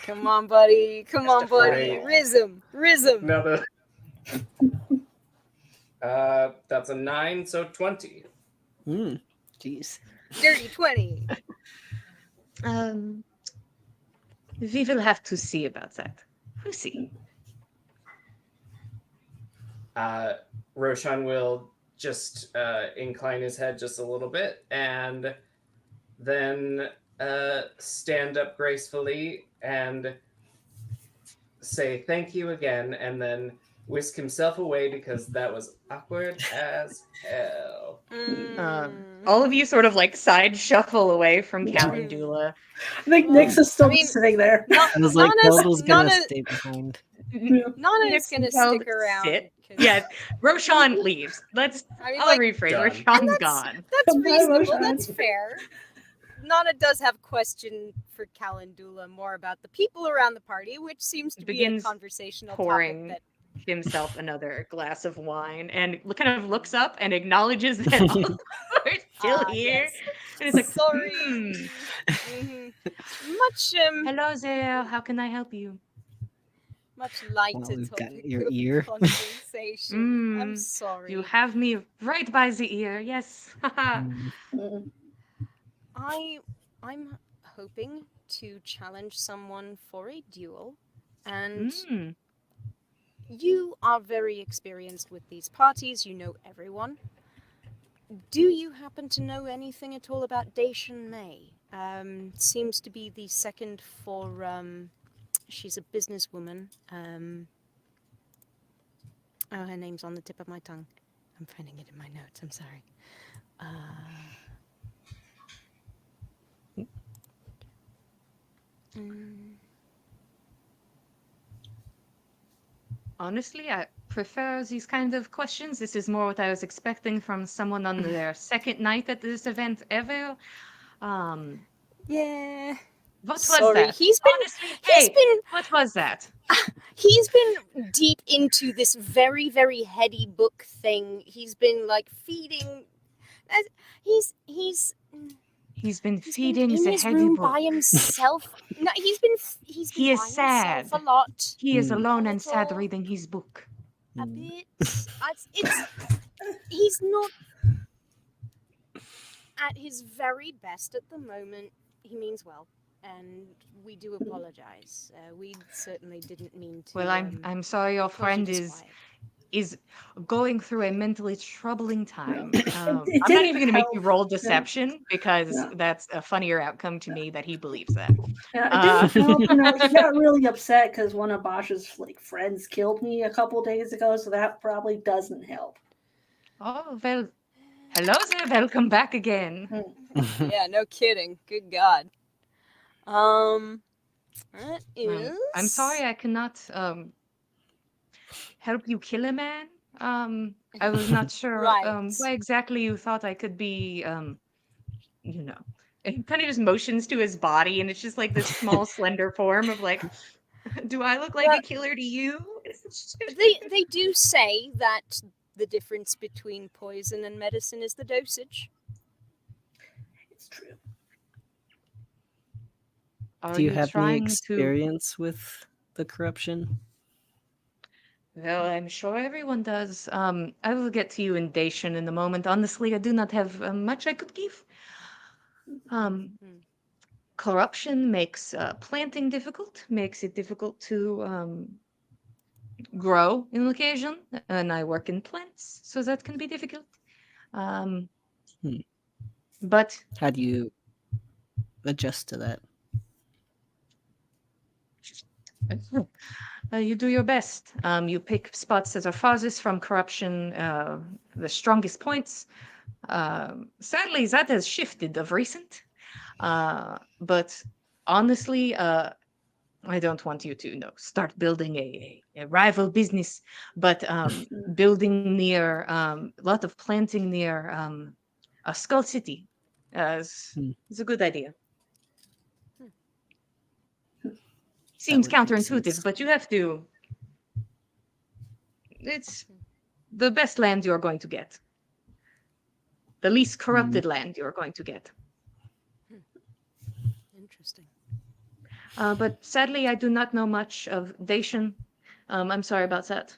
Speaker 3: Come on, buddy. Come
Speaker 1: Just
Speaker 3: on,
Speaker 1: a
Speaker 3: buddy.
Speaker 4: fight.
Speaker 3: Rhythm. Rhythm.
Speaker 4: Another. That's a 9, so 20.
Speaker 6: Jeez.
Speaker 3: Dirty 20.
Speaker 1: We will have to see about that. We'll see.
Speaker 4: Roshan will just incline his head just a little bit and then stand up gracefully and say thank you again, and then whisk himself away because that was awkward as hell.
Speaker 1: All of you sort of like side shuffle away from Calendula.
Speaker 5: I think Nyx is still
Speaker 3: I mean,
Speaker 5: sitting there.
Speaker 6: I was like, Caldo's gonna stay behind.
Speaker 3: Nana's gonna
Speaker 1: Nyx
Speaker 3: stick around.
Speaker 1: sit.
Speaker 3: 'cause-
Speaker 1: Yes, Roshan leaves.
Speaker 3: I mean,
Speaker 1: I'll
Speaker 3: like,
Speaker 1: rephrase.
Speaker 4: done.
Speaker 1: Roshan's
Speaker 3: And
Speaker 1: gone.
Speaker 3: That's
Speaker 5: Come by,
Speaker 3: reasonable.
Speaker 5: Roshan.
Speaker 3: That's fair. Nana does have question for Calendula more about the people around the party, which seems to be a
Speaker 1: Begins
Speaker 3: conversational
Speaker 1: pouring
Speaker 3: topic
Speaker 1: himself another glass of wine and kind of looks up and acknowledges that all of us are still here.
Speaker 3: yes.
Speaker 1: And it's like,
Speaker 3: Sorry.
Speaker 1: "Hmm,
Speaker 3: Mhm. Much
Speaker 1: hello there. How can I help you?
Speaker 3: much lighter
Speaker 6: we've got
Speaker 3: topic
Speaker 6: your
Speaker 3: of
Speaker 6: ear.
Speaker 3: conversation. I'm
Speaker 1: Mm,
Speaker 3: sorry.
Speaker 1: You have me right by the ear. Yes. Haha.
Speaker 5: Mm.
Speaker 3: I'm hoping to challenge someone for a duel, and
Speaker 1: Mm.
Speaker 3: you are very experienced with these parties. You know everyone. Do you happen to know anything at all about Dacian May? Seems to be the second for. She's a businesswoman. Oh, her name's on the tip of my tongue. I'm finding it in my notes. I'm sorry.
Speaker 1: Honestly, I prefer these kind of questions. This is more what I was expecting from someone on their second night at this event ever.
Speaker 3: Yeah.
Speaker 1: What was
Speaker 3: Sorry,
Speaker 1: that?
Speaker 3: he's been-
Speaker 1: Honestly,
Speaker 3: he's
Speaker 1: hey,
Speaker 3: been-
Speaker 1: what was that?
Speaker 3: He's been deep into this very, very heady book thing. He's been like feeding. He's
Speaker 1: He's been
Speaker 3: He's
Speaker 1: feeding
Speaker 3: been in
Speaker 1: the
Speaker 3: his
Speaker 1: heady
Speaker 3: room
Speaker 1: book.
Speaker 3: by himself. No, he's been
Speaker 1: He is
Speaker 3: by
Speaker 1: sad.
Speaker 3: himself a lot.
Speaker 1: He is
Speaker 6: Hmm.
Speaker 1: alone
Speaker 3: A
Speaker 1: and sad
Speaker 3: little.
Speaker 1: reading his book.
Speaker 3: A bit. He's not at his very best at the moment. He means well, and we do apologize. We certainly didn't mean to.
Speaker 1: Well, I'm sorry your
Speaker 3: cause you
Speaker 1: friend is going through a mentally troubling time.
Speaker 5: It
Speaker 1: I'm not
Speaker 5: didn't
Speaker 1: even going to make you
Speaker 5: help.
Speaker 1: roll deception because
Speaker 5: Yeah.
Speaker 1: that's a funnier outcome to me that he believes that.
Speaker 5: Yeah, it didn't help. He got really upset because one of Bosch's friends killed me a couple days ago, so that probably doesn't help.
Speaker 1: Oh, well, hello there. Welcome back again.
Speaker 3: Yeah, no kidding. Good God. That is.
Speaker 1: I'm sorry I cannot help you kill a man. I was not sure
Speaker 3: Right.
Speaker 1: why exactly you thought I could be, you know. And he kind of just motions to his body, and it's just like this small, slender form of like, do I look like
Speaker 3: Well-
Speaker 1: a killer to you?
Speaker 3: They do say that the difference between poison and medicine is the dosage.
Speaker 5: It's true.
Speaker 1: Are
Speaker 6: Do you have any
Speaker 1: trying to?
Speaker 6: experience with the corruption?
Speaker 1: Well, I'm sure everyone does. I will get to you in Dacian in a moment. Honestly, I do not have much I could give. Corruption makes planting difficult, makes it difficult to grow in location, and I work in plants, so that can be difficult. But
Speaker 6: How do you adjust to that?
Speaker 1: You do your best. You pick spots that are farthest from corruption, the strongest points. Sadly, that has shifted of recent. But honestly, I don't want you to start building a rival business, but building near a lot of planting near a Skull City
Speaker 6: Hmm.
Speaker 1: is a good idea.
Speaker 3: Hmm.
Speaker 6: That
Speaker 1: Seems
Speaker 6: would make
Speaker 1: counterintuitive,
Speaker 6: sense.
Speaker 1: but you have to. It's the best land you're going to get, the least
Speaker 6: Hmm.
Speaker 1: corrupted land you're going to get.
Speaker 3: Hmm. Interesting.
Speaker 1: But sadly, I do not know much of Dacian. I'm sorry about that.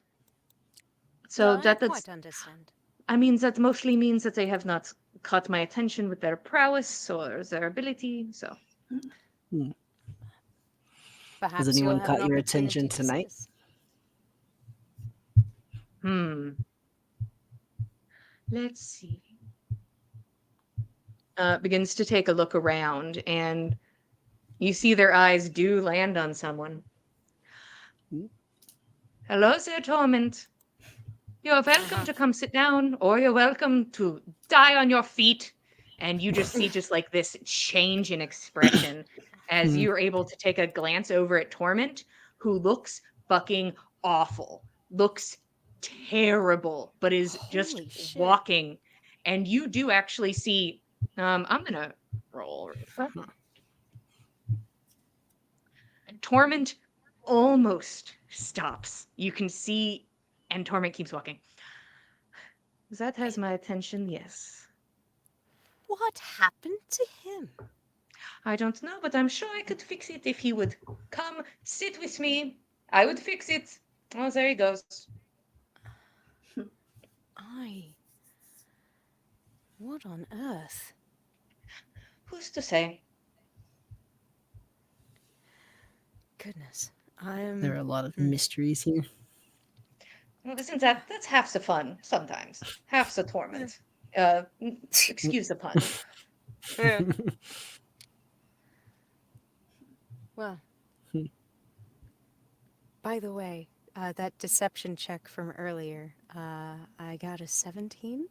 Speaker 3: No,
Speaker 1: So
Speaker 3: I
Speaker 1: that's
Speaker 3: quite understand.
Speaker 1: I mean, that mostly means that they have not caught my attention with their prowess or their ability. So,
Speaker 6: Hmm. Has
Speaker 3: Perhaps you'll
Speaker 6: anyone
Speaker 3: have an
Speaker 6: caught your attention
Speaker 3: opportunity to see
Speaker 6: tonight?
Speaker 3: us.
Speaker 1: hmm, let's see. Begins to take a look around, and you see their eyes do land on someone.
Speaker 6: Hmm.
Speaker 1: Hello there, Torment. You're welcome
Speaker 3: Uh-huh.
Speaker 1: to come sit down, or you're welcome to die on your feet. And you just see just like this change in expression as
Speaker 6: Hmm.
Speaker 1: you're able to take a glance over at Torment, who looks fucking awful, looks terrible, but is just
Speaker 3: Holy shit.
Speaker 1: walking. And you do actually see, I'm gonna roll. Torment almost stops. You can see, and Torment keeps walking. That has my attention, yes.
Speaker 3: What happened to him?
Speaker 1: I don't know, but I'm sure I could fix it if he would come sit with me. I would fix it. Oh, there he goes.
Speaker 3: I. What on earth?
Speaker 1: Who's to say?
Speaker 3: Goodness.
Speaker 6: There are a lot of
Speaker 3: Hmm.
Speaker 6: mysteries here.
Speaker 1: Well, isn't that's half the fun sometimes? Half the torment. Excuse the pun.
Speaker 3: Yeah. Well, by the way, that deception check from earlier, I got a 17.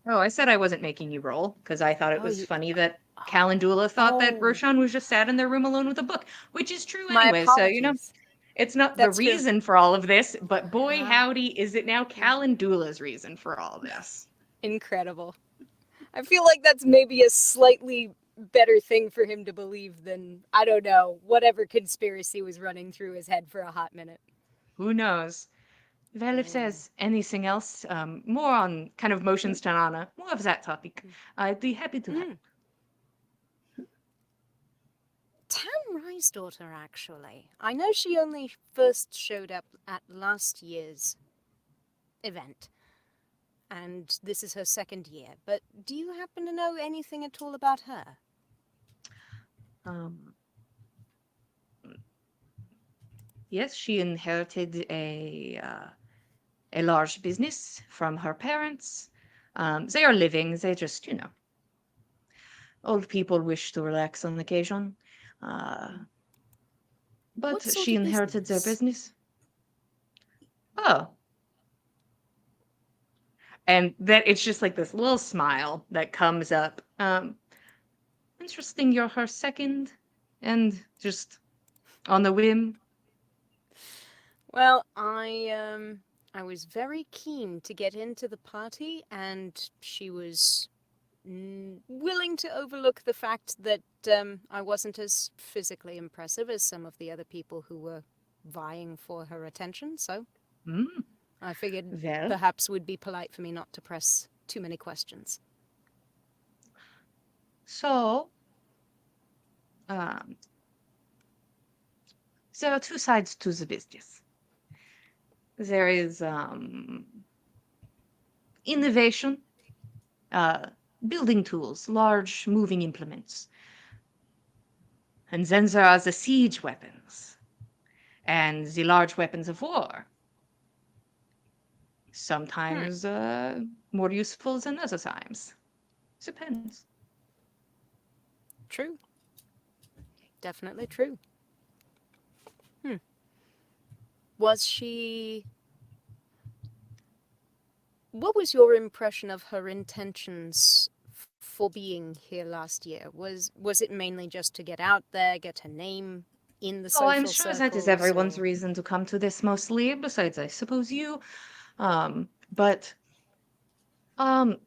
Speaker 1: Oh, I said I wasn't making you roll because I thought it
Speaker 3: Oh,
Speaker 1: was
Speaker 3: you.
Speaker 1: funny that
Speaker 3: Oh.
Speaker 1: Calendula thought that
Speaker 3: Oh.
Speaker 1: Roshan was just sat in their room alone with a book, which is true
Speaker 3: My
Speaker 1: anyway. So,
Speaker 3: apologies.
Speaker 1: it's not the
Speaker 3: That's true.
Speaker 1: reason for all of this, but boy,
Speaker 3: Ah,
Speaker 1: howdy, is it now Calendula's reason for all this.
Speaker 3: incredible. I feel like that's maybe a slightly better thing for him to believe than, I don't know, whatever conspiracy was running through his head for a hot minute.
Speaker 1: Who knows? Well, if
Speaker 3: Oh.
Speaker 1: there's anything else, more on kind of motions to Nana, more of that topic, I'd be happy to help.
Speaker 3: Mm. Tam Rai's daughter, actually. I know she only first showed up at last year's event, and this is her second year, but do you happen to know anything at all about her?
Speaker 1: Um, yes, she inherited a large business from her parents. They are living. They just, old people wish to relax on occasion. Uh,
Speaker 3: What
Speaker 1: but
Speaker 3: sort
Speaker 1: she
Speaker 3: of
Speaker 1: inherited their
Speaker 3: business?
Speaker 1: business. Oh, and that it's just like this little smile that comes up. Interesting, you're her second, and just on the whim.
Speaker 3: Well, I was very keen to get into the party, and she was willing to overlook the fact that I wasn't as physically impressive as some of the other people who were vying for her attention, so
Speaker 1: Mm,
Speaker 3: I figured
Speaker 1: well,
Speaker 3: perhaps would be polite for me not to press too many questions.
Speaker 1: so um, there are two sides to the business. There is innovation, uh, building tools, large moving implements. And then there are the siege weapons and the large weapons of war.
Speaker 3: Hmm,
Speaker 1: Sometimes more useful than other times. Depends.
Speaker 3: true. Definitely true. Was she... What was your impression of her intentions for being here last year? Was it mainly just to get out there, get her name in the
Speaker 1: Oh, I'm
Speaker 3: social
Speaker 1: sure that is
Speaker 3: circles,
Speaker 1: everyone's
Speaker 3: or...
Speaker 1: reason to come to this mostly, besides I suppose you. But um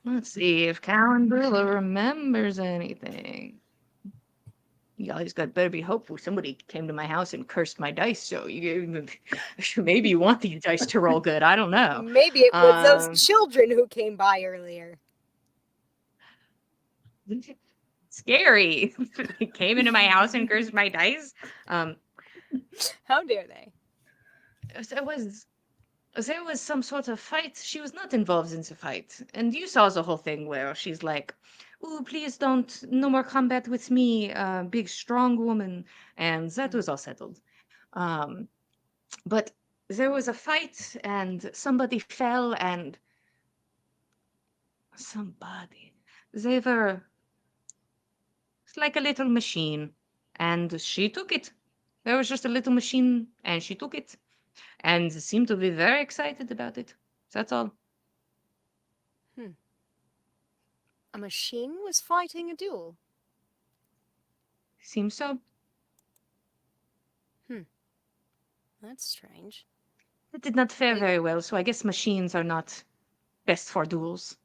Speaker 1: let's see if Calendula remembers anything. You always got better be hopeful. Somebody came to my house and cursed my dice, so you maybe you want these dice to roll good. I don't know.
Speaker 3: Maybe it was those
Speaker 1: Um
Speaker 3: children who came by earlier.
Speaker 1: scary. He came into my house and cursed my dice. Um
Speaker 3: How dare they?
Speaker 1: there was there was some sort of fight. She was not involved in the fight. And you saw the whole thing where she's like, "Ooh, please don't, no more combat with me, big strong woman." And that was all settled. Um, but there was a fight and somebody fell and somebody, they were it's like a little machine and she took it. There was just a little machine and she took it and seemed to be very excited about it. That's all.
Speaker 3: A machine was fighting a duel.
Speaker 1: Seems so.
Speaker 3: That's strange.
Speaker 1: It did not fare
Speaker 3: They-
Speaker 1: very well, so I guess machines are not best for duels.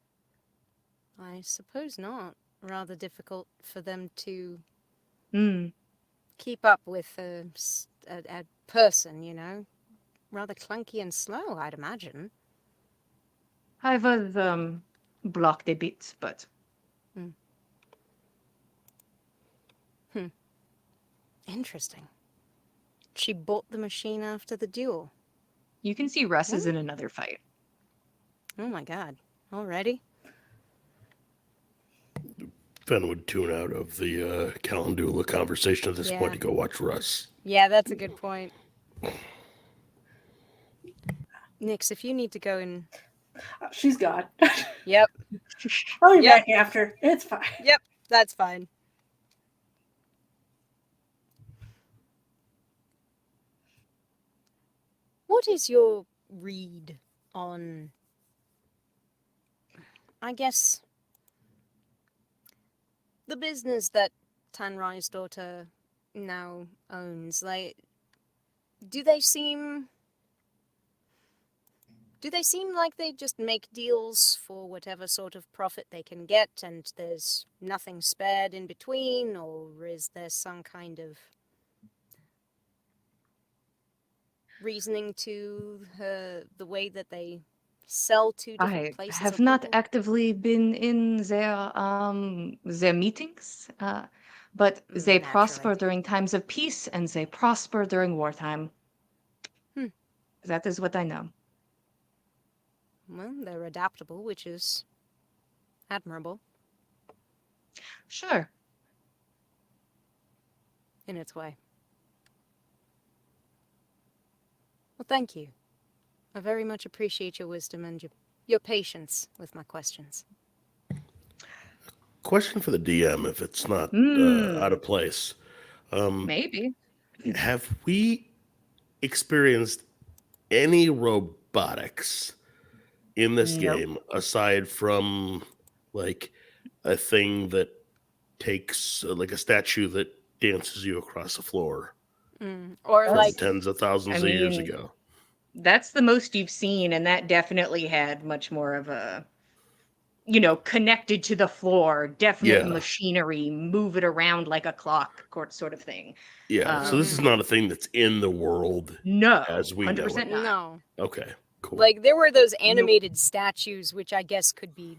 Speaker 3: I suppose not. Rather difficult for them to
Speaker 1: Hmm.
Speaker 3: keep up with a person, you know? Rather clunky and slow, I'd imagine.
Speaker 1: I was blocked a bit, but
Speaker 3: Interesting. She bought the machine after the duel.
Speaker 1: you can see Russ is in another fight.
Speaker 3: Oh my god. Already?
Speaker 2: Fen would tune out of the Calendula conversation at this point
Speaker 3: Yeah.
Speaker 2: to go watch Russ.
Speaker 3: Yeah, that's a good point. Nix, if you need to go and...
Speaker 5: She's gone.
Speaker 3: Yep,
Speaker 5: I'll be
Speaker 3: Yep.
Speaker 5: back after. It's fine.
Speaker 3: yep, that's fine. What is your read on, I guess, the business that Tanrai's daughter now owns? Like, do they seem like they just make deals for whatever sort of profit they can get and there's nothing spared in between, or is there some kind of reasoning to the way that they sell to different
Speaker 1: I
Speaker 3: places or
Speaker 1: have not
Speaker 3: people?
Speaker 1: actively been in their meetings, but they
Speaker 3: Naturally.
Speaker 1: prosper during times of peace and they prosper during wartime.
Speaker 3: Hmm.
Speaker 1: That is what I know.
Speaker 3: Well, they're adaptable, which is admirable
Speaker 1: Sure.
Speaker 3: in its way. Well, thank you. I very much appreciate your wisdom and your patience with my questions.
Speaker 2: Question for the DM, if it's not out of place.
Speaker 1: Maybe.
Speaker 2: Have we experienced any robotics in this
Speaker 1: Nope.
Speaker 2: game aside from like a thing that takes like a statue that dances you across the floor
Speaker 3: Or
Speaker 2: from
Speaker 3: like,
Speaker 2: tens of thousands
Speaker 1: I
Speaker 2: of years
Speaker 1: mean,
Speaker 2: ago?
Speaker 1: that's the most you've seen, and that definitely had much more of a, connected to the floor, definite
Speaker 2: Yeah,
Speaker 1: machinery, move it around like a clock, sort of thing.
Speaker 2: yeah. So this is not a thing that's in the world
Speaker 1: No,
Speaker 2: as we know it.
Speaker 1: 100% not.
Speaker 3: no.
Speaker 2: Okay, cool.
Speaker 3: Like, there were those
Speaker 1: Nope.
Speaker 3: animated statues, which I guess could be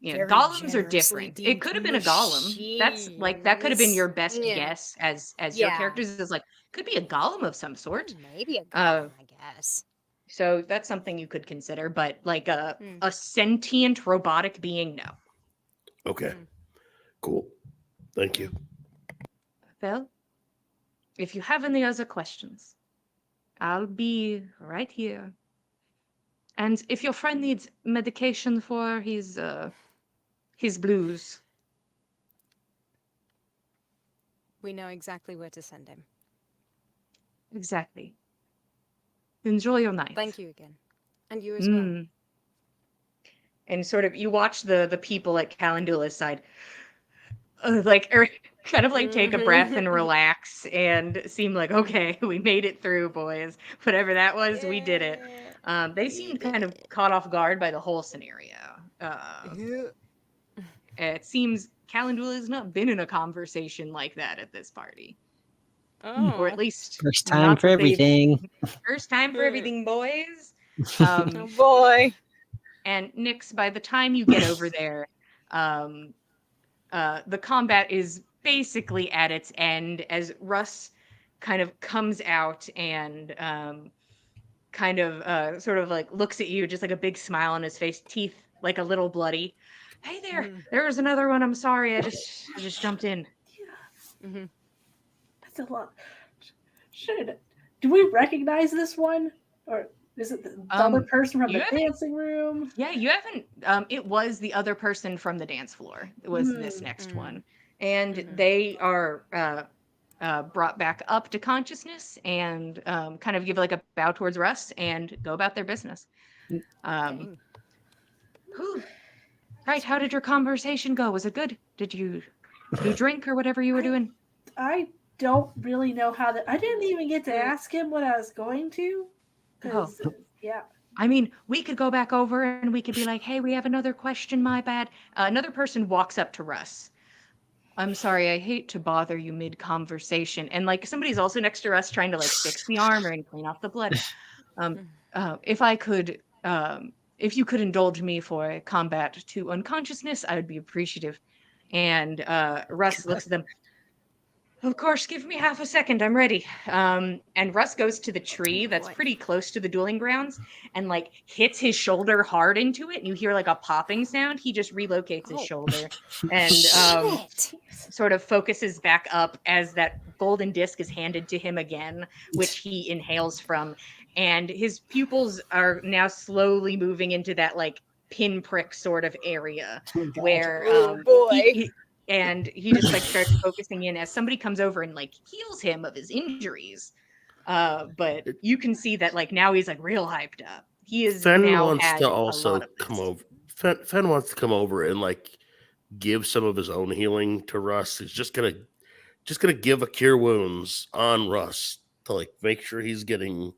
Speaker 1: Yeah,
Speaker 3: very
Speaker 1: golems are
Speaker 3: generously
Speaker 1: different. It
Speaker 3: deemed
Speaker 1: could have been a golem. That's like that could have been
Speaker 3: machines.
Speaker 1: your best
Speaker 3: Yeah.
Speaker 1: guess as your
Speaker 3: Yeah.
Speaker 1: characters is like could be a golem of some sort.
Speaker 3: Maybe a
Speaker 1: Uh,
Speaker 3: golem, I guess.
Speaker 1: so that's something you could consider, but like
Speaker 3: Hmm.
Speaker 1: a sentient robotic being, no.
Speaker 2: Okay, cool. Thank you.
Speaker 1: Well, if you have any other questions, I'll be right here. And if your friend needs medication for his blues,
Speaker 3: We know exactly where to send him.
Speaker 1: exactly. Enjoy your night.
Speaker 3: Thank you again. And you as well.
Speaker 1: And sort of, you watch the people at Calendula's side, like, kind of like take a breath and relax and seem like, okay, we made it through, boys. Whatever that was, we did it. They seemed kind of caught off guard by the whole scenario. It seems Calendula has not been in a conversation like that at this party. Or at
Speaker 3: Oh.
Speaker 1: least
Speaker 6: First time
Speaker 1: not
Speaker 6: for
Speaker 1: that they've
Speaker 6: everything.
Speaker 1: first time for everything, boys.
Speaker 3: Oh boy.
Speaker 1: And Nyx, by the time you get over there, the combat is basically at its end as Russ kind of comes out and kind of sort of like looks at you, just like a big smile on his face, teeth like a little bloody. Hey there, there was another one. I'm sorry, I just jumped in.
Speaker 5: Yeah, that's a lot. Do we recognize this one, or is it the other person from the dancing room?
Speaker 1: Yeah, you haven't. It was the other person from the dance floor. It was this next one, and they are brought back up to consciousness and kind of give like a bow towards Russ and go about their business. Whew. Right, how did your conversation go? Was it good? Did you drink or whatever you were doing?
Speaker 5: I don't really know how that. I didn't even get to ask him what I was going to. Yeah.
Speaker 1: I mean, we could go back over and we could be like, hey, we have another question, my bad. Another person walks up to Russ. I'm sorry, I hate to bother you mid-conversation. And like somebody's also next to Russ trying to like fix the armor and clean off the blood. If I could, if you could indulge me for a combat to unconsciousness, I would be appreciative. And Russ looks at them. Of course, give me half a second. I'm ready. And Russ goes to the tree that's pretty close to the dueling grounds and like hits his shoulder hard into it. And you hear like a popping sound. He just relocates his shoulder and sort of focuses back up as that golden disc is handed to him again, which he inhales from. And his pupils are now slowly moving into that like pinprick sort of area where and he just like starts focusing in as somebody comes over and like heals him of his injuries. But you can see that like now he's like real hyped up. He is
Speaker 2: Fen
Speaker 1: now
Speaker 2: wants
Speaker 1: had
Speaker 2: to
Speaker 1: a
Speaker 2: also
Speaker 1: lot of
Speaker 2: come
Speaker 1: this.
Speaker 2: over. Fen wants to come over and like give some of his own healing to Russ. He's just gonna give a cure wounds on Russ to like make sure he's getting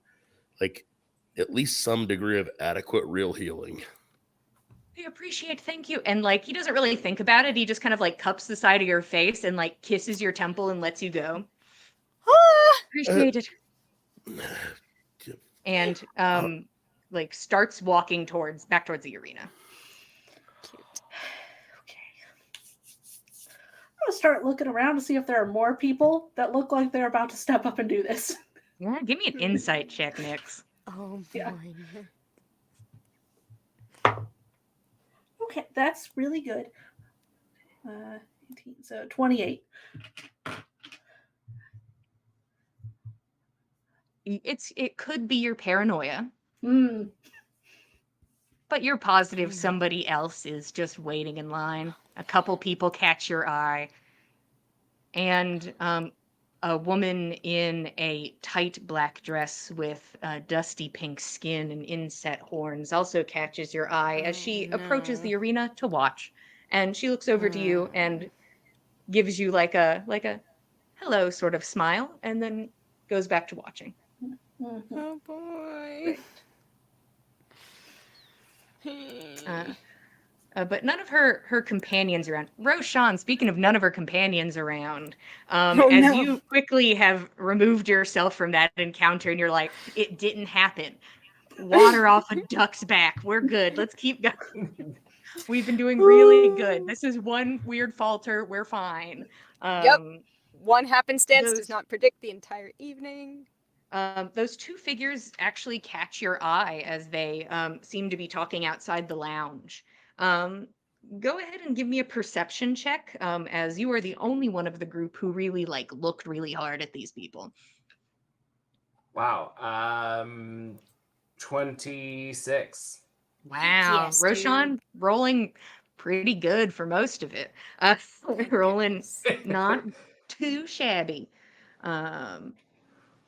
Speaker 2: like at least some degree of adequate real healing.
Speaker 1: I appreciate, thank you. And like he doesn't really think about it. He just kind of like cups the side of your face and like kisses your temple and lets you go. Appreciate it. And like starts walking back towards the arena.
Speaker 5: Cute. Okay. I'm gonna start looking around to see if there are more people that look like they're about to step up and do this.
Speaker 1: Yeah, give me an insight check, Nyx.
Speaker 3: Oh boy.
Speaker 5: Yeah. Okay, that's really good. 18, so 28.
Speaker 1: It could be your paranoia.
Speaker 5: Mm.
Speaker 1: But you're positive somebody else is just waiting in line. A couple people catch your eye. And a woman in a tight black dress with dusty pink skin and inset horns also catches your eye as she approaches the arena to watch. And she looks over to you and gives you like a hello sort of smile and then goes back to watching.
Speaker 3: Oh boy.
Speaker 1: But none of her companions around. Roshan, speaking of none of her companions around, you quickly have removed yourself from that encounter and you're like, it didn't happen. Water off a duck's back. We're good. Let's keep going. We've been doing really good. This is one weird falter. We're fine.
Speaker 3: One happenstance does not predict the entire evening.
Speaker 1: Those two figures actually catch your eye as they seem to be talking outside the lounge. Go ahead and give me a perception check, as you are the only one of the group who really like looked really hard at these people.
Speaker 4: Wow. 26.
Speaker 1: Wow.
Speaker 3: Yes,
Speaker 1: Roshan rolling pretty good for most of it. Rolling not too shabby.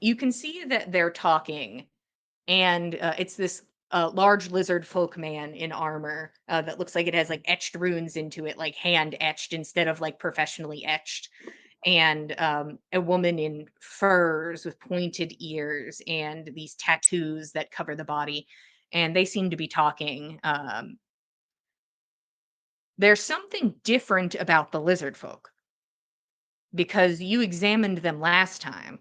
Speaker 1: You can see that they're talking and it's this large lizard folk man in armor that looks like it has like etched runes into it, like hand etched instead of like professionally etched. And a woman in furs with pointed ears and these tattoos that cover the body. And they seem to be talking. There's something different about the lizard folk because you examined them last time.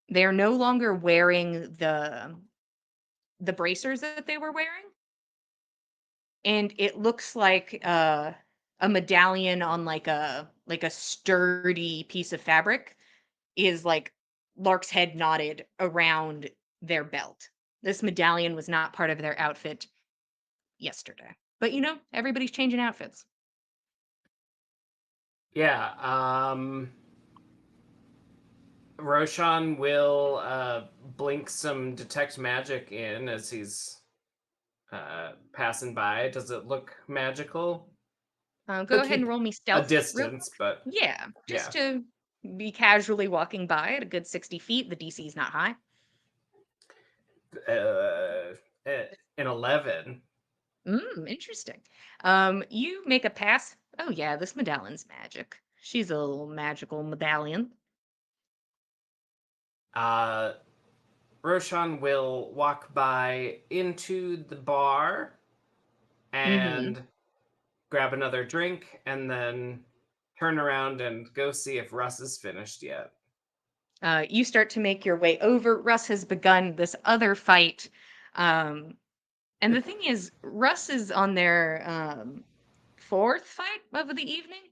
Speaker 1: They're no longer wearing the bracers that they were wearing, and it looks like a medallion on like a sturdy piece of fabric is like Lark's head knotted around their belt. This medallion was not part of their outfit yesterday. But everybody's changing outfits.
Speaker 4: Yeah. Roshan will blink some detect magic in as he's passing by. Does it look magical?
Speaker 1: Go
Speaker 4: He'll
Speaker 1: ahead and
Speaker 4: keep
Speaker 1: roll me
Speaker 4: a
Speaker 1: stealth real quick.
Speaker 4: distance, but
Speaker 1: Yeah,
Speaker 4: yeah.
Speaker 1: just to be casually walking by at a good 60 feet. The DC is not high.
Speaker 4: An 11.
Speaker 1: Interesting. You make a pass. Oh yeah, this medallion's magic. She's a little magical medallion.
Speaker 4: Roshan will walk by into the bar
Speaker 1: Mm-hmm.
Speaker 4: and grab another drink and then turn around and go see if Russ is finished yet.
Speaker 1: You start to make your way over. Russ has begun this other fight. And the thing is, Russ is on their fourth fight of the evening,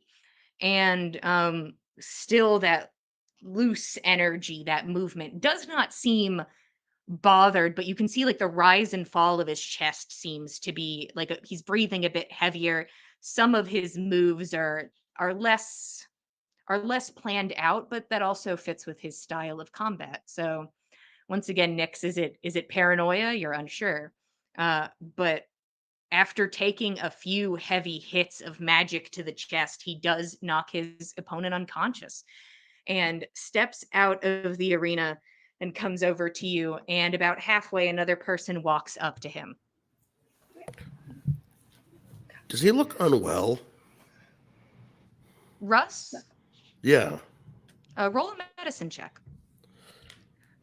Speaker 1: and still that loose energy, that movement does not seem bothered, but you can see like the rise and fall of his chest seems to be like he's breathing a bit heavier. Some of his moves are less planned out, but that also fits with his style of combat. So once again, Nyx, is it paranoia? You're unsure. But after taking a few heavy hits of magic to the chest, he does knock his opponent unconscious and steps out of the arena and comes over to you. And about halfway, another person walks up to him.
Speaker 2: Does he look unwell?
Speaker 1: Russ,
Speaker 2: Yeah.
Speaker 1: roll a medicine check.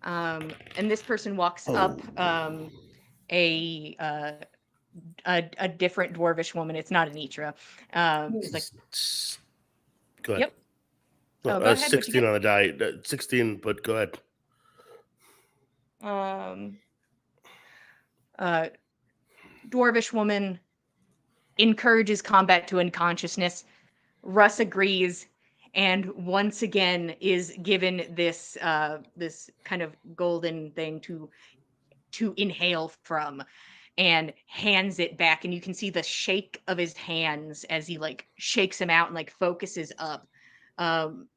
Speaker 1: And this person walks up.
Speaker 2: Oh.
Speaker 1: A different dwarvish woman. It's not Anitra. She's like,
Speaker 2: Go ahead.
Speaker 1: "Yep. Oh, go ahead. What you
Speaker 2: 16
Speaker 1: get?"
Speaker 2: on the die. 16, but go ahead.
Speaker 1: Um, dwarvish woman encourages combat to unconsciousness. Russ agrees, and once again is given this kind of golden thing to inhale from, and hands it back, and you can see the shake of his hands as he like shakes him out and like focuses up. Um,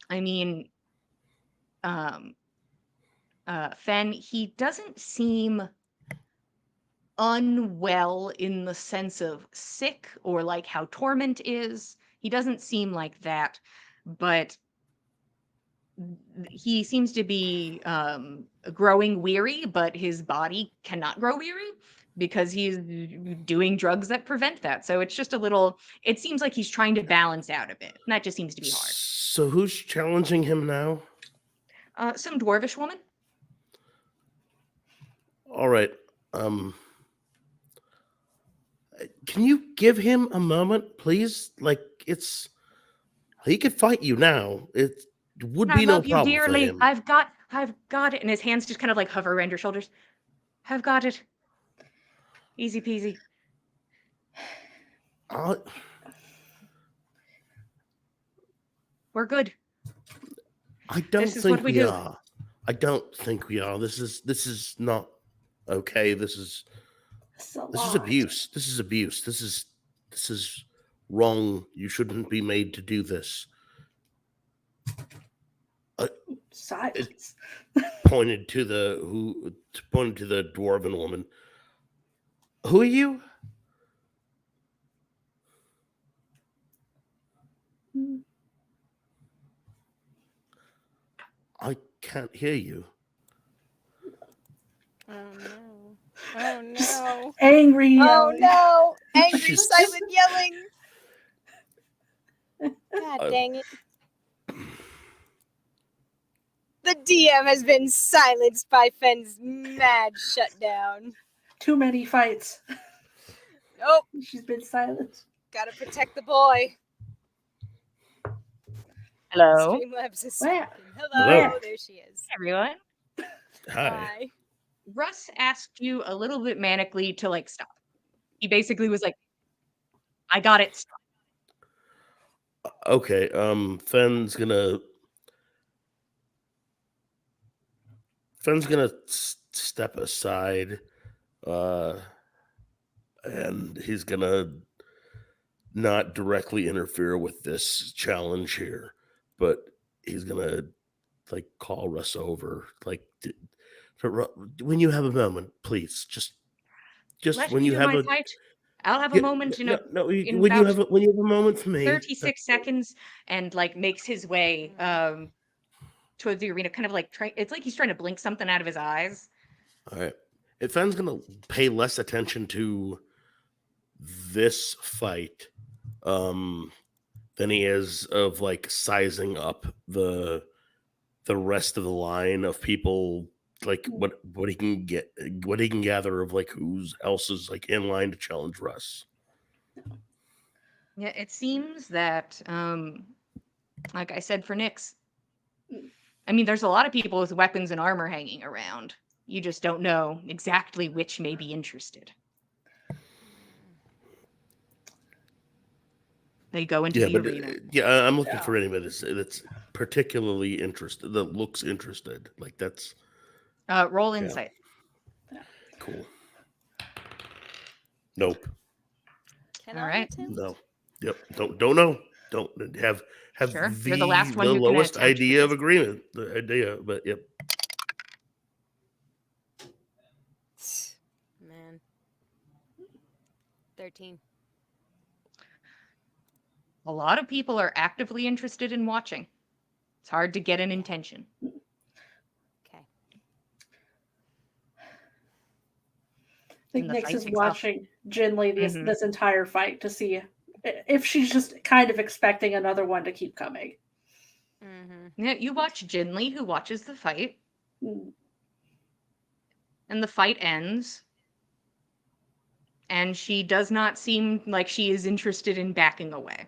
Speaker 1: I mean, um, Fen, he doesn't seem unwell in the sense of sick or like how Torment is. He doesn't seem like that, but he seems to be growing weary, but his body cannot grow weary because he's doing drugs that prevent that. So it's just a little, it seems like he's trying to balance out a bit. And that just seems to be hard.
Speaker 2: So who's challenging him now?
Speaker 1: Some dwarvish woman.
Speaker 2: All right. Can you give him a moment, please? Like he could fight you now. It would
Speaker 1: I
Speaker 2: be no
Speaker 1: love you
Speaker 2: problem for
Speaker 1: dearly.
Speaker 2: him.
Speaker 1: I've got it. And his hands just kind of like hover around your shoulders. I've got it. Easy peasy.
Speaker 2: Uh,
Speaker 1: We're good.
Speaker 2: I don't
Speaker 1: This is what
Speaker 2: think
Speaker 1: we
Speaker 2: we
Speaker 1: do.
Speaker 2: are. I don't think we are. This is not okay. This is abuse. This is abuse. This is wrong. You shouldn't be made to do this.
Speaker 5: Silence.
Speaker 2: Pointed to the dwarven woman. Who are you? I can't hear you.
Speaker 5: Angry
Speaker 3: Oh
Speaker 5: yelling.
Speaker 3: no! Angry
Speaker 2: She's-
Speaker 3: silent yelling. God
Speaker 2: Uh,
Speaker 3: dang it. The DM has been silenced by Fenn's mad shutdown.
Speaker 5: Too many fights.
Speaker 3: Nope,
Speaker 5: She's been silent.
Speaker 3: gotta protect the boy.
Speaker 1: Hello,
Speaker 3: Streamlabs is
Speaker 5: Wow.
Speaker 3: speaking. Hello,
Speaker 2: Hello.
Speaker 3: there she is.
Speaker 1: everyone.
Speaker 2: Hi.
Speaker 1: Russ asked you a little bit manically to like stop. He basically was like, "I got it. Stop."
Speaker 2: Okay. Fenn's gonna step aside, and he's gonna not directly interfere with this challenge here, but he's gonna like call Russ over, like when you have a moment, please just
Speaker 1: Let
Speaker 2: when
Speaker 1: me
Speaker 2: you
Speaker 1: do
Speaker 2: have
Speaker 1: my
Speaker 2: a
Speaker 1: fight. I'll have a
Speaker 2: yeah,
Speaker 1: moment in in
Speaker 2: when you
Speaker 1: about
Speaker 2: have a moment for me.
Speaker 1: 36 seconds, and like makes his way towards the arena, kind of like it's like he's trying to blink something out of his eyes.
Speaker 2: All right. If Fenn's gonna pay less attention to this fight, than he is of like sizing up the rest of the line of people, like what he can get, what he can gather of like who's else is like in line to challenge Russ.
Speaker 1: Yeah, it seems that like I said for Nyx, I mean, there's a lot of people with weapons and armor hanging around. You just don't know exactly which may be interested. They go into the arena.
Speaker 2: I'm looking for anybody that's particularly interested, that looks interested. Like that's
Speaker 1: Roll insight.
Speaker 2: cool. Nope.
Speaker 3: Can
Speaker 1: All
Speaker 3: I
Speaker 1: right.
Speaker 3: attempt?
Speaker 2: No. Yep. Don't know. Don't have
Speaker 1: Sure.
Speaker 2: the
Speaker 1: You're the last one who can
Speaker 2: lowest
Speaker 1: attempt for
Speaker 2: idea of
Speaker 1: this.
Speaker 2: agreement. The idea, but yep.
Speaker 3: Man. 13.
Speaker 1: A lot of people are actively interested in watching. It's hard to get an intention.
Speaker 3: Okay.
Speaker 5: I think
Speaker 1: And the
Speaker 5: Nyx
Speaker 1: fight
Speaker 5: is
Speaker 1: takes off.
Speaker 5: watching Jinli
Speaker 1: Mhm.
Speaker 5: this entire fight to see if she's just kind of expecting another one to keep coming.
Speaker 3: Mm-hmm.
Speaker 1: Yeah, you watch Jinli, who watches the fight,
Speaker 5: Mm.
Speaker 1: and the fight ends. And she does not seem like she is interested in backing away.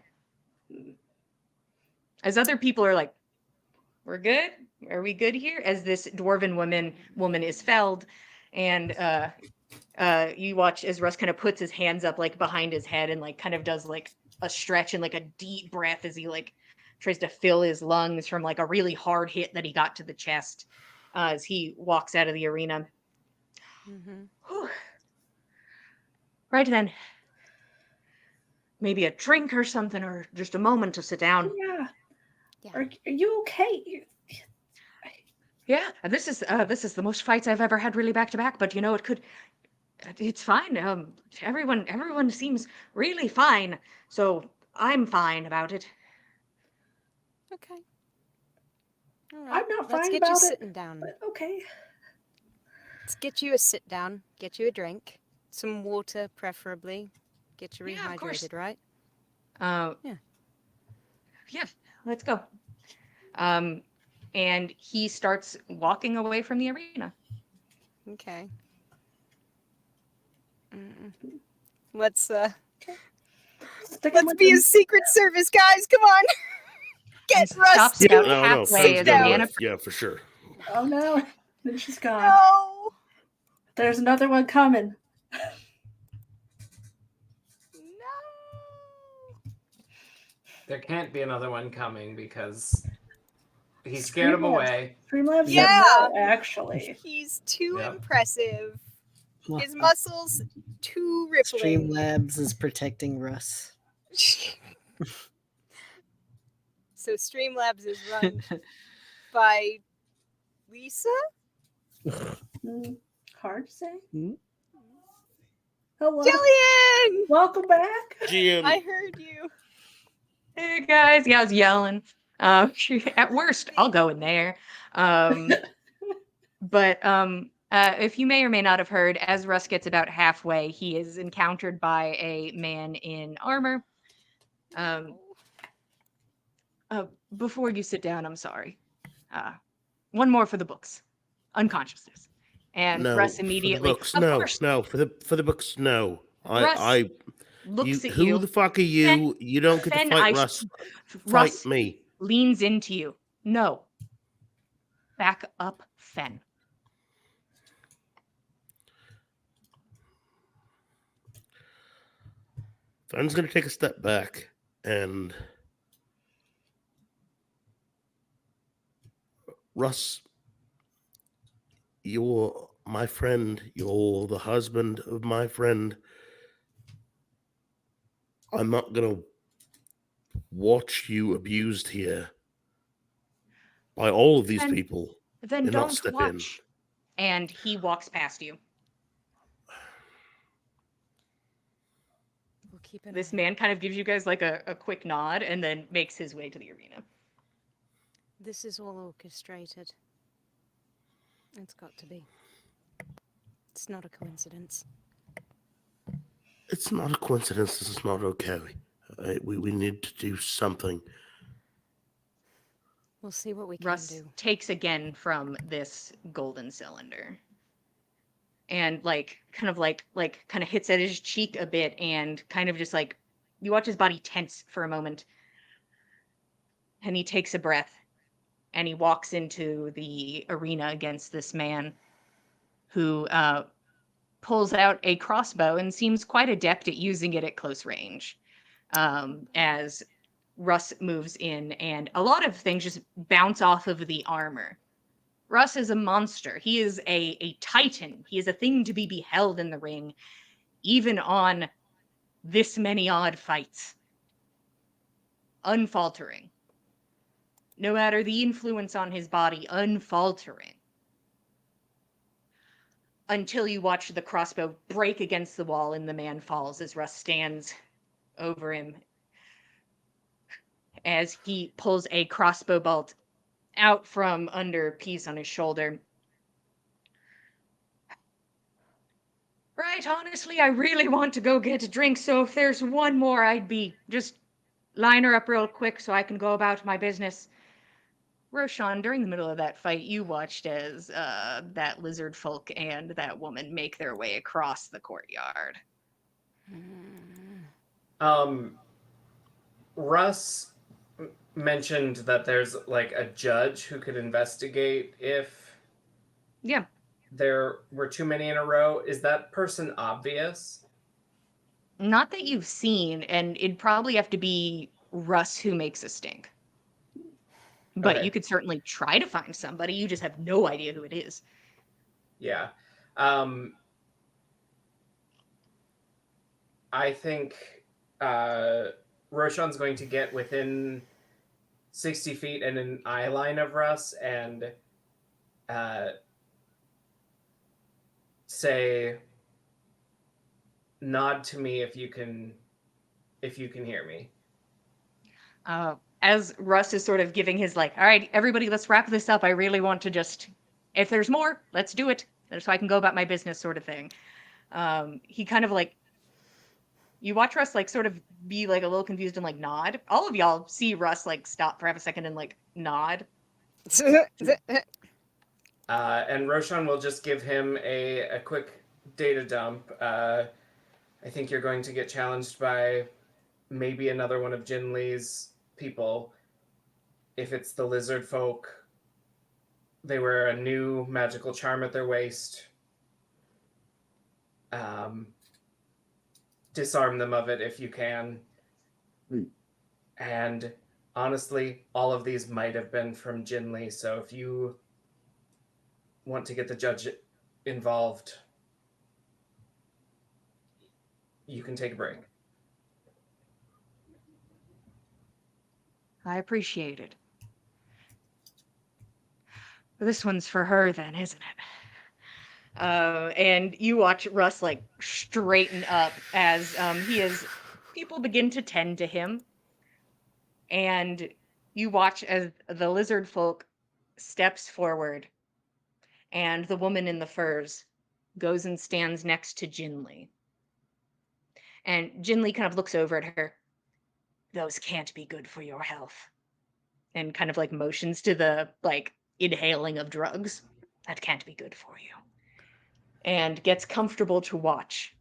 Speaker 1: As other people are like, "We're good? Are we good here?" As this dwarven woman is felled, and you watch as Russ kind of puts his hands up like behind his head and like kind of does like a stretch and like a deep breath as he like tries to fill his lungs from like a really hard hit that he got to the chest as he walks out of the arena.
Speaker 3: Mm-hmm.
Speaker 1: Whew. Right then. Maybe a drink or something, or just a moment to sit down.
Speaker 5: Yeah.
Speaker 3: Yeah.
Speaker 5: Are you okay?
Speaker 1: Yeah, this is the most fights I've ever had really back to back. But you know, it's fine. Everyone seems really fine, so I'm fine about it.
Speaker 3: Okay. All right.
Speaker 5: I'm not
Speaker 3: Let's
Speaker 5: fine
Speaker 3: get you
Speaker 5: about it,
Speaker 3: sitting down.
Speaker 5: but okay.
Speaker 3: Let's get you a sit down. Get you a drink. Some water, preferably. Get you
Speaker 1: Yeah, of course.
Speaker 3: rehydrated, right?
Speaker 1: Yeah. Yeah, let's go. And he starts walking away from the arena.
Speaker 3: Okay. Let's
Speaker 5: Sticking
Speaker 3: let's
Speaker 5: with
Speaker 3: be
Speaker 5: him.
Speaker 3: a secret service, guys. Come on. Get
Speaker 1: He
Speaker 3: Russ
Speaker 1: stops
Speaker 3: to
Speaker 1: about
Speaker 2: No,
Speaker 1: halfway
Speaker 2: Fenn's
Speaker 1: as
Speaker 2: gonna
Speaker 1: a
Speaker 2: go
Speaker 1: mana.
Speaker 2: with, yeah, for sure.
Speaker 5: Oh no. Then she's gone.
Speaker 3: No.
Speaker 5: There's another one coming.
Speaker 3: No.
Speaker 4: There can't be another one coming because he scared him away.
Speaker 5: Streamlabs said
Speaker 3: Yeah.
Speaker 5: no, actually.
Speaker 3: He's too
Speaker 4: Yep.
Speaker 3: impressive. His muscles too rippling.
Speaker 6: Streamlabs is protecting Russ.
Speaker 3: So Streamlabs is run by Lisa?
Speaker 5: Hard to say.
Speaker 6: Hmm?
Speaker 5: Hello.
Speaker 3: Jillian!
Speaker 5: Welcome back.
Speaker 2: GM.
Speaker 3: I heard you.
Speaker 1: Hey guys, yeah, I was yelling. At worst, I'll go in there. But If you may or may not have heard, as Russ gets about halfway, he is encountered by a man in armor. Before you sit down, I'm sorry. One more for the books. Unconsciousness. And
Speaker 2: No,
Speaker 1: Russ
Speaker 2: for the
Speaker 1: immediately,
Speaker 2: books.
Speaker 1: of
Speaker 2: No,
Speaker 1: course,
Speaker 2: no, for the books. No,
Speaker 1: Russ
Speaker 2: I. You.
Speaker 1: looks at
Speaker 2: Who
Speaker 1: you.
Speaker 2: the fuck are
Speaker 1: Fen,
Speaker 2: you? You don't get to
Speaker 1: Fen,
Speaker 2: fight Russ. Fight
Speaker 1: Russ
Speaker 2: me.
Speaker 1: leans into you. No. Back up, Fen.
Speaker 2: Fen's gonna take a step back and Russ, you're my friend. You're the husband of my friend. I'm not gonna watch you abused here by all of these
Speaker 1: Then,
Speaker 2: people
Speaker 1: then
Speaker 2: and not
Speaker 1: don't
Speaker 2: step in.
Speaker 1: watch. And he walks past you.
Speaker 3: We'll keep an
Speaker 1: This
Speaker 3: eye.
Speaker 1: man kind of gives you guys like a quick nod and then makes his way to the arena.
Speaker 3: This is all orchestrated. It's got to be. It's not a coincidence.
Speaker 2: It's not a coincidence. This is not okay. We need to do something.
Speaker 3: We'll see what we can
Speaker 1: Russ
Speaker 3: do.
Speaker 1: takes again from this golden cylinder and kind of hits at his cheek a bit and kind of just like you watch his body tense for a moment and he takes a breath and he walks into the arena against this man who pulls out a crossbow and seems quite adept at using it at close range. As Russ moves in, and a lot of things just bounce off of the armor. Russ is a monster. He is a titan. He is a thing to be beheld in the ring, even on this many odd fights. Unfaltering. No matter the influence on his body, unfaltering. Until you watch the crossbow break against the wall and the man falls as Russ stands over him as he pulls a crossbow bolt out from under a piece on his shoulder. Right, honestly, I really want to go get a drink, so if there's one more, I'd be just line her up real quick so I can go about my business. Roshan, during the middle of that fight, you watched as that lizard folk and that woman make their way across the courtyard.
Speaker 4: Russ mentioned that there's like a judge who could investigate if
Speaker 1: Yeah.
Speaker 4: there were too many in a row. Is that person obvious?
Speaker 1: Not that you've seen, and it'd probably have to be Russ who makes a stink. But
Speaker 4: Okay.
Speaker 1: you could certainly try to find somebody. You just have no idea who it is.
Speaker 4: Yeah. I think Roshan's going to get within 60 feet and an eye line of Russ and say, nod to me if you can hear me.
Speaker 1: As Russ is sort of giving his all right, everybody, let's wrap this up. I really want to just, if there's more, let's do it so I can go about my business sort of thing. He kind of you watch Russ sort of be a little confused and nod. All of y'all see Russ stop for half a second and nod.
Speaker 4: And Roshan will just give him a quick data dump. I think you're going to get challenged by maybe another one of Jin Lee's people. If it's the lizard folk, they wear a new magical charm at their waist. Disarm them of it if you can. And honestly, all of these might have been from Jin Lee, so if you want to get the judge involved, you can take a break.
Speaker 1: I appreciate it. This one's for her then, isn't it? And you watch Russ straighten up as people begin to tend to him. And you watch as the lizard folk steps forward And the woman in the furs goes and stands next to Jinli. And Jinli kind of looks over at her. Those can't be good for your health. And kind of like motions to the like inhaling of drugs. That can't be good for you. And gets comfortable to watch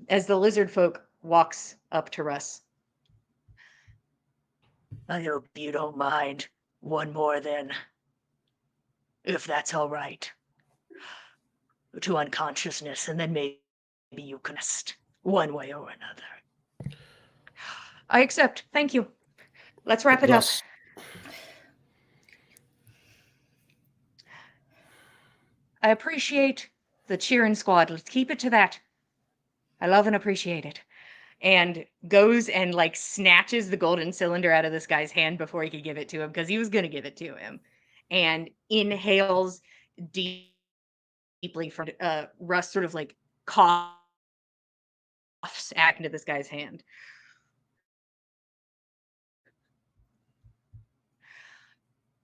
Speaker 1: as the lizard folk walks up to Russ. I hope you don't mind. One more then. If that's all right. To unconsciousness, and then maybe you can rest one way or another. I accept. Thank you. Let's wrap it up.
Speaker 2: Russ,
Speaker 1: I appreciate the cheering squad. Let's keep it to that. I love and appreciate it. And goes and like snatches the golden cylinder out of this guy's hand before he could give it to him, because he was going to give it to him. And inhales deeply from Russ sort of like coughs into this guy's hand.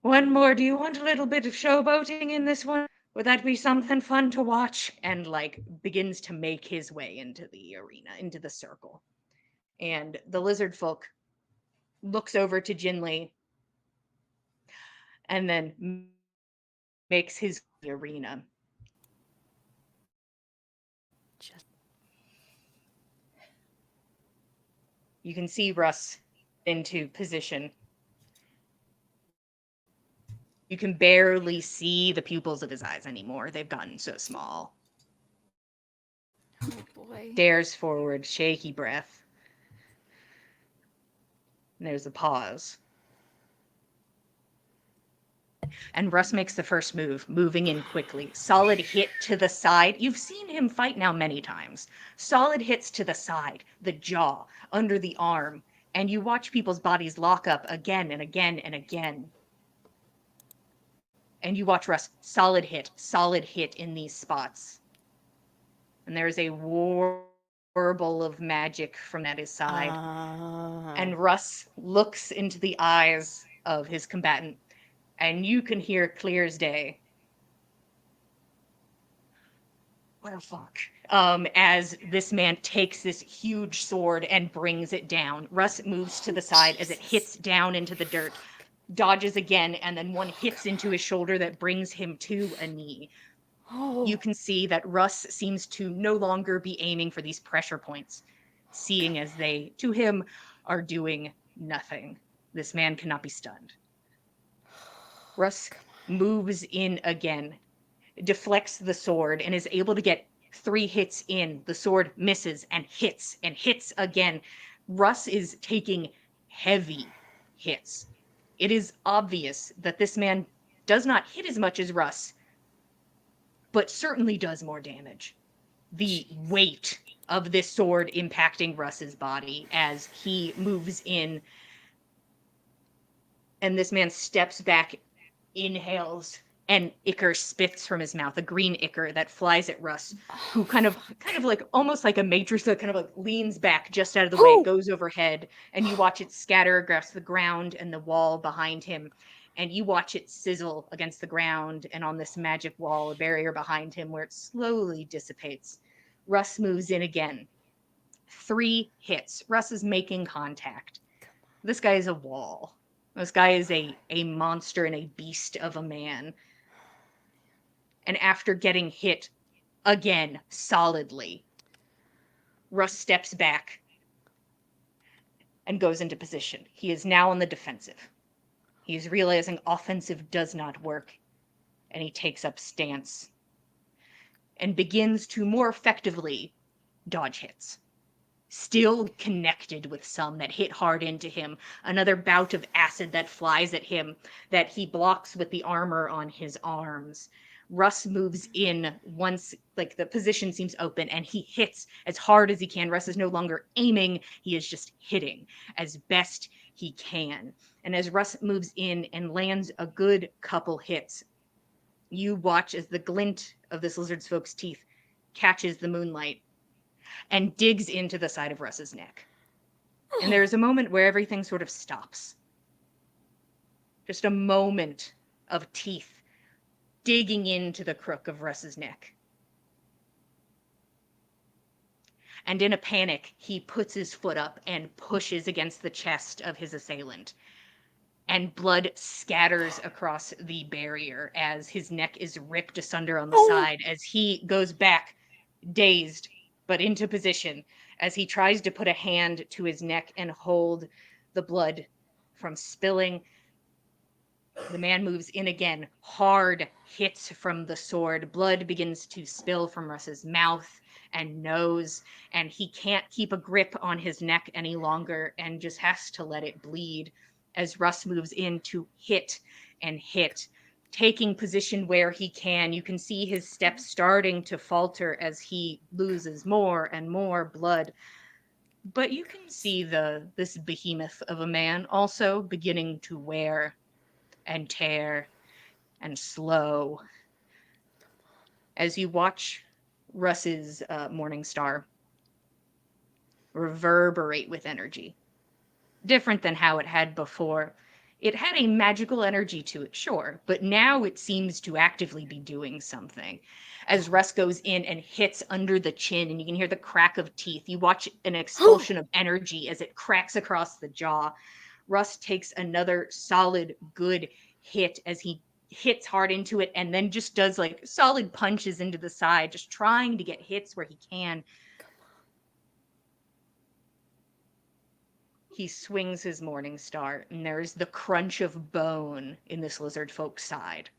Speaker 1: One more. Do you want a little bit of showboating in this one? Would that be something fun to watch? And like begins to make his way into the arena, into the circle. And the lizard folk looks over to Jinli and then makes his arena.
Speaker 3: Just
Speaker 1: You can see Russ into position. You can barely see the pupils of his eyes anymore. They've gotten so small.
Speaker 3: oh boy.
Speaker 1: Stares forward, shaky breath. And there's a pause. And Russ makes the first move, moving in quickly. Solid hit to the side. You've seen him fight now many times. Solid hits to the side, the jaw, under the arm. And you watch people's bodies lock up again and again and again. And you watch Russ solid hit in these spots. And there's a warble of magic from at his side. And Russ looks into the eyes of his combatant, and you can hear clear as day. Well, fuck. As this man takes this huge sword and brings it down. Russ moves to the side as it hits down into the dirt, dodges again, and then one hits into his shoulder that brings him to a knee. You can see that Russ seems to no longer be aiming for these pressure points, seeing as they, to him, are doing nothing. This man cannot be stunned. Russ moves in again, deflects the sword, and is able to get 3 hits in. The sword misses and hits again. Russ is taking heavy hits. It is obvious that this man does not hit as much as Russ, but certainly does more damage. The weight of this sword impacting Russ's body as he moves in, and this man steps back, inhales, and ichor spits from his mouth, a green ichor that flies at Russ, who kind of like almost like a matrix that kind of like leans back just out of the way, goes overhead, and you watch it scatter across the ground and the wall behind him. And you watch it sizzle against the ground and on this magic wall, a barrier behind him, where it slowly dissipates. Russ moves in again. 3 hits. Russ is making contact. This guy is a wall. This guy is a monster and a beast of a man. And after getting hit again solidly, Russ steps back and goes into position. He is now on the defensive. He is realizing offensive does not work, and he takes up stance and begins to more effectively dodge hits. Still connected with some that hit hard into him. Another bout of acid that flies at him that he blocks with the armor on his arms. Russ moves in once like the position seems open, and he hits as hard as he can. Russ is no longer aiming, he is just hitting as best he can. And as Russ moves in and lands a good couple hits, you watch as the glint of this lizard's folk's teeth catches the moonlight and digs into the side of Russ's neck. And there's a moment where everything sort of stops. Just a moment of teeth digging into the crook of Russ's neck. And in a panic, he puts his foot up and pushes against the chest of his assailant. And blood scatters across the barrier as his neck is ripped asunder on the side as he goes back, dazed, but into position, as he tries to put a hand to his neck and hold the blood from spilling. The man moves in again. Hard hits from the sword. Blood begins to spill from Russ's mouth and nose, and he can't keep a grip on his neck any longer and just has to let it bleed as Russ moves in to hit and hit, taking position where he can. You can see his steps starting to falter as he loses more and more blood. But you can see this behemoth of a man also beginning to wear and tear and slow as you watch Russ's Morning Star reverberate with energy. Different than how it had before. It had a magical energy to it, sure, but now it seems to actively be doing something. As Russ goes in and hits under the chin, and you can hear the crack of teeth, you watch an expulsion of energy as it cracks across the jaw. Russ takes another solid, good hit as he hits hard into it and then just does like solid punches into the side, just trying to get hits where he can. He swings his Morning Star, and there's the crunch of bone in this lizard folk's side.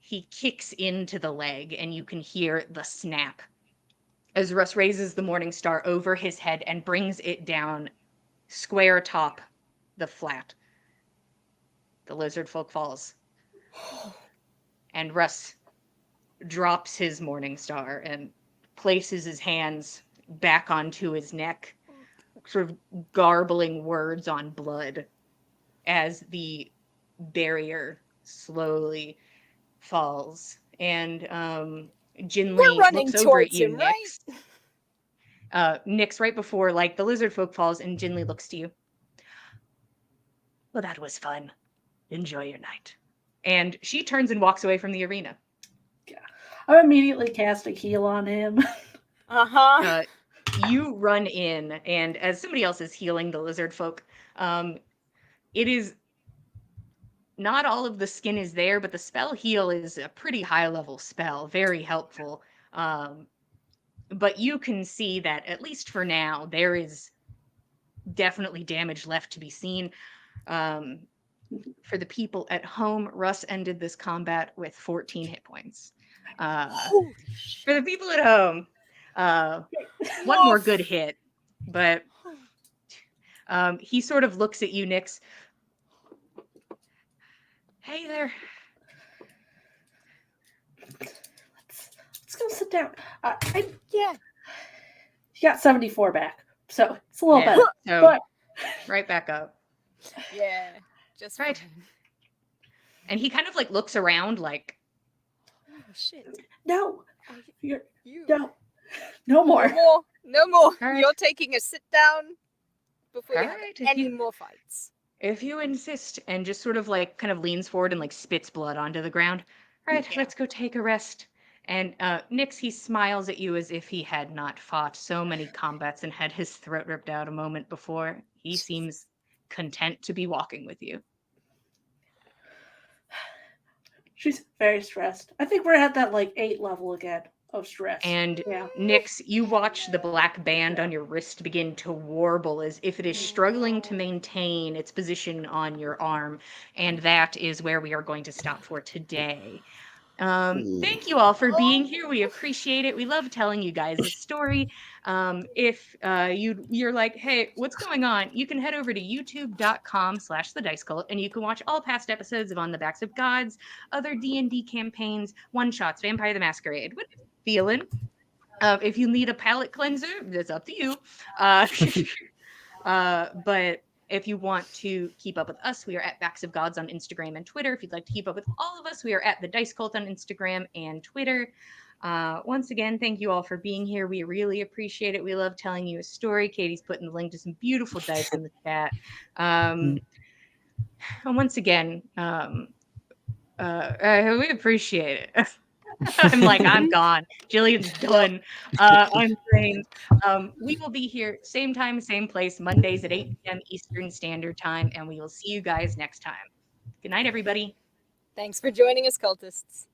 Speaker 1: He kicks into the leg, and you can hear the snap as Russ raises the Morning Star over his head and brings it down square atop the flat. The lizard folk falls. And Russ drops his Morning Star and places his hands back onto his neck, sort of garbling words on blood as the barrier slowly falls. And Jinli
Speaker 3: We're running
Speaker 1: looks over at
Speaker 3: towards
Speaker 1: you,
Speaker 3: him, right?
Speaker 1: Nyx. Nyx, right before like the lizard folk falls, and Jinli looks to you. Well, that was fun. Enjoy your night. And she turns and walks away from the arena.
Speaker 5: I'm immediately casting heal on him.
Speaker 3: Uh-huh.
Speaker 1: You run in, and as somebody else is healing the lizard folk, it is not all of the skin is there, but the spell heal is a pretty high level spell, very helpful. But you can see that, at least for now, there is definitely damage left to be seen. For the people at home, Russ ended this combat with 14 hit points.
Speaker 3: Holy shit.
Speaker 1: For the people at home, one more good hit, but he sort of looks at you, Nyx. Hey there.
Speaker 5: Let's go sit down.
Speaker 3: Yeah.
Speaker 5: You got 74 back, so it's a little better.
Speaker 1: So
Speaker 5: But
Speaker 1: right back up.
Speaker 3: Yeah. Just
Speaker 1: Right.
Speaker 3: fine.
Speaker 1: And he kind of like looks around like,
Speaker 3: Oh shit.
Speaker 5: no,
Speaker 3: You.
Speaker 5: no more.
Speaker 3: No more.
Speaker 1: All right.
Speaker 3: You're taking a sit down before you
Speaker 1: All
Speaker 3: have
Speaker 1: right,
Speaker 3: any more fights.
Speaker 1: if you insist, and just sort of like kind of leans forward and like spits blood onto the ground. All right, let's go take a rest. And Nyx, he smiles at you as if he had not fought so many combats and had his throat ripped out a moment before. He seems content to be walking with you.
Speaker 5: She's very stressed. I think we're at that like 8 level again of stress.
Speaker 1: And
Speaker 5: yeah.
Speaker 1: Nyx, you watch the black band on your wrist begin to warble as if it is struggling to maintain its position on your arm. And that is where we are going to stop for today. Thank you all for being here. We appreciate it. We love telling you guys a story. If you're like, hey, what's going on? You can head over to youtube.com/the Dice Cult, and you can watch all past episodes of On the Backs of Gods, other D&D campaigns, one-shots, Vampire the Masquerade. What are you feeling? If you need a palate cleanser, that's up to you. But if you want to keep up with us, we are at Backs of Gods on Instagram and Twitter. If you'd like to keep up with all of us, we are at the Dice Cult on Instagram and Twitter. Once again, thank you all for being here. We really appreciate it. We love telling you a story. Katie's putting the link to some beautiful dice in the chat. And once again, We appreciate it. I'm like, I'm gone. Jillian's done. I'm drained. We will be here same time, same place, Mondays at 8 p.m. Eastern Standard Time, and we will see you guys next time. Good night, everybody.
Speaker 3: Thanks for joining us, cultists.